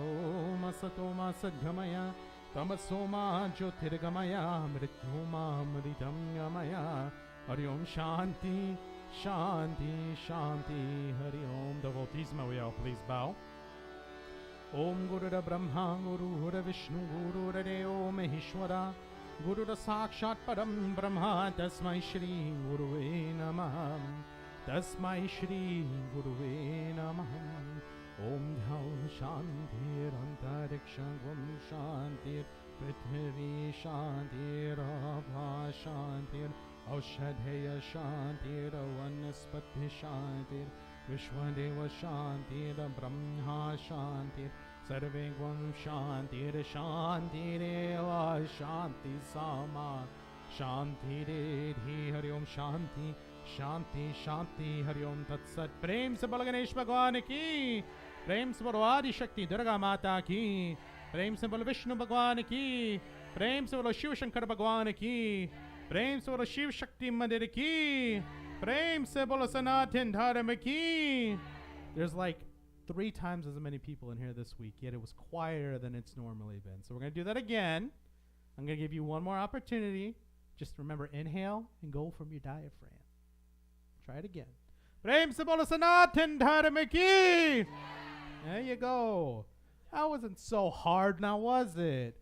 Om Asatoma Sadgamaya Tamasoma Jyotirgamaya Mrityoma Mritam Gamaya Hari Om Shanti Shanti Shanti Hari Om. Devotees, may we all please bow. Om Gurura Brahma Gurura Vishnu Gurura Deo Maheshwara Gurura Sakshat Param Brahma Tasmai Shri Guruve Namah Tasmai Shri Guruve Namah Om Dhau Shantir Antariksham Shantir Prithvi Shantir Abha Shantir Aushadheya Shantir Vanaspati Shantir Vishwadeva Shantir Brahma Shantir Sarve Gwan Shantir Shantireva Shanti Sama Shanti Redhi Hari Om Shanti Shanti Shanti Hari Om Tat Sat. Prem se bolo Ganesh Bhagwan ki, Prem se bolo Adi Shakti Durga Mata ki, Prem se bolo Vishnu Bhagwan ki, Prem se bolo Shiva Shankar Bhagwan ki, Prem se bolo Shiva Shakti Mandir ki, Prem se bolo Sanatana Dharma ki. There's like 3 times as many people in here this week, yet it was quieter than it's normally been. So we're going to do that again. I'm going to give you one more opportunity. Just remember, inhale and go from your diaphragm. Try it again. Prem se bolo Sanatana Dharma ki. There you go. That wasn't so hard now, was it?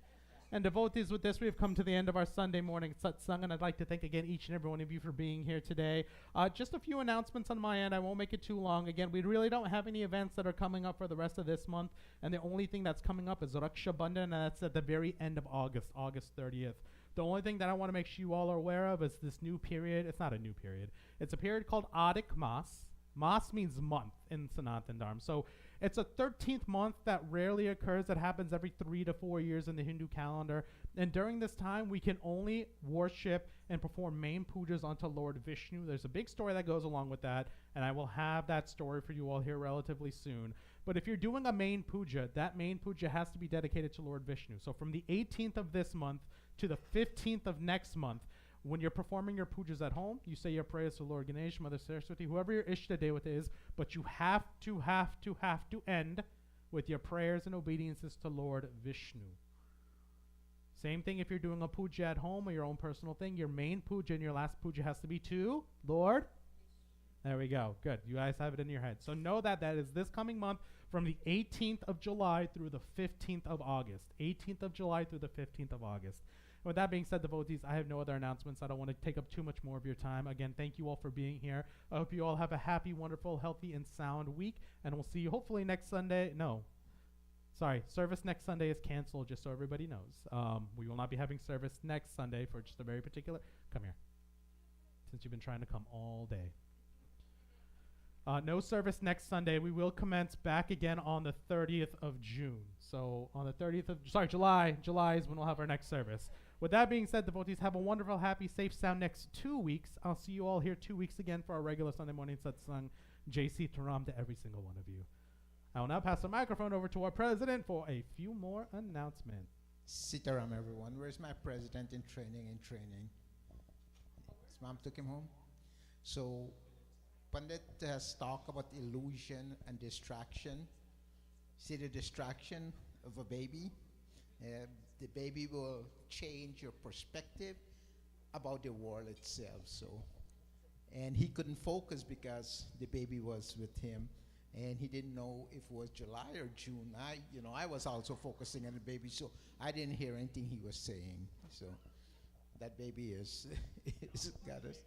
And devotees, with this, we have come to the end of our Sunday morning satsang, and I'd like to thank again each and every one of you for being here today. Just a few announcements on my end. I won't make it too long. Again, we really don't have any events that are coming up for the rest of this month, and the only thing that's coming up is Raksha Bandhan, and that's at the very end of August, August 30th. The only thing that I want to make sure you all are aware of is this new period. It's not a new period. It's a period called Adhik Mas. Mas means month in Sanatana Dharma. So it's a 13th month that rarely occurs. That happens every 3 to 4 years in the Hindu calendar. And during this time, we can only worship and perform main pujas unto Lord Vishnu. There's a big story that goes along with that, and I will have that story for you all here relatively soon. But if you're doing a main puja, that main puja has to be dedicated to Lord Vishnu. So from the 18th of this month to the 15th of next month, when you're performing your pujas at home, you say your prayers to Lord Ganesh, Mother Saraswati, whoever your Ishta Devata is, but you have to end with your prayers and obediences to Lord Vishnu. Same thing if you're doing a puja at home or your own personal thing, your main puja and your last puja has to be to Lord. There we go. Good. You guys have it in your head. So know that that is this coming month from the 18th of July through the 15th of August. 18th of July through the 15th of August. With that being said, devotees, I have no other announcements. I don't want to take up too much more of your time. Again, thank you all for being here. I hope you all have a happy, wonderful, healthy, and sound week. And we'll see you hopefully next Sunday. No. Sorry, service next Sunday is canceled, just so everybody knows. We will not be having service next Sunday for just a very particular... Come here. Since you've been trying to come all day. No service next Sunday. We will commence back again on the 30th of June. So on the 30th of... Sorry, July. July is when we'll have our next service. With that being said, devotees, have a wonderful, happy, safe, sound next 2 weeks. I'll see you all here 2 weeks again for our regular Sunday morning satsang. Jai Sita Ram to every single one of you. I will now pass the microphone over to our president for a few more announcements. Sita Ram, everyone. Where's my president in training? His mom took him home. So, Pandit has talked about illusion and distraction. See the distraction of a baby? The baby will change your perspective about the world itself. So, and he couldn't focus because the baby was with him, and he didn't know if it was July or June. I was also focusing on the baby, so I didn't hear anything he was saying. So, that baby is got us.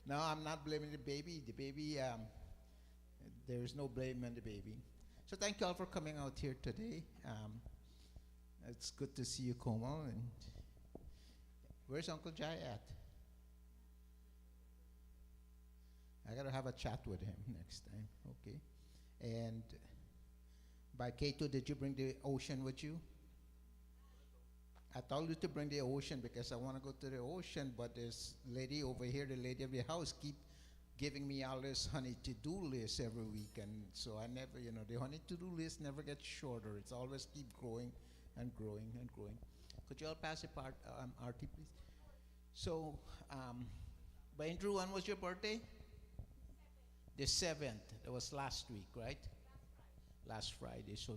No, I'm not blaming the baby. The baby, there is no blame on the baby. So thank you all for coming out here today. It's good to see you, Komal. And where's Uncle Jai at? I gotta have a chat with him next time. Okay. And by Kato, did you bring the ocean with you? I told you to bring the ocean because I want to go to the ocean, but this lady over here, the lady of the house, keep giving me all this honey to-do list every week, and so I never, the honey to-do list never gets shorter. It's always keep growing and growing and growing. Could you all pass the part, Artie, please? So, Andrew, when was your birthday? The 7th. That was last week, right? Last Friday. So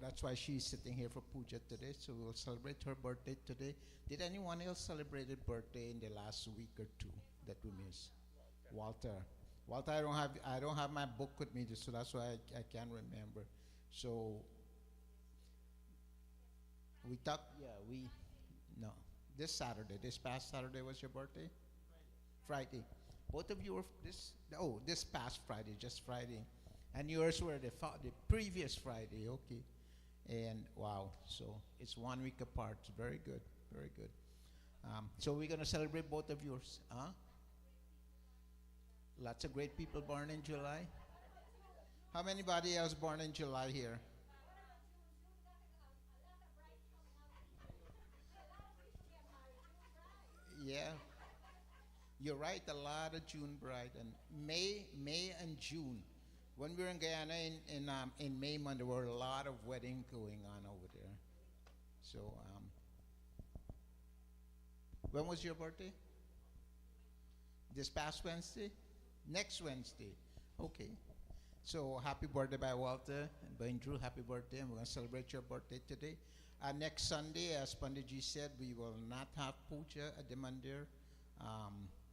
that's why she's sitting here for puja today. So we'll celebrate her birthday today. Did anyone else celebrate a birthday in the last week or two that we missed? Walter, I don't have my book with me, so that's why I can't remember. So we thought, this past Saturday was your birthday? Friday. Both of you were this past Friday, just Friday. And yours were the previous Friday, okay. And wow, so it's 1 week apart. Very good, very good. So we're going to celebrate both of yours. Huh? Lots of great people born in July. How many body else born in July here? Yeah. You're right, a lot of June bride. And May and June. When we were in Guyana in May month, there were a lot of weddings going on over there. So, when was your birthday? This past Wednesday? Next Wednesday. Okay. So happy birthday by Walter and by Drew. Happy birthday, and we're going to celebrate your birthday today. Next Sunday, as Panditji said, we will not have puja at the mandir.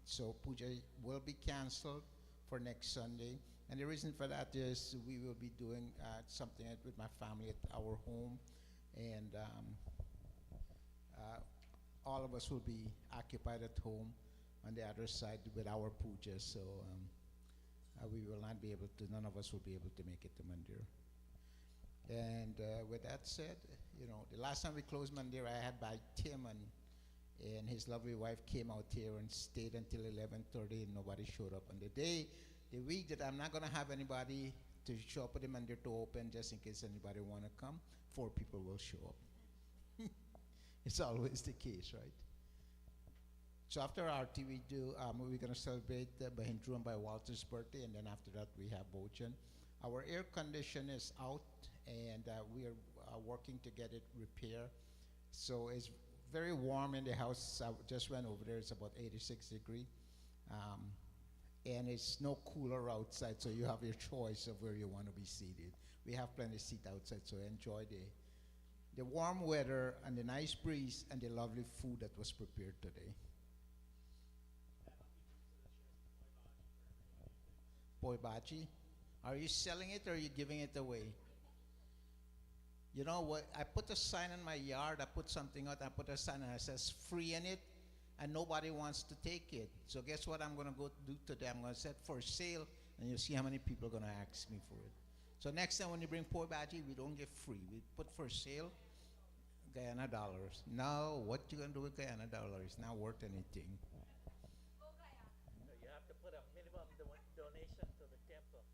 So puja will be canceled for next Sunday. And the reason for that is we will be doing something with my family at our home. And all of us will be occupied at home on the other side with our puja. So we will not be able to, none of us will be able to make it to Mandir. And with that said, you know, the last time we closed Mandir, I had by Tim and his lovely wife came out here and stayed until 11:30 and nobody showed up. On the week that I'm not going to have anybody to show up at the Mandir to open, just in case anybody want to come, 4 people will show up. It's always the case, right? So after Aarti, we're going to celebrate by Hindru and by Walter's birthday, and then after that we have Bhojan. Our air condition is out, and we are working to get it repaired. So it's very warm in the house. I just went over there. It's about 86 degrees. And it's no cooler outside, so you have your choice of where you want to be seated. We have plenty of seat outside, so enjoy the warm weather and the nice breeze and the lovely food that was prepared today. Poi Bachi. Are you selling it or are you giving it away? You know what? I put a sign in my yard. I put something out. I put a sign and it says free in it, and nobody wants to take it. So guess what I'm going to go do today? I'm going to set for sale, and you'll see how many people are going to ask me for it. So next time when you bring Poi Bachi, we don't give free. We put for sale Guyana dollars. Now, what you going to do with Guyana dollars? It's not worth anything. You have to put a minimum donation to the temple.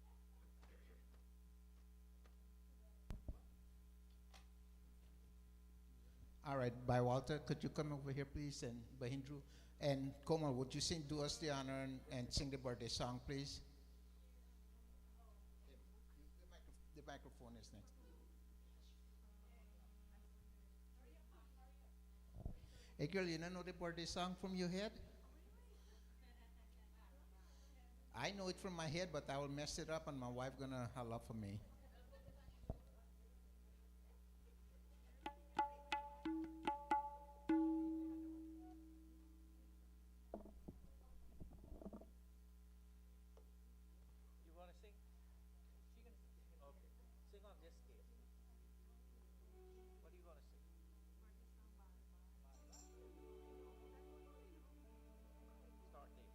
All right, by Walter, could you come over here, please, and by Hindru? And Komal, would you do us the honor and sing the birthday song, please? The microphone is next. Hey, girl, you don't know the birthday song from your head? I know it from my head, but I will mess it up, and my wife gonna holla for me. You want to sing? Okay. Sing on this scale. What do you want to sing? Start name.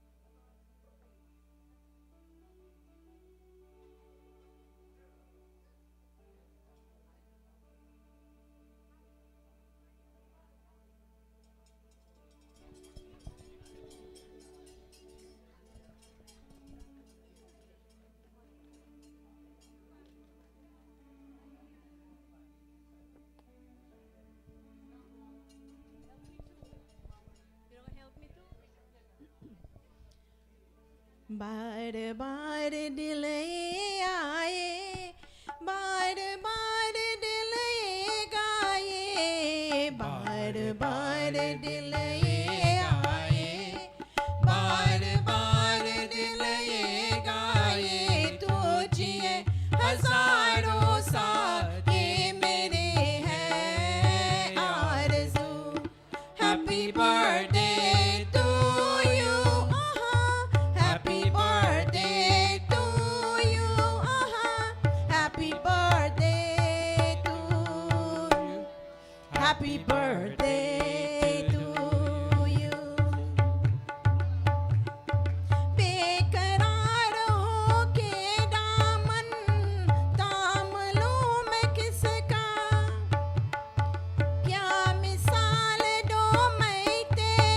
बार बार दिल ये आए, बार बार दिल ये गाए, बार बार दिल ये आए, बार बार दिल ये गाए, तुझे हजारों साल ये मेरे हैं आरज़ू। Happy birthday to you, happy birthday to you, happy birthday to you, happy birthday to you। बेकरार हो के दामन थाम लूं मैं किसका, क्या मिसाल दो मैं तेरी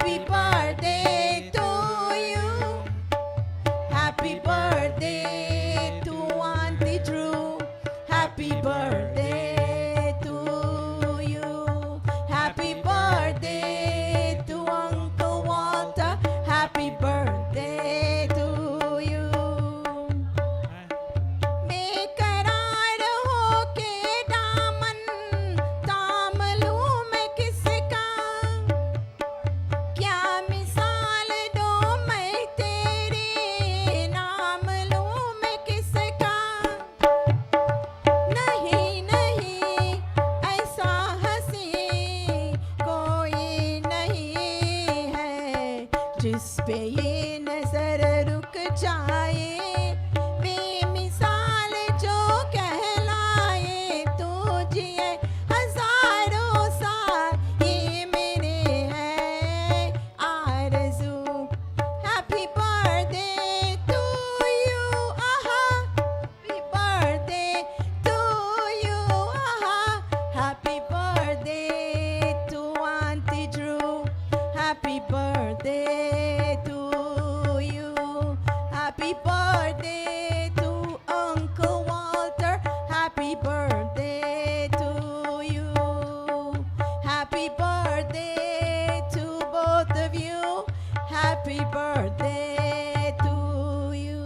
Happy birthday to you. Happy birthday to Auntie Drew. Happy birthday to you. Happy birthday to Uncle Walter. Happy birthday to you. बेकरार होके दामन थाम लूं मैं किसका, क्या मिसाल दो मैं तेरे नाम लूं मैं किसका। नहीं नहीं ऐसा हंसी कोई नहीं है जिस पे ये नजर रुक जाए, बेमिसाल जो कहलाए। तू जिए हजारों साल ये मेरे है आरज़ू। हैप्पी बर्थडे टू यू, आहा हैप्पी बर्थडे टू यू, आहा happy birthday to aunty Drew. Happy birthday to you. Happy birthday to Uncle Walter. Happy birthday to you. Happy birthday to both of you. Happy birthday to you.